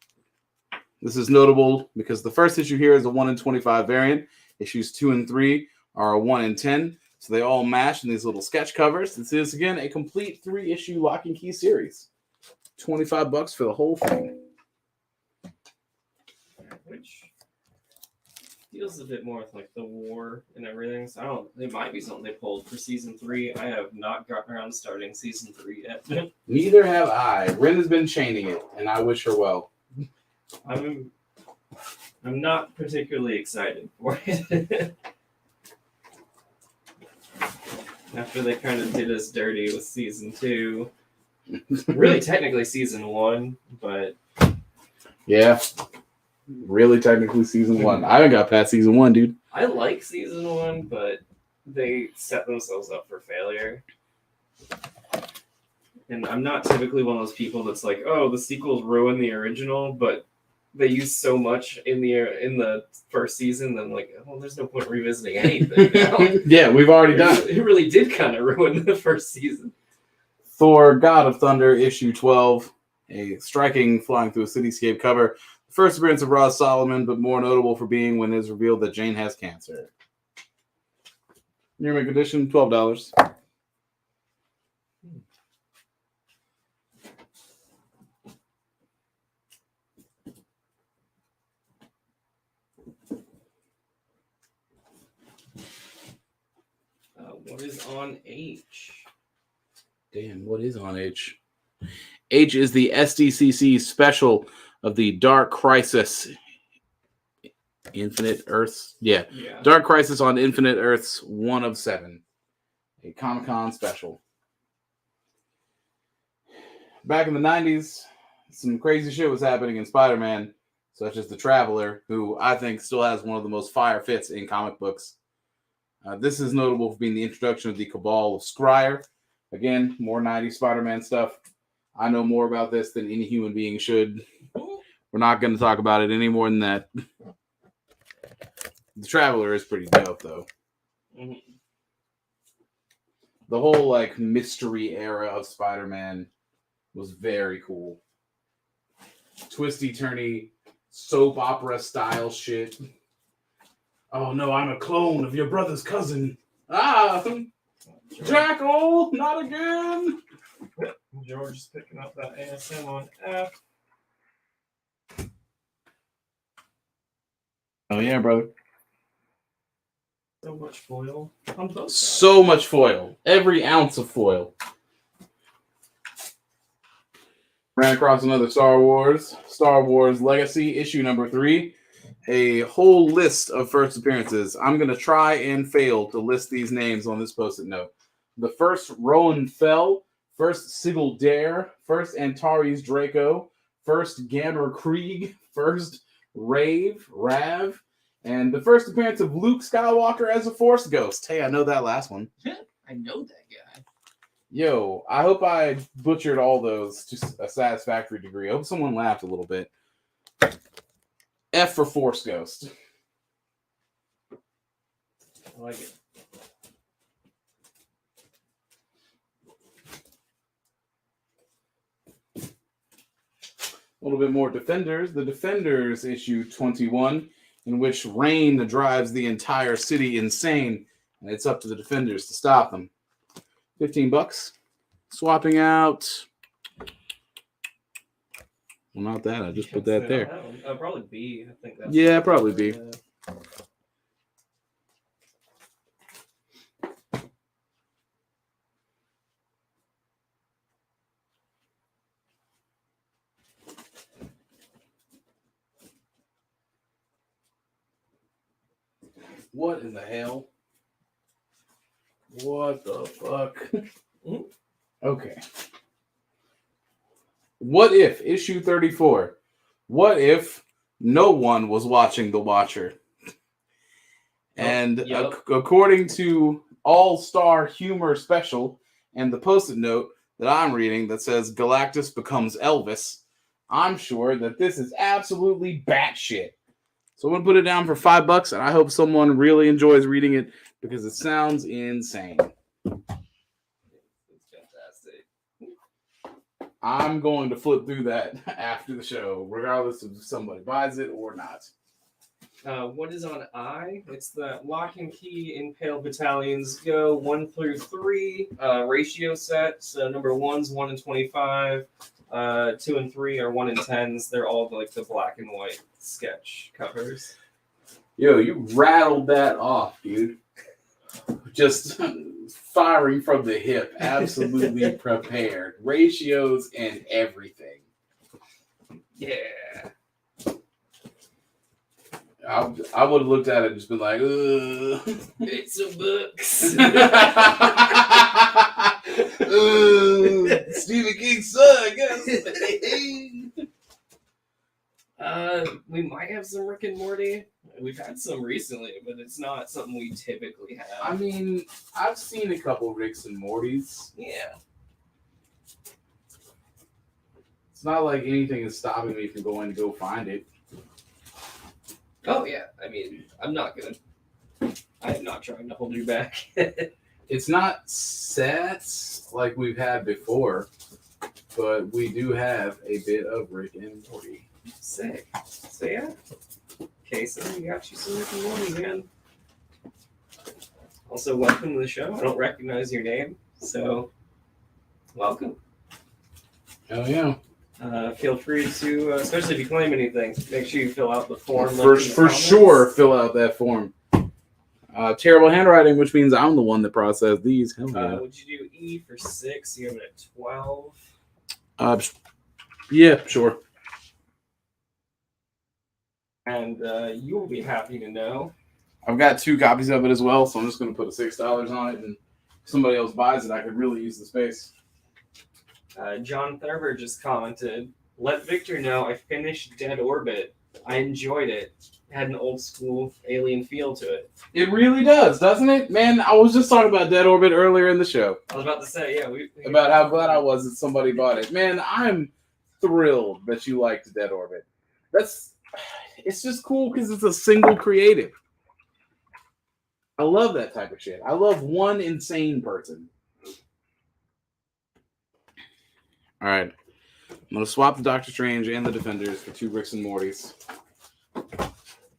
This is notable because the first issue here is a 1 in 25 variant. Issues 2 and 3 are a 1 in 10. So they all match in these little sketch covers. This is, again, a complete 3-issue Lock and Key series. $25 for the whole thing. Which feels a bit more with like the war and everything. So I don't. It might be something they pulled for season 3. I have not gotten around to starting season 3 yet. Neither have I. Ren has been chaining it, and I wish her well. I'm not particularly excited for it. After they kind of did us dirty with season 2. Really, technically season 1, but yeah. Really, technically, season 1. I haven't got past season 1, dude. I like season 1, but they set themselves up for failure. And I'm not typically one of those people that's like, oh, the sequels ruin the original, but they use so much in the first season, then like, oh, there's no point revisiting anything now. Yeah, we've already done it. It really did kind of ruin the first season. Thor, God of Thunder, issue 12. A striking flying through a cityscape cover. First appearance of Ross Solomon, but more notable for being when it is revealed that Jane has cancer. Near mint condition, $12. What is on H? Damn, what is on H? H is the SDCC special of the Dark Crisis Infinite Earths. Yeah. Dark Crisis on Infinite Earths 1 of 7. A Comic-Con special. Back in the 90s, some crazy shit was happening in Spider-Man, such as the Traveler, who I think still has one of the most fire fits in comic books. This is notable for being the introduction of the Cabal of Scryer. Again, more 90s Spider-Man stuff. I know more about this than any human being should. We're not going to talk about it any more than that. The Traveler is pretty dope, though. Mm-hmm. The whole, like, mystery era of Spider-Man was very cool. Twisty-turny, soap opera style shit. Oh no, I'm a clone of your brother's cousin. Ah, Jackal, not again. George is picking up that ASM on F. Oh yeah, brother. So much foil on both sides. So much foil. Every ounce of foil. Ran across another Star Wars Legacy, issue number 3. A whole list of first appearances. I'm going to try and fail to list these names on this post-it note. The first, Rowan Fell. First, Sigil Dare. First, Antares Draco. First, Gamma Krieg. First, Rav. And the first appearance of Luke Skywalker as a Force Ghost. Hey, I know that last one. I know that guy. Yo, I hope I butchered all those to a satisfactory degree. I hope someone laughed a little bit. F for Force Ghost. I like it. A little bit more Defenders. The Defenders issue 21, in which rain drives the entire city insane, and it's up to the Defenders to stop them. $15. Swapping out. Well, not that. I just put that there. Probably B. I think that's. Yeah, probably B. What in the hell? What the fuck? Okay. What if, issue 34, what if no one was watching The Watcher? And according to All-Star Humor Special and the post-it note that I'm reading that says Galactus becomes Elvis, I'm sure that this is absolutely batshit. So I'm going to put it down for $5, and I hope someone really enjoys reading it because it sounds insane. I'm going to flip through that after the show, regardless of if somebody buys it or not. What is on I? It's the Lock and Key Impale Battalions Go 1 through 3 ratio set. So number 1's 1 in 25. 2 and 3 are 1 in 10s. They're all like the black and white sketch covers. Yo, you rattled that off, dude. Just firing from the hip. Absolutely prepared. Ratios and everything. Yeah. I would have looked at it and just been like, ugh. It's a books. Stephen King's son, guess. We might have some Rick and Morty. We've had some recently, but it's not something we typically have. I mean, I've seen a couple Ricks and Mortys. Yeah. It's not like anything is stopping me from going to go find it. Oh, yeah. I mean, I'm not going to. I am not trying to hold you back. It's not sets like we've had before, but we do have a bit of Rick and Morty. Sick. So, yeah. Okay, so we got you some Rick and Morty, man. Also, welcome to the show. I don't recognize your name, so welcome. Oh, yeah. Feel free to, especially if you claim anything, make sure you fill out the form. For sure, fill out that form. Terrible handwriting, which means I'm the one that processed these. Hell yeah. Would you do E for 6? You have it at 12. Yeah, sure. And you will be happy to know. I've got 2 copies of it as well, so I'm just going to put $6 on it, and if somebody else buys it, I could really use the space. John Thurber just commented, "Let Victor know I finished Dead Orbit. I enjoyed it. Had an old school alien feel to it." It really does, doesn't it? Man, I was just talking about Dead Orbit earlier in the show. I was about to say, yeah, about how glad I was that somebody bought it. Man, I'm thrilled that you liked Dead Orbit. It's just cool because it's a single creative. I love that type of shit. I love one insane person. All right. I'm going to swap the Doctor Strange and the Defenders for 2 Ricks and Mortys. All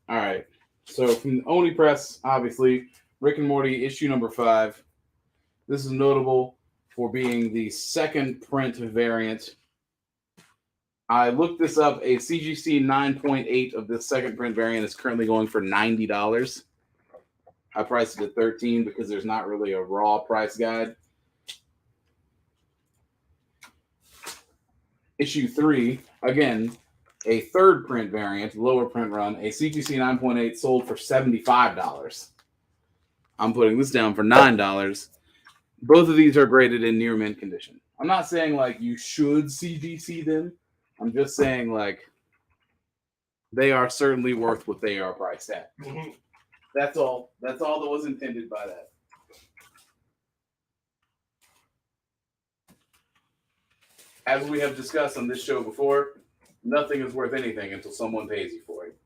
right. So from Oni Press, obviously, Rick and Morty issue number 5. This is notable for being the second print variant. I looked this up. A CGC 9.8 of this second print variant is currently going for $90. I priced it at $13 because there's not really a raw price guide. Issue 3, again, a third print variant, lower print run, a CGC 9.8 sold for $75. I'm putting this down for $9. Both of these are graded in near mint condition. I'm not saying like you should CGC them. I'm just saying like they are certainly worth what they are priced at. Mm-hmm. That's all. That's all that was intended by that. As we have discussed on this show before, nothing is worth anything until someone pays you for it.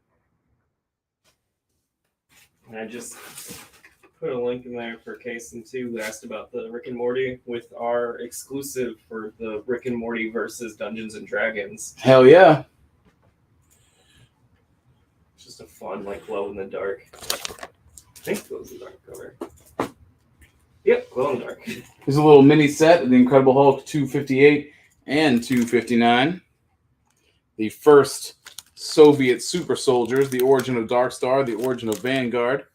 And I just put a link in there for Kason too, who asked about the Rick and Morty with our exclusive for the Rick and Morty versus Dungeons and Dragons. Hell yeah. It's just a fun, like, glow in the dark. I think glow in the dark cover. Yep, glow in the dark. Here's a little mini set of the Incredible Hulk 258 and 259. The first Soviet super soldiers, the origin of Dark Star, the origin of Vanguard.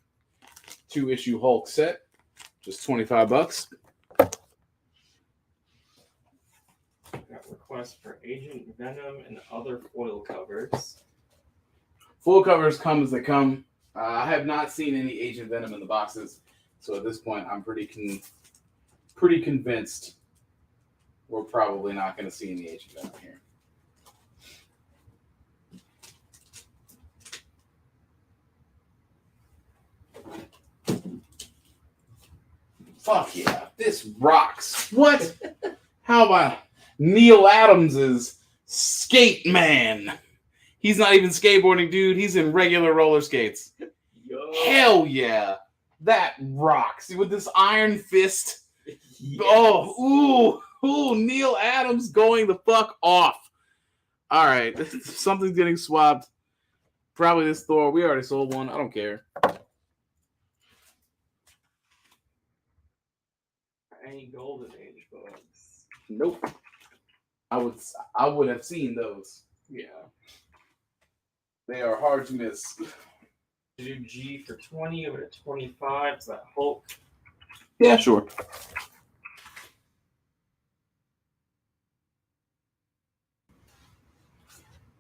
2-issue Hulk set, just $25. Got requests for Agent Venom and other foil covers. Full covers come as they come. I have not seen any Agent Venom in the boxes, so at this point, I'm pretty convinced we're probably not going to see any Agent Venom here. Fuck yeah, this rocks. What? How about Neil Adams's Skate Man? He's not even skateboarding, dude. He's in regular roller skates. Yo. Hell yeah. That rocks. With this iron fist. Yes. Oh, ooh, Neil Adams going the fuck off. All right. Something's getting swapped. Probably this Thor. We already sold one. I don't care. Any Golden Age books? Nope. I would have seen those. Yeah. They are hard to miss. Do G for 20, over to 25. Is that Hulk? Yeah, sure.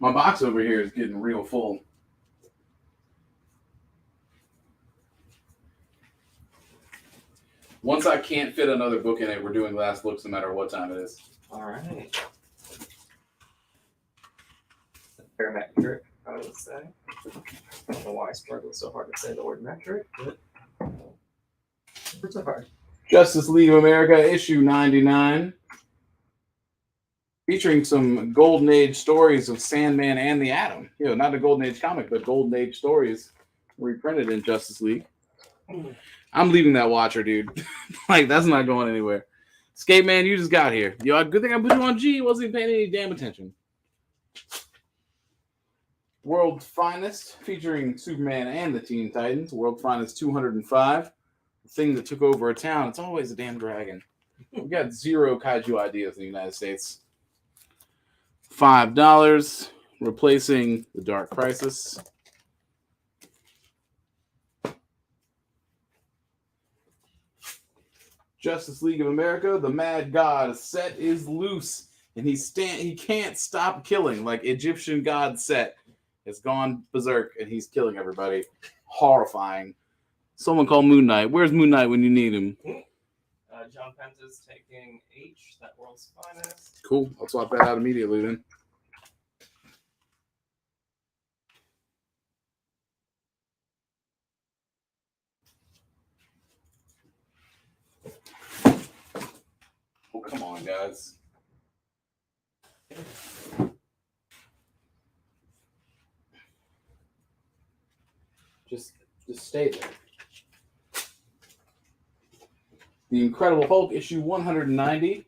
My box over here is getting real full. Once I can't fit another book in it, we're doing last looks no matter what time it is. All right. Parametric, I would say. I don't know why I struggle so hard to say the word metric, but it's so hard. Justice League of America, issue 99. Featuring some Golden Age stories of Sandman and the Atom. You know, not a Golden Age comic, but Golden Age stories reprinted in Justice League. I'm leaving that Watcher, dude. Like, that's not going anywhere. Skate Man, you just got here. Yo, good thing I put you on G. Wasn't even paying any damn attention. World's Finest, featuring Superman and the Teen Titans. World's Finest 205. The thing that took over a town. It's always a damn dragon. We've got 0 kaiju ideas in the United States. $5, replacing the Dark Crisis. Justice League of America, the Mad God, Set is loose, and he can't stop killing. Like Egyptian God Set has gone berserk, and he's killing everybody. Horrifying. Someone call Moon Knight. Where's Moon Knight when you need him? John Penta's taking H, that world's finest. Cool. I'll swap that out immediately then. Oh, come on, guys. Just stay there. The Incredible Hulk, issue 190,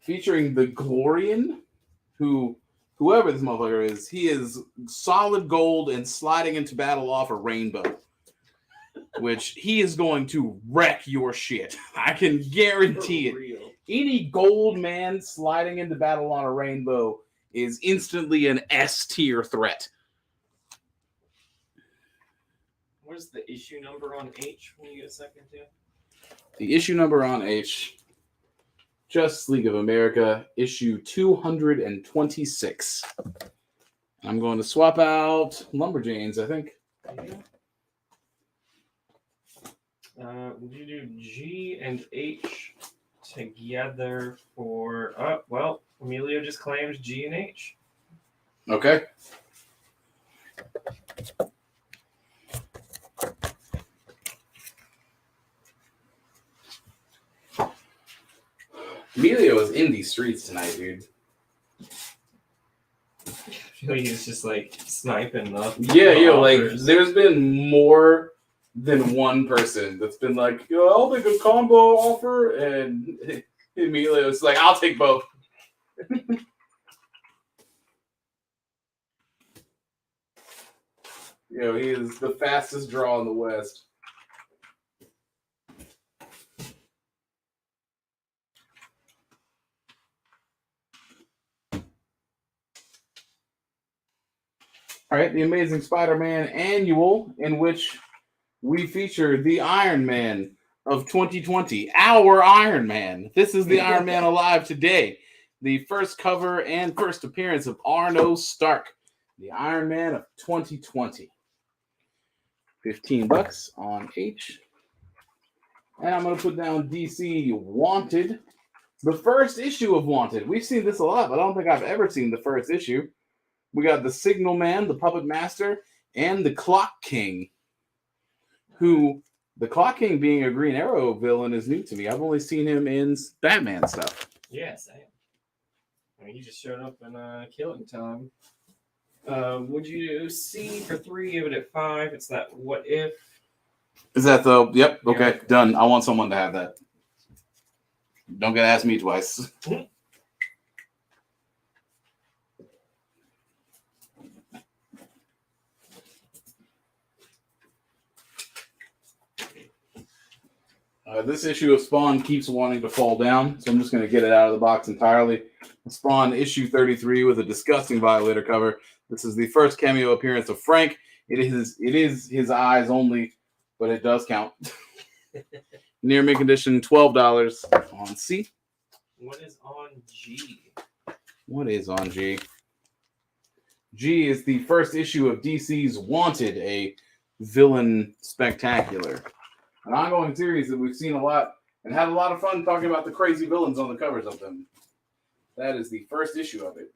featuring the Glorian, whoever this motherfucker is, he is solid gold and sliding into battle off a rainbow, which he is going to wreck your shit. I can guarantee it. Any gold man sliding into battle on a rainbow is instantly an S tier threat. Where's the issue number on H when you get a second to? The issue number on H, Justice League of America, issue 226. I'm going to swap out Lumberjanes, I think. Would you do G and H together for... well, Emilio just claims G and H. Okay. Emilio is in these streets tonight, dude. I feel like he's just like sniping up. Yeah, like there's been more than one person that's been like, yo, I'll take a combo offer, and Emilio's like, I'll take both. He is the fastest draw in the West. All right, the Amazing Spider-Man annual, in which we feature the Iron Man of 2020, our Iron Man. This is the Iron Man alive today. The first cover and first appearance of Arno Stark, the Iron Man of 2020. $15 on H. And I'm going to put down DC Wanted. The first issue of Wanted. We've seen this a lot, but I don't think I've ever seen the first issue. We got the Signal Man, the Puppet Master, and the Clock King. The Clock King being a Green Arrow villain is new to me. I've only seen him in Batman stuff. Yes, I mean, he just showed up in Killing Time. Would you do C for 3, give it at 5? It's that What If. Is that the... Yep, okay, yeah. Done. I want someone to have that. Don't get to ask me twice. This issue of Spawn keeps wanting to fall down, so I'm just going to get it out of the box entirely. Spawn issue 33 with a disgusting Violator cover. This is the first cameo appearance of Frank. It is his eyes only, but it does count. Near mint condition, $12 on C. What is on G? What is on G? G is the first issue of DC's Wanted, a villain spectacular. An ongoing series that we've seen a lot and had a lot of fun talking about the crazy villains on the covers of them. That is the first issue of it.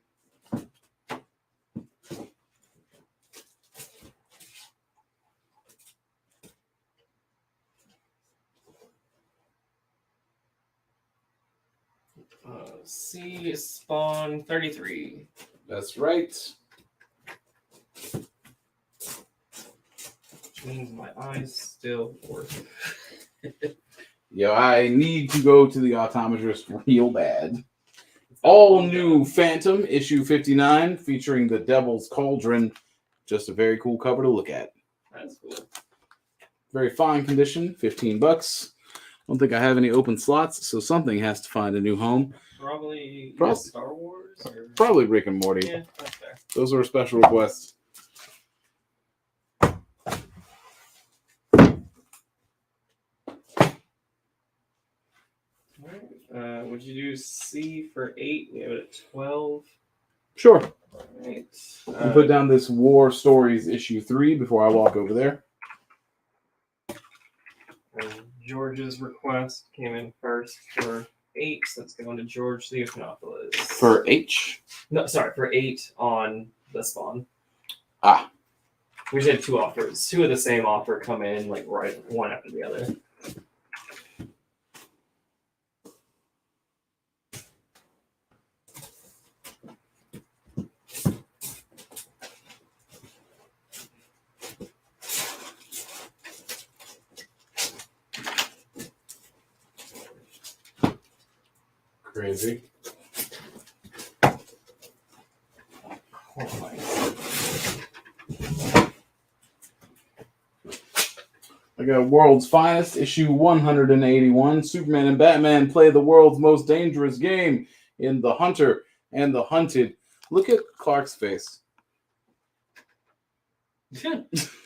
C Spawn 33. That's right. Which means my eyes still work. Yo, I need to go to the optometrist real bad. All new Phantom, issue 59, featuring the Devil's Cauldron. Just a very cool cover to look at. That's cool. Very fine condition, $15. I don't think I have any open slots, so something has to find a new home. Probably Star Wars? Or... Probably Rick and Morty. Yeah, that's fair. Those are special requests. would you do C for 8? We have it at 12. Sure. Right. I'll put down this War Stories issue 3 before I walk over there. George's request came in first for 8. So that's going to George Theophanopoulos. For H? No, sorry, for 8 on the Spawn. Ah. We just had 2 offers. 2 of the same offer come in, like, right, one after the other. Crazy. I got World's Finest, issue 181. Superman and Batman play the world's most dangerous game in The Hunter and the Hunted. Look at Clark's face.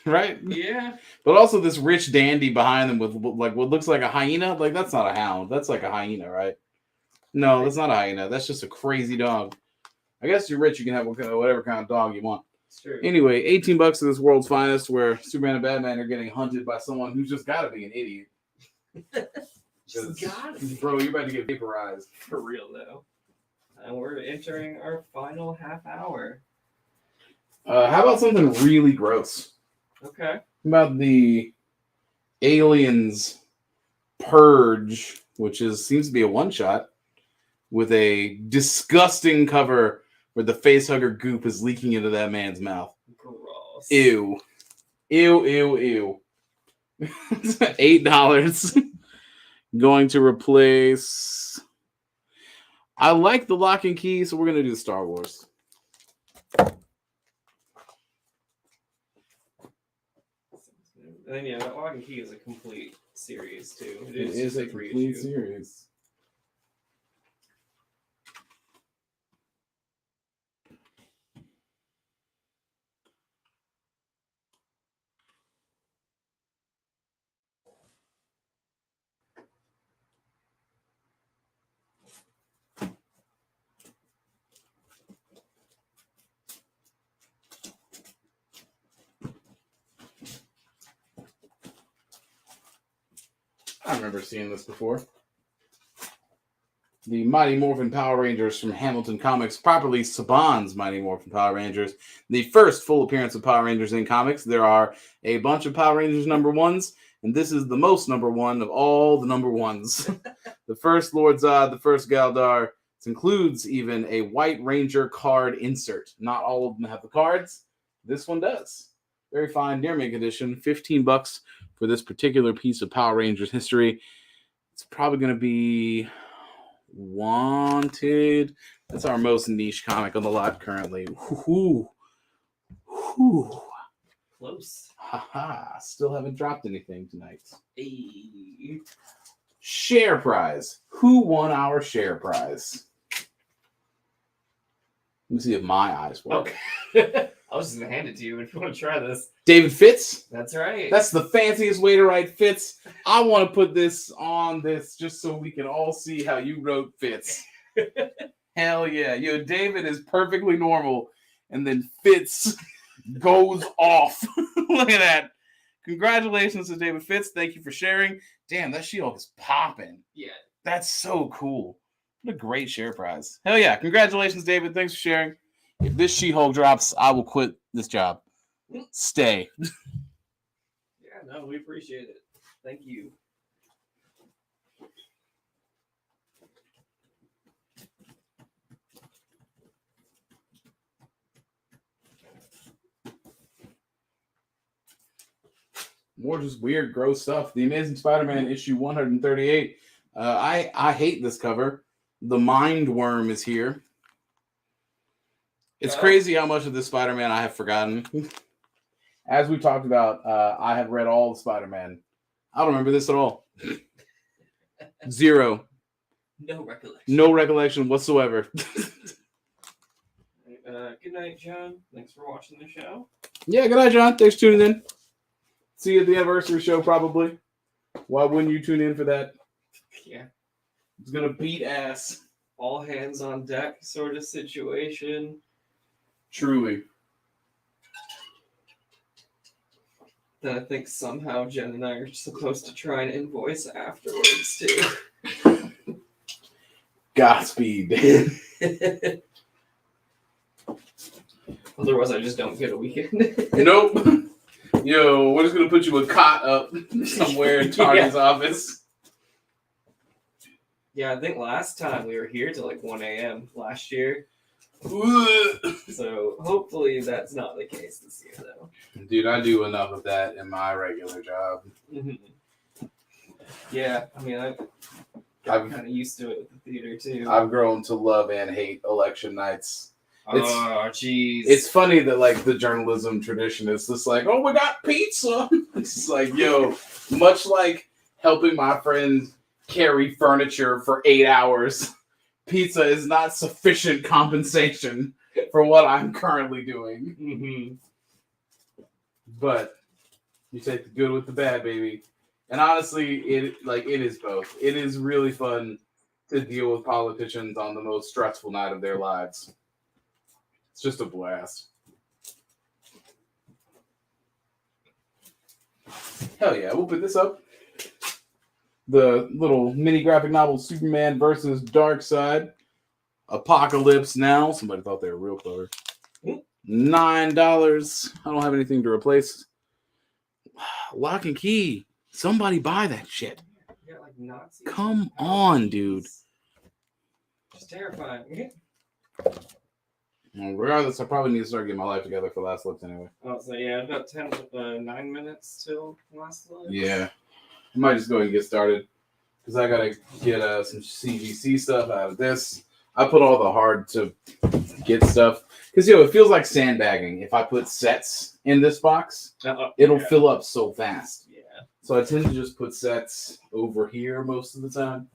Right? Yeah. But also this rich dandy behind them with like what looks like a hyena. Like that's not a hound. That's like a hyena, right? No, that's not a hyena. That's just a crazy dog. I guess you're rich. You can have whatever kind of dog you want. It's true. Anyway, $18 to this World's Finest, where Superman and Batman are getting hunted by someone who's just got to be an idiot. Just gotta be. Bro, you're about to get vaporized. For real, though. And we're entering our final half hour. How about something really gross? Okay. How about the Aliens Purge, which seems to be a one-shot, with a disgusting cover where the facehugger goop is leaking into that man's mouth. Gross. Ew. Ew, ew, ew. $8. Going to replace... I like the Lock and Key, so we're going to do Star Wars. And then, yeah, that Lock and Key is a complete series, too. It is a complete series. I remember seeing this before. The Mighty Morphin Power Rangers from Hamilton Comics, properly Saban's Mighty Morphin Power Rangers. The first full appearance of Power Rangers in comics. There are a bunch of Power Rangers number ones, and this is the most number one of all the number ones. The first Lord Zod, the first Galdar. It includes even a White Ranger card insert. Not all of them have the cards. This one does. Very fine near mint condition. $15 for this particular piece of Power Rangers history. It's probably going to be Wanted. That's our most niche comic on the lot currently. Whoo. Whoo. Close. Haha. Still haven't dropped anything tonight. Hey. Share prize. Who won our share prize? Let me see if my eyes work. Okay. I was just going to hand it to you if you want to try this. David Fitz? That's right. That's the fanciest way to write Fitz. I want to put this on this just so we can all see how you wrote Fitz. Hell yeah. Yo, David is perfectly normal, and then Fitz goes off. Look at that. Congratulations to David Fitz. Thank you for sharing. Damn, that She-Hulk is popping. Yeah. That's so cool. What a great share prize. Hell yeah. Congratulations, David. Thanks for sharing. If this She-Hulk drops, I will quit this job. Stay. Yeah, no, we appreciate it. Thank you. More just weird, gross stuff. The Amazing Spider-Man issue 138. I hate this cover. The Mind Worm is here. It's crazy how much of this Spider-Man I have forgotten. As we talked about, I have read all the Spider-Man. I don't remember this at all. Zero. No recollection. No recollection whatsoever. Good night, John. Thanks for watching the show. Yeah, good night, John. Thanks for tuning in. See you at the anniversary show, probably. Why wouldn't you tune in for that? Yeah. It's gonna beat ass. All hands on deck sort of situation. Truly. Then I think somehow Jen and I are supposed to try and invoice afterwards too. Godspeed. Otherwise, I just don't get a weekend. Nope. Yo, we're just gonna put you a cot up somewhere in Tardy's office. Yeah, I think last time we were here till like 1 a.m. last year. So hopefully that's not the case this year, though. Dude, I do enough of that in my regular job. Yeah, I mean, I'm kind of used to it with the theater too. I've grown to love and hate election nights. Oh, jeez. It's funny that like the journalism tradition is just like, oh, we got pizza. It's just like, yo, much like helping my friend carry furniture for 8 hours, pizza is not sufficient compensation for what I'm currently doing. But you take the good with the bad, baby. And honestly, it is both. It is really fun to deal with politicians on the most stressful night of their lives. It's just a blast. Hell yeah, we'll put this up. The little mini graphic novel Superman versus Darkseid. Apocalypse Now. Somebody thought they were real clever. $9. I don't have anything to replace. Lock and Key. Somebody buy that shit. Yeah, like Nazis. Come on, dude. It's terrifying. Well, regardless, I probably need to start getting my life together for last looks anyway. Oh, so yeah, about 9 minutes till last look. Yeah. I might just go ahead and get started. Because I got to get some CGC stuff out of this. I put all the hard to get stuff. Because, it feels like sandbagging. If I put sets in this box, it'll fill up so fast. Yeah. So I tend to just put sets over here most of the time.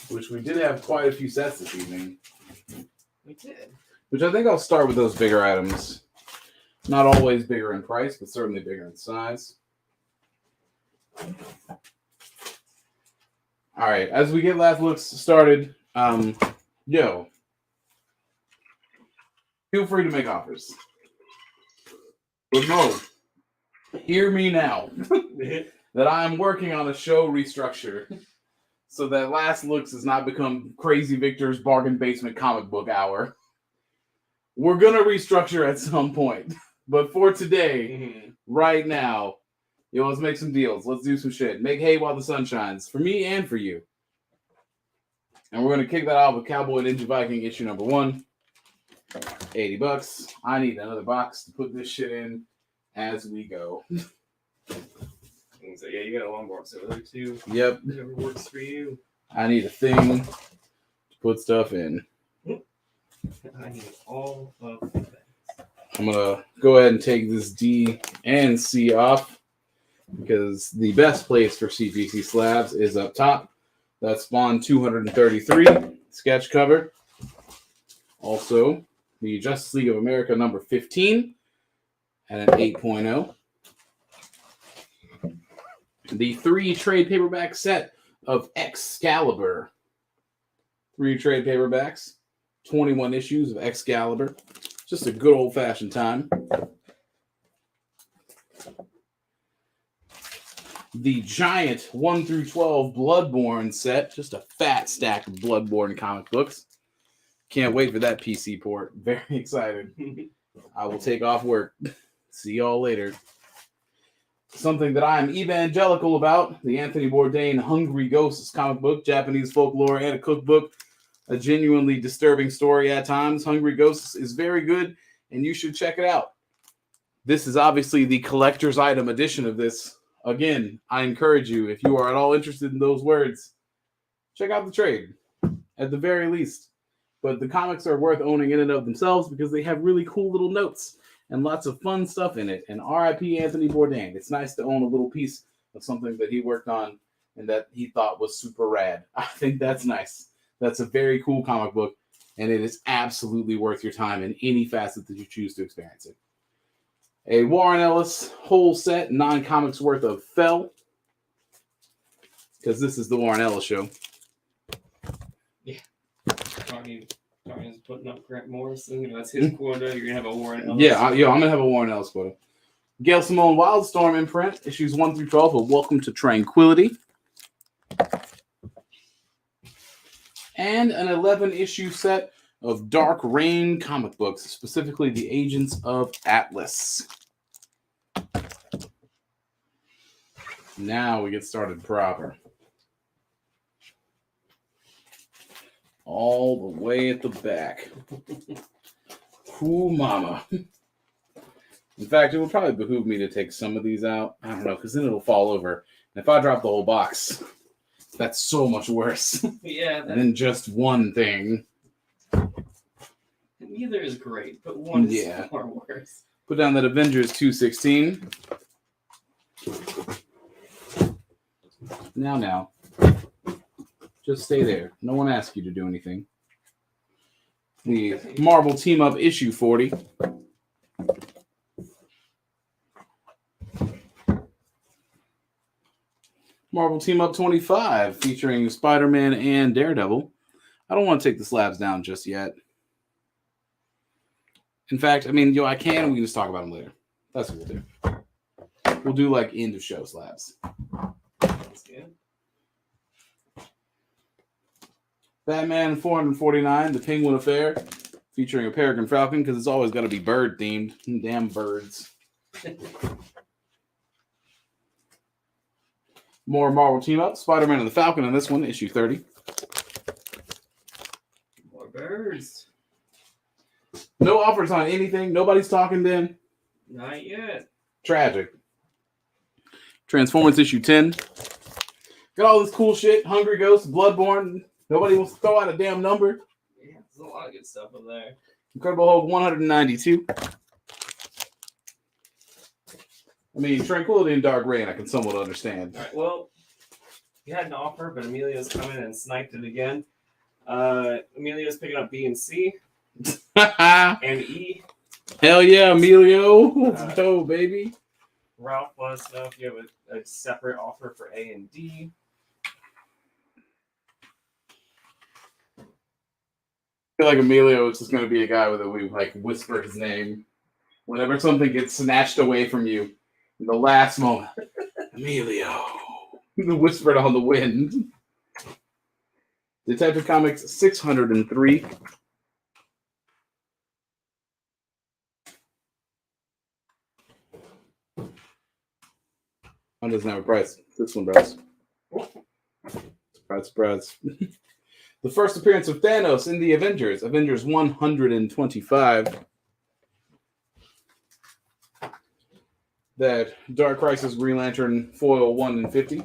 Which we did have quite a few sets this evening. We did. Which I think I'll start with those bigger items. Not always bigger in price, but certainly bigger in size. All right, as we get last looks started, feel free to make offers. But no, hear me now, that I am working on a show restructure so that last looks has not become Crazy Victor's Bargain Basement comic book hour. We're going to restructure at some point. But for today, right now, let's make some deals. Let's do some shit. Make hay while the sun shines. For me and for you. And we're going to kick that off with Cowboy Ninja Viking issue number 1. $80. I need another box to put this shit in as we go. So yeah, you got a longboard over there too. Yep. Whatever works for you. I need a thing to put stuff in. I need all of the things. I'm going to go ahead and take this D and C off because the best place for CGC slabs is up top. That's Spawn 233 sketch cover. Also, the Justice League of America number 15 and an 8.0. The 3 trade paperback set of Excalibur. 3 trade paperbacks, 21 issues of Excalibur. Just a good old-fashioned time. The giant 1 through 12 Bloodborne set. Just a fat stack of Bloodborne comic books. Can't wait for that PC port. Very excited. I will take off work. See y'all later. Something that I am evangelical about, the Anthony Bourdain Hungry Ghosts comic book, Japanese folklore and a cookbook. A genuinely disturbing story at times. Hungry Ghosts is very good, and you should check it out. This is obviously the collector's item edition of this. Again, I encourage you, if you are at all interested in those words, check out the trade, at the very least. But the comics are worth owning in and of themselves because they have really cool little notes and lots of fun stuff in it. And R.I.P. Anthony Bourdain. It's nice to own a little piece of something that he worked on and that he thought was super rad. I think that's nice. That's a very cool comic book, and it is absolutely worth your time in any facet that you choose to experience it. A Warren Ellis whole set, 9 comics worth of Fell. because this is the Warren Ellis show. Yeah. Tony's putting up Grant Morrison. That's his quota. You're gonna have a Warren Ellis. Yeah, I'm gonna have a Warren Ellis quota. Gail Simone Wildstorm imprint, issues 1 through 12 of Welcome to Tranquility. And an 11-issue set of Dark Reign comic books, specifically the Agents of Atlas. Now we get started proper. All the way at the back. Ooh, mama. In fact, it would probably behoove me to take some of these out. I don't know, because then it'll fall over. And if I drop the whole box, that's so much worse Yeah. than just one thing. Neither is great, but one is far worse. Put down that Avengers 216. Now. Just stay there. No one asked you to do anything. The Marvel Team Up issue 40. Marvel Team Up 25 featuring Spider-Man and Daredevil. I don't want to take the slabs down just yet. In fact, I mean, I can. We can just talk about them later. That's what we'll do. We'll do like end of show slabs. That's good. Batman 449, The Penguin Affair, featuring a Peregrine Falcon, because it's always got to be bird themed. Damn birds. More Marvel Team Up, Spider-Man and the Falcon in this one, issue 30. More birds. No offers on anything. Nobody's talking then. Not yet. Tragic. Transformers issue 10. Got all this cool shit. Hungry Ghost, Bloodborne. Nobody wants to throw out a damn number. Yeah, there's a lot of good stuff in there. Incredible Hulk 192. I mean, Tranquility and Dark Reign, I can somewhat understand. All right, well, you had an offer, but Emilio's coming and sniped it again. Emilio's picking up B and C. And E. Hell yeah, Emilio. Let's go, baby. Ralph wants to know if you have a separate offer for A and D. I feel like Emilio is just going to be a guy with we like whisper his name whenever something gets snatched away from you in the last moment. Emilio, whispered on the wind. Detective Comics 603. One doesn't have a price. This one does. Surprise. The first appearance of Thanos in the Avengers 125. That Dark Crisis Green Lantern foil 1 in 50.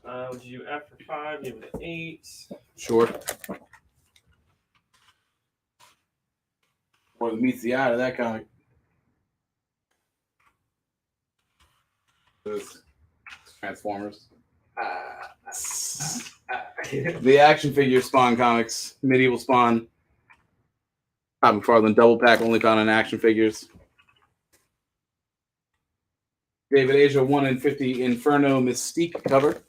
Would you do F for 5, give it an 8? Sure. More than meets the eye to that comic. This Transformers. The action figure Spawn comics, Medieval Spawn. Todd McFarlane double pack, only found in action figures. David Asia 1 in 50 Inferno Mystique cover.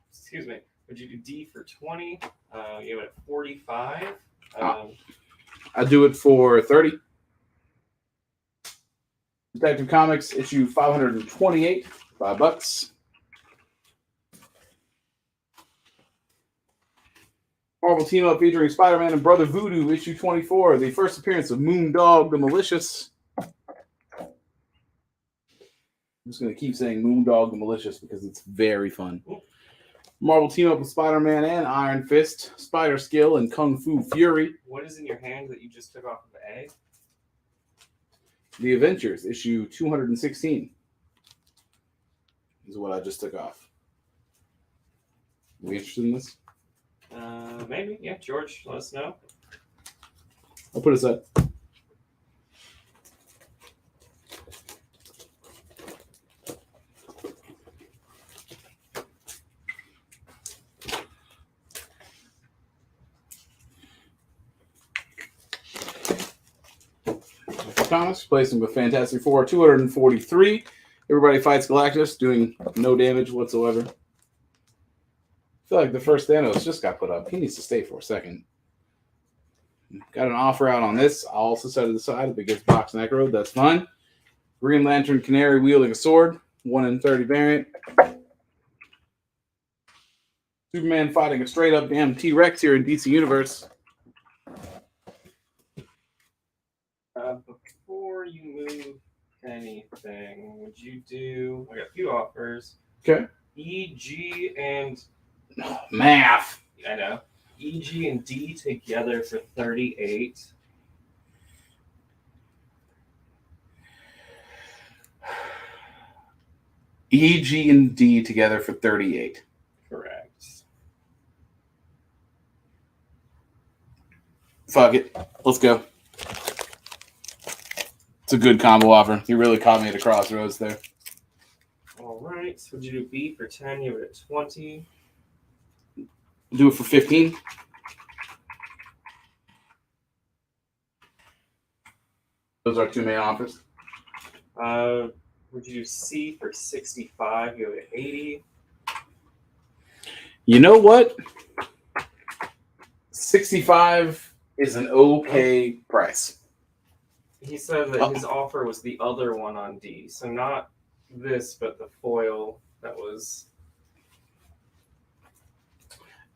Excuse me. Would you do D for 20? You have it at 45. I do it for 30. Detective Comics issue 528, $5. Marvel Team Up featuring Spider-Man and Brother Voodoo, issue 24, the first appearance of Moondog the Malicious. I'm just going to keep saying Moondog the Malicious because it's very fun. Marvel Team Up with Spider-Man and Iron Fist, Spider Skill, and Kung Fu Fury. What is in your hand that you just took off of A? The Avengers, issue 216. Is what I just took off. Are we interested in this? Maybe. Yeah, George, let us know. I'll put it aside. Thomas, placing with Fantastic Four 243. Everybody fights Galactus, doing no damage whatsoever. I feel like the first Thanos just got put up. He needs to stay for a second. Got an offer out on this. I'll also set it aside if it gets box necro. That's fine. Green Lantern Canary wielding a sword. 1 in 30 variant. Superman fighting a straight up damn T-Rex here in DC Universe. Before you move anything, would you do? I got a few offers. Okay. EG and Math. I know. EG and D together for 38. E, G, and D together for 38. Correct. Fuck it. Let's go. It's a good combo offer. You really caught me at a crossroads there. All right. So would you do B for 10? You have it at 20. Do it for 15. Those are 2 main offers. Would you do C for 65? You have it at 80. You know what? 65 is an okay price. He said that his offer was the other one on D. So not this, but the foil that was.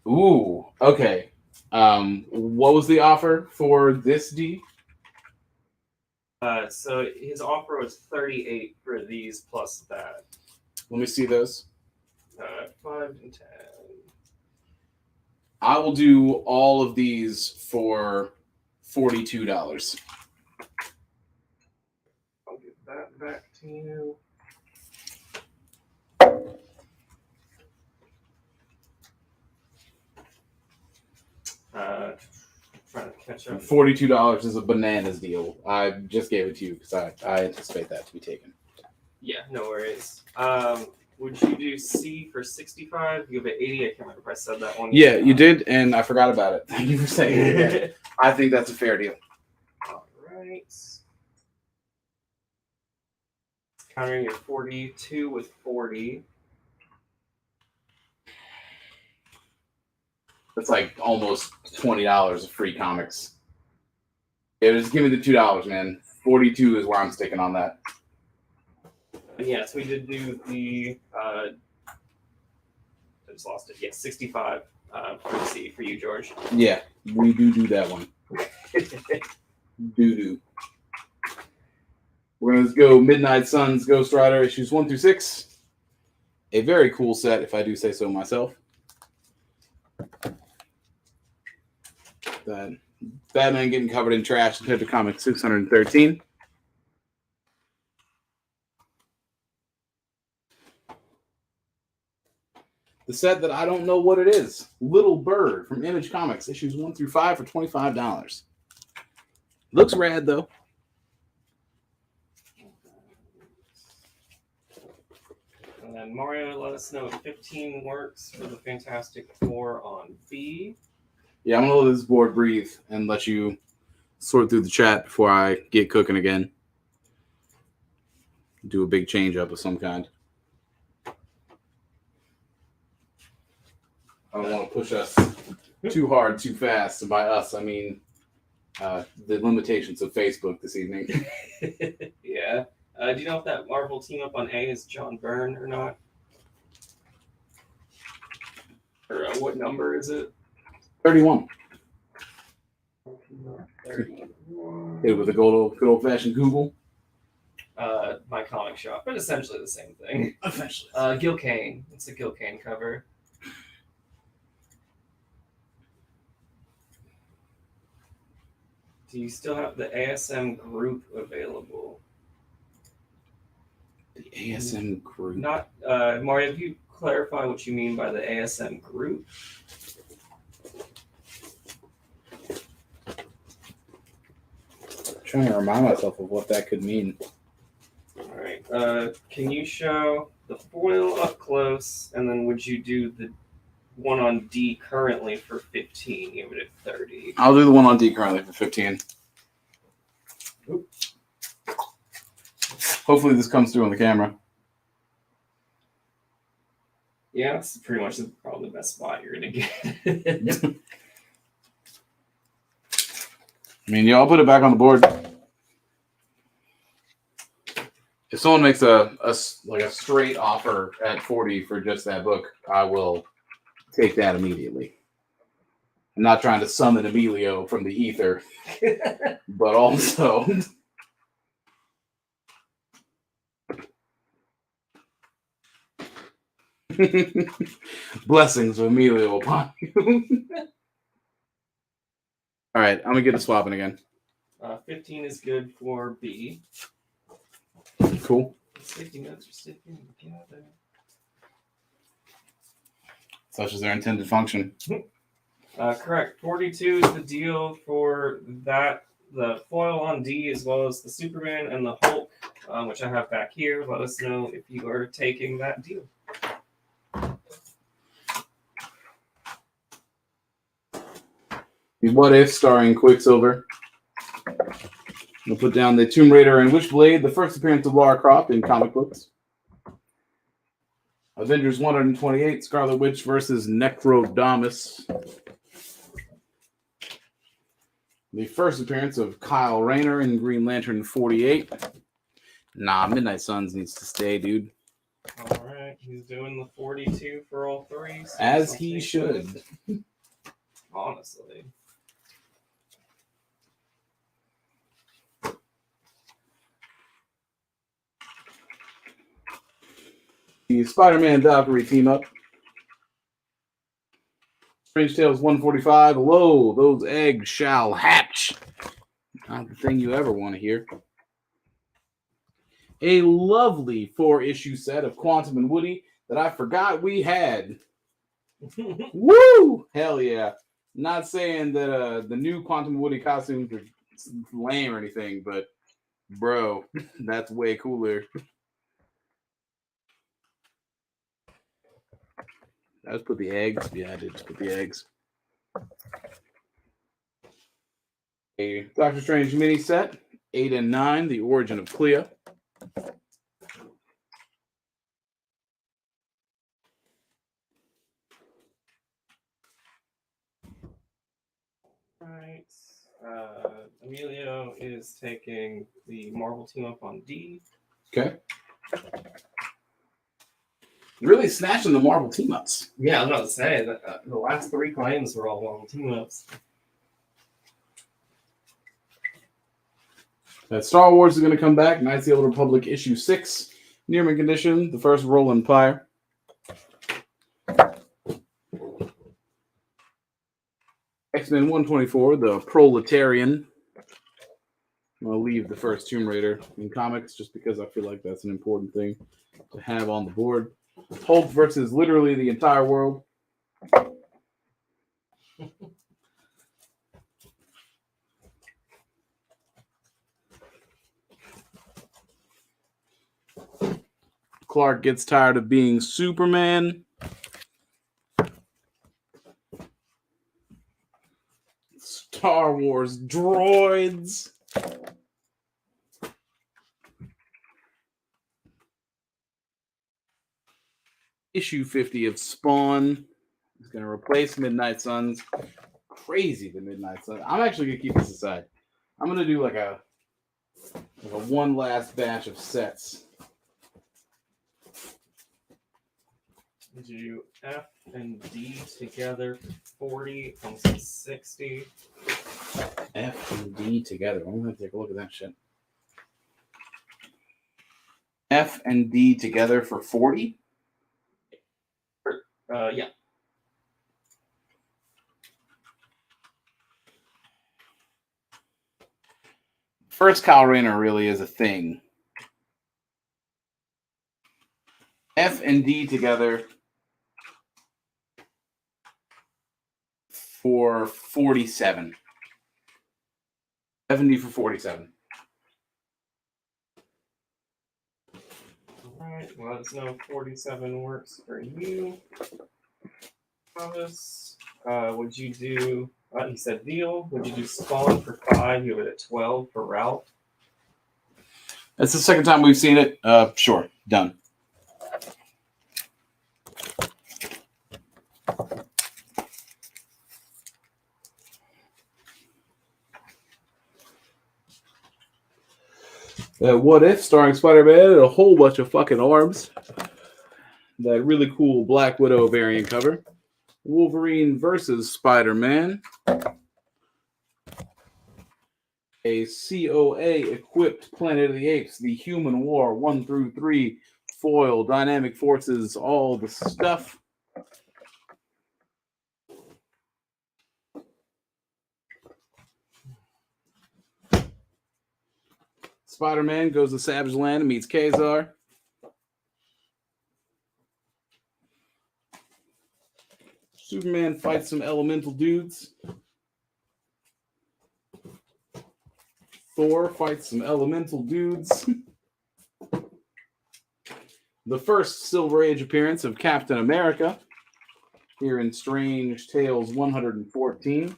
Ooh, okay. What was the offer for this D? So his offer was 38 for these plus that. Let me see those. 5 and 10. I will do all of these for $42. I'll give that back to you. Trying to catch up. $42 is a bananas deal. I just gave it to you because I anticipate that to be taken. Yeah, no worries. Would you do C for 65? You have it 80. I can't remember if I said that one. Yeah, you did, and I forgot about it. Thank you for saying it again. I think that's a fair deal. All right. Countering your 42 with 40. That's like almost $20 of free comics. Yeah, just give me the $2, man. 42 is where I'm sticking on that. And yes, we did do the. I just lost it. Yeah, 65 for C for you, George. Yeah, we do that one. Do. We're going to go Midnight Suns Ghost Rider issues 1 through 6. A very cool set, if I do say so myself. That Batman getting covered in trash compared to comic 613. The set that I don't know what it is. Little Bird from Image Comics, issues 1 through 5 for $25. Looks rad, though. And then Mario let us know if 15 works for the Fantastic Four on B. Yeah, I'm going to let this board breathe and let you sort through the chat before I get cooking again. Do a big change up of some kind. I don't want to push us too hard, too fast. And by us, I mean the limitations of Facebook this evening. Yeah. Do you know if that Marvel team up on A is John Byrne or not? Or what number is it? 31. 31. Hit it with a good old fashioned Google. My comic shop, but essentially the same thing. Essentially. Gil Kane. It's a Gil Kane cover. Do you still have the ASM group available? The ASM group? Not, Mario, have you clarify what you mean by the ASM group? Trying to remind myself of what that could mean. All right. Can you show the foil up close, and then would you do the one on D currently for 15? Give it at 30. I'll do the one on D currently for 15. Oop. Hopefully this comes through on the camera. Yeah, that's pretty much probably the best spot you're gonna get. I mean, yeah, I'll put it back on the board. If someone makes a straight offer at 40 for just that book, I will take that immediately. I'm not trying to summon Emilio from the ether, but also blessings of Emilio upon you. All right, I'm gonna get to swapping again. 15 is good for B. Cool. Safety notes are sticking together. Such as their intended function. Correct. 42 is the deal for that. The foil on D as well as the Superman and the Hulk, which I have back here. Let us know if you are taking that deal. The What If starring Quicksilver. We'll put down the Tomb Raider and Witchblade, the first appearance of Lara Croft in comic books. Avengers 128, Scarlet Witch versus Necrodamus. The first appearance of Kyle Rayner in Green Lantern 48. Nah, Midnight Suns needs to stay, dude. All right, he's doing the 42 for all three. So as he should. Honestly. The Spider-Man Valkyrie team up. Strange Tales 145. Lo, those eggs shall hatch. Not the thing you ever want to hear. A lovely 4-issue set of Quantum and Woody that I forgot we had. Woo! Hell yeah. Not saying that the new Quantum and Woody costumes are lame or anything, but bro, that's way cooler. I just put the eggs. Yeah, I did just put the eggs. A Doctor Strange mini set, 8 and 9, The Origin of Clea. Right. Emilio is taking the Marvel team up on D. Okay. Really snatching the Marvel team ups. Yeah, I was about to say that the last 3 claims were all Marvel team ups. That Star Wars is going to come back. Knights of the Old Republic issue 6, near mint condition. The first Roland Pyre. X-Men 124, the Proletarian. I'll leave the first Tomb Raider in comics just because I feel like that's an important thing to have on the board. Hulk versus literally the entire world. Clark gets tired of being Superman. Star Wars droids. Issue 50 of Spawn. He's going to replace Midnight Suns. Crazy, the Midnight Suns. I'm actually going to keep this aside. I'm going to do like a one last batch of sets. Did you do F and D together for 40 on 60? F and D together. I'm going to take a look at that shit. F and D together for 40? Yeah. First Kyle Rayner really is a thing. F and D together for 47. F and D for 47. Alright, well, let us know if 47 works for you. Thomas, would you do, he said deal. Would you do Spawn for 5? You have it at 12 for Route. That's the second time we've seen it. Sure, done. What If, starring Spider-Man and a whole bunch of fucking arms. That really cool Black Widow variant cover. Wolverine versus Spider-Man. A COA-equipped Planet of the Apes, the Human War 1 through 3, foil, dynamic forces, all the stuff. Spider-Man goes to Savage Land and meets Kazar. Superman fights some elemental dudes. Thor fights some elemental dudes. The first Silver Age appearance of Captain America here in Strange Tales 114.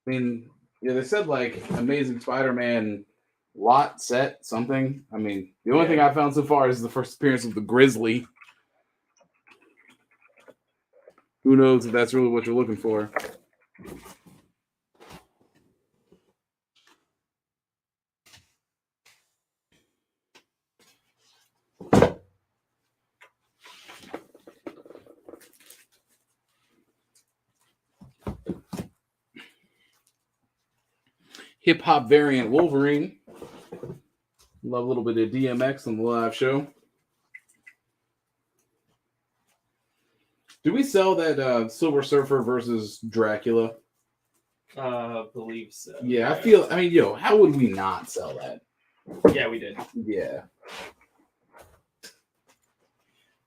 I mean, yeah, they said like Amazing Spider-Man lot set something. I mean, the only thing I found so far is the first appearance of the Grizzly. Who knows if that's really what you're looking for? Hip hop variant Wolverine. Love a little bit of DMX on the live show. Do we sell that Silver Surfer versus Dracula? Believe so. Yeah, I mean, yo, how would we not sell that? Yeah, we did. Yeah.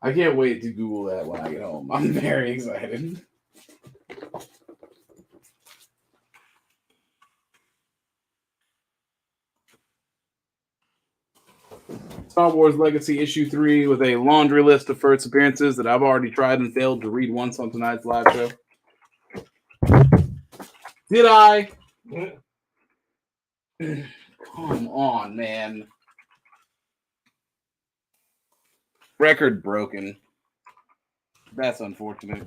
I can't wait to Google that when I get home. I'm very excited. Star Wars Legacy Issue 3 with a laundry list of first appearances that I've already tried and failed to read once on tonight's live show. Did I? Come on, man. Record broken. That's unfortunate.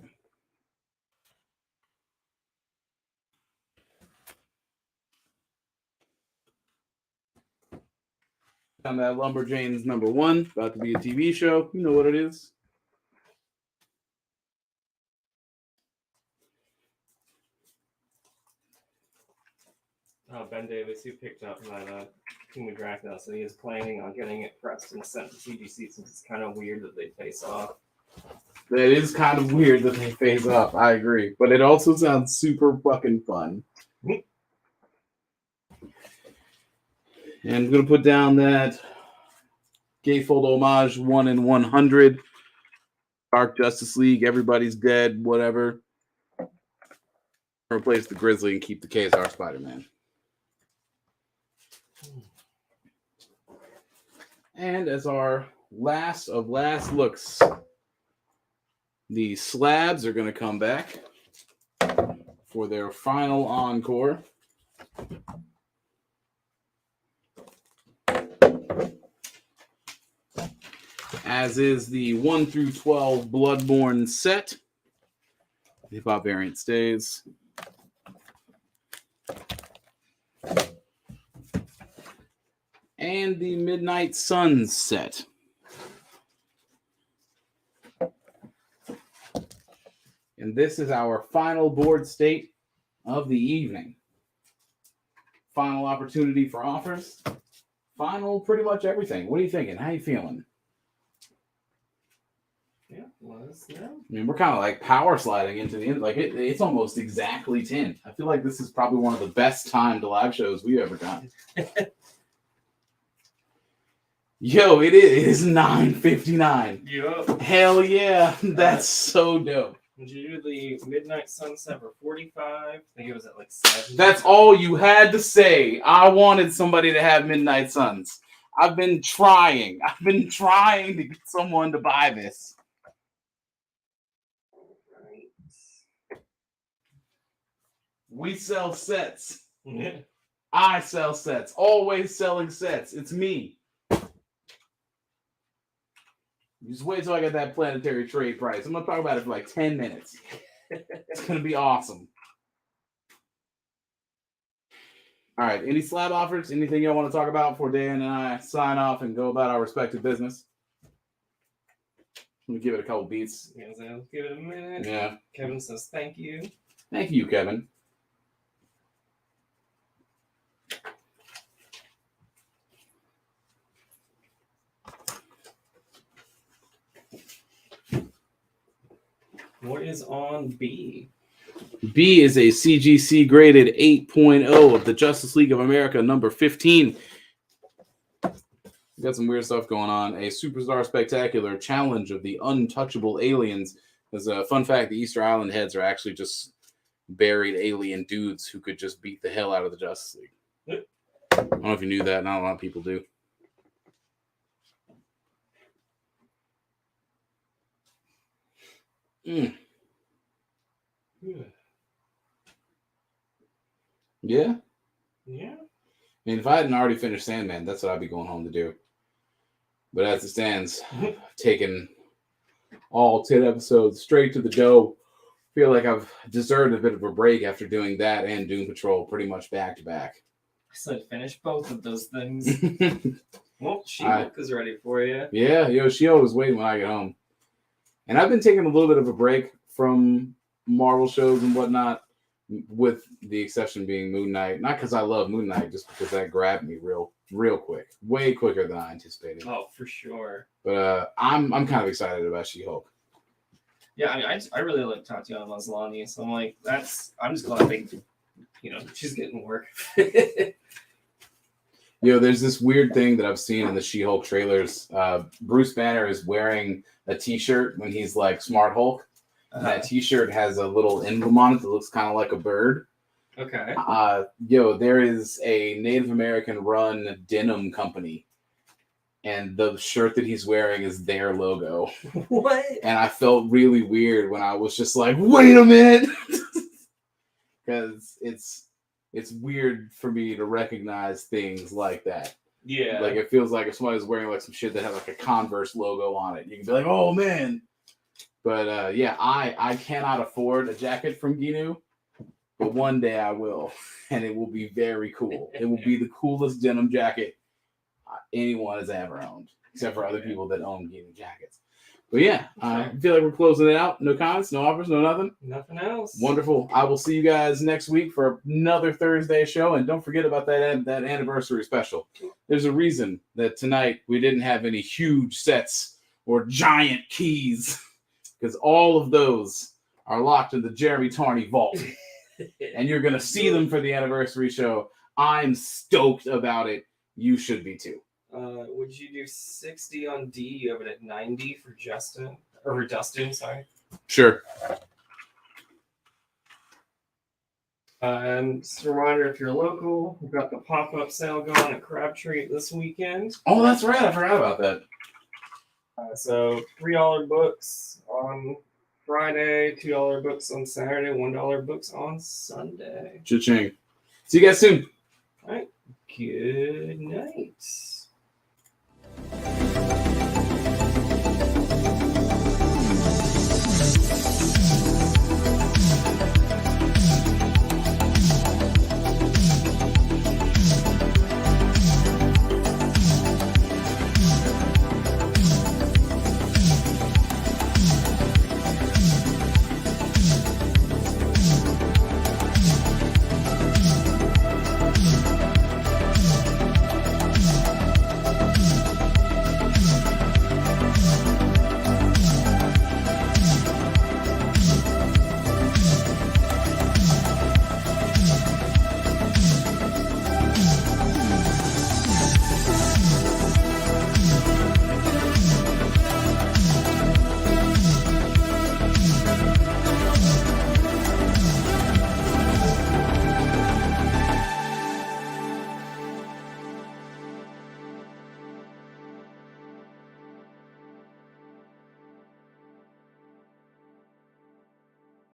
On that Lumberjanes #1, about to be a TV show. You know what it is. Ben Davis, who picked up that King of Dracula, so he is planning on getting it pressed and sent to CGC since it's kind of weird that they face off. That is kind of weird that they face off. I agree. But it also sounds super fucking fun. And I'm going to put down that Gatefold homage 1 in 100. Dark Justice League, everybody's dead, whatever. Replace the Grizzly and keep the KSR Spider-Man. And as our last of last looks, the Slabs are going to come back for their final encore. As is the 1 through 12 Bloodborne set. The hip-hop variant stays. And the Midnight Suns set. And this is our final board state of the evening. Final opportunity for offers. Final pretty much everything. What are you thinking? How you feeling? Yeah, let us know. I mean, we're kind of like power sliding into the end. Like it's almost exactly 10. I feel like this is probably one of the best timed live shows we've ever done. Yo, it is 9:59. Yup. Hell yeah, that's so dope. Did you do the Midnight Sunset for 45? I think it was at like 7. That's all you had to say. I wanted somebody to have Midnight Suns. I've been trying. To get someone to buy this. We sell sets. Yeah. I sell sets. Always selling sets. It's me. Just wait till I get that planetary trade price. I'm gonna talk about it for like 10 minutes. It's gonna be awesome. All right, any slab offers? Anything y'all want to talk about before Dan and I sign off and go about our respective business? Let me give it a couple beats. Yeah, so give it a minute. Yeah. Kevin says thank you. Thank you, Kevin. What is on B? B is a CGC graded 8.0 of the Justice League of America, number 15. We got some weird stuff going on. A Superstar Spectacular challenge of the untouchable aliens. As a fun fact, the Easter Island heads are actually just buried alien dudes who could just beat the hell out of the Justice League. I don't know if you knew that. Not a lot of people do. Mm. Yeah? Yeah. I mean, if I hadn't already finished Sandman, that's what I'd be going home to do. But as it stands, I've taken all 10 episodes straight to the dough. Feel like I've deserved a bit of a break after doing that and Doom Patrol pretty much back to back. I said finish both of those things. Well, She-Hulk is ready for you. Yeah, She-Hulk was waiting when I get home. And I've been taking a little bit of a break from Marvel shows and whatnot, with the exception being Moon Knight. Not because I love Moon Knight, just because that grabbed me real quick. Way quicker than I anticipated. Oh, for sure. But I'm kind of excited about She-Hulk. Yeah, I mean, I really like Tatiana Maslany, so I'm like, I'm just glad they, she's getting work. There's this weird thing that I've seen in the She-Hulk trailers. Bruce Banner is wearing a T-shirt when he's like Smart Hulk. And that T-shirt has a little emblem on it that looks kind of like a bird. Okay. There is a Native American run denim company, and the shirt that he's wearing is their logo. What? And I felt really weird when I was just like, wait a minute, because it's weird for me to recognize things like that. Yeah. Like it feels like if somebody's wearing like some shit that has like a Converse logo on it, you can be like, oh man. But I cannot afford a jacket from Ginu, but one day I will, and it will be very cool. It will be the coolest denim jacket anyone has ever owned, except for other people that own Ginu jackets. But yeah, I feel like we're closing it out. No comments, no offers, no nothing. Nothing else. Wonderful. I will see you guys next week for another Thursday show, and don't forget about that anniversary special. There's a reason that tonight we didn't have any huge sets or giant keys, because all of those are locked in the Jeremy Tarney vault. And you're going to see them for the anniversary show. I'm stoked about it. You should be too. Would you do 60 on D? You have it at 90 for Justin. Or for Dustin, sorry. Sure. Just a reminder, if you're local, we've got the pop-up sale going at Crabtree this weekend. Oh, that's right. I forgot about that. So $3 books on Friday, $2 books on Saturday, $1 books on Sunday. Cha-ching. See you guys soon. All right. Good night.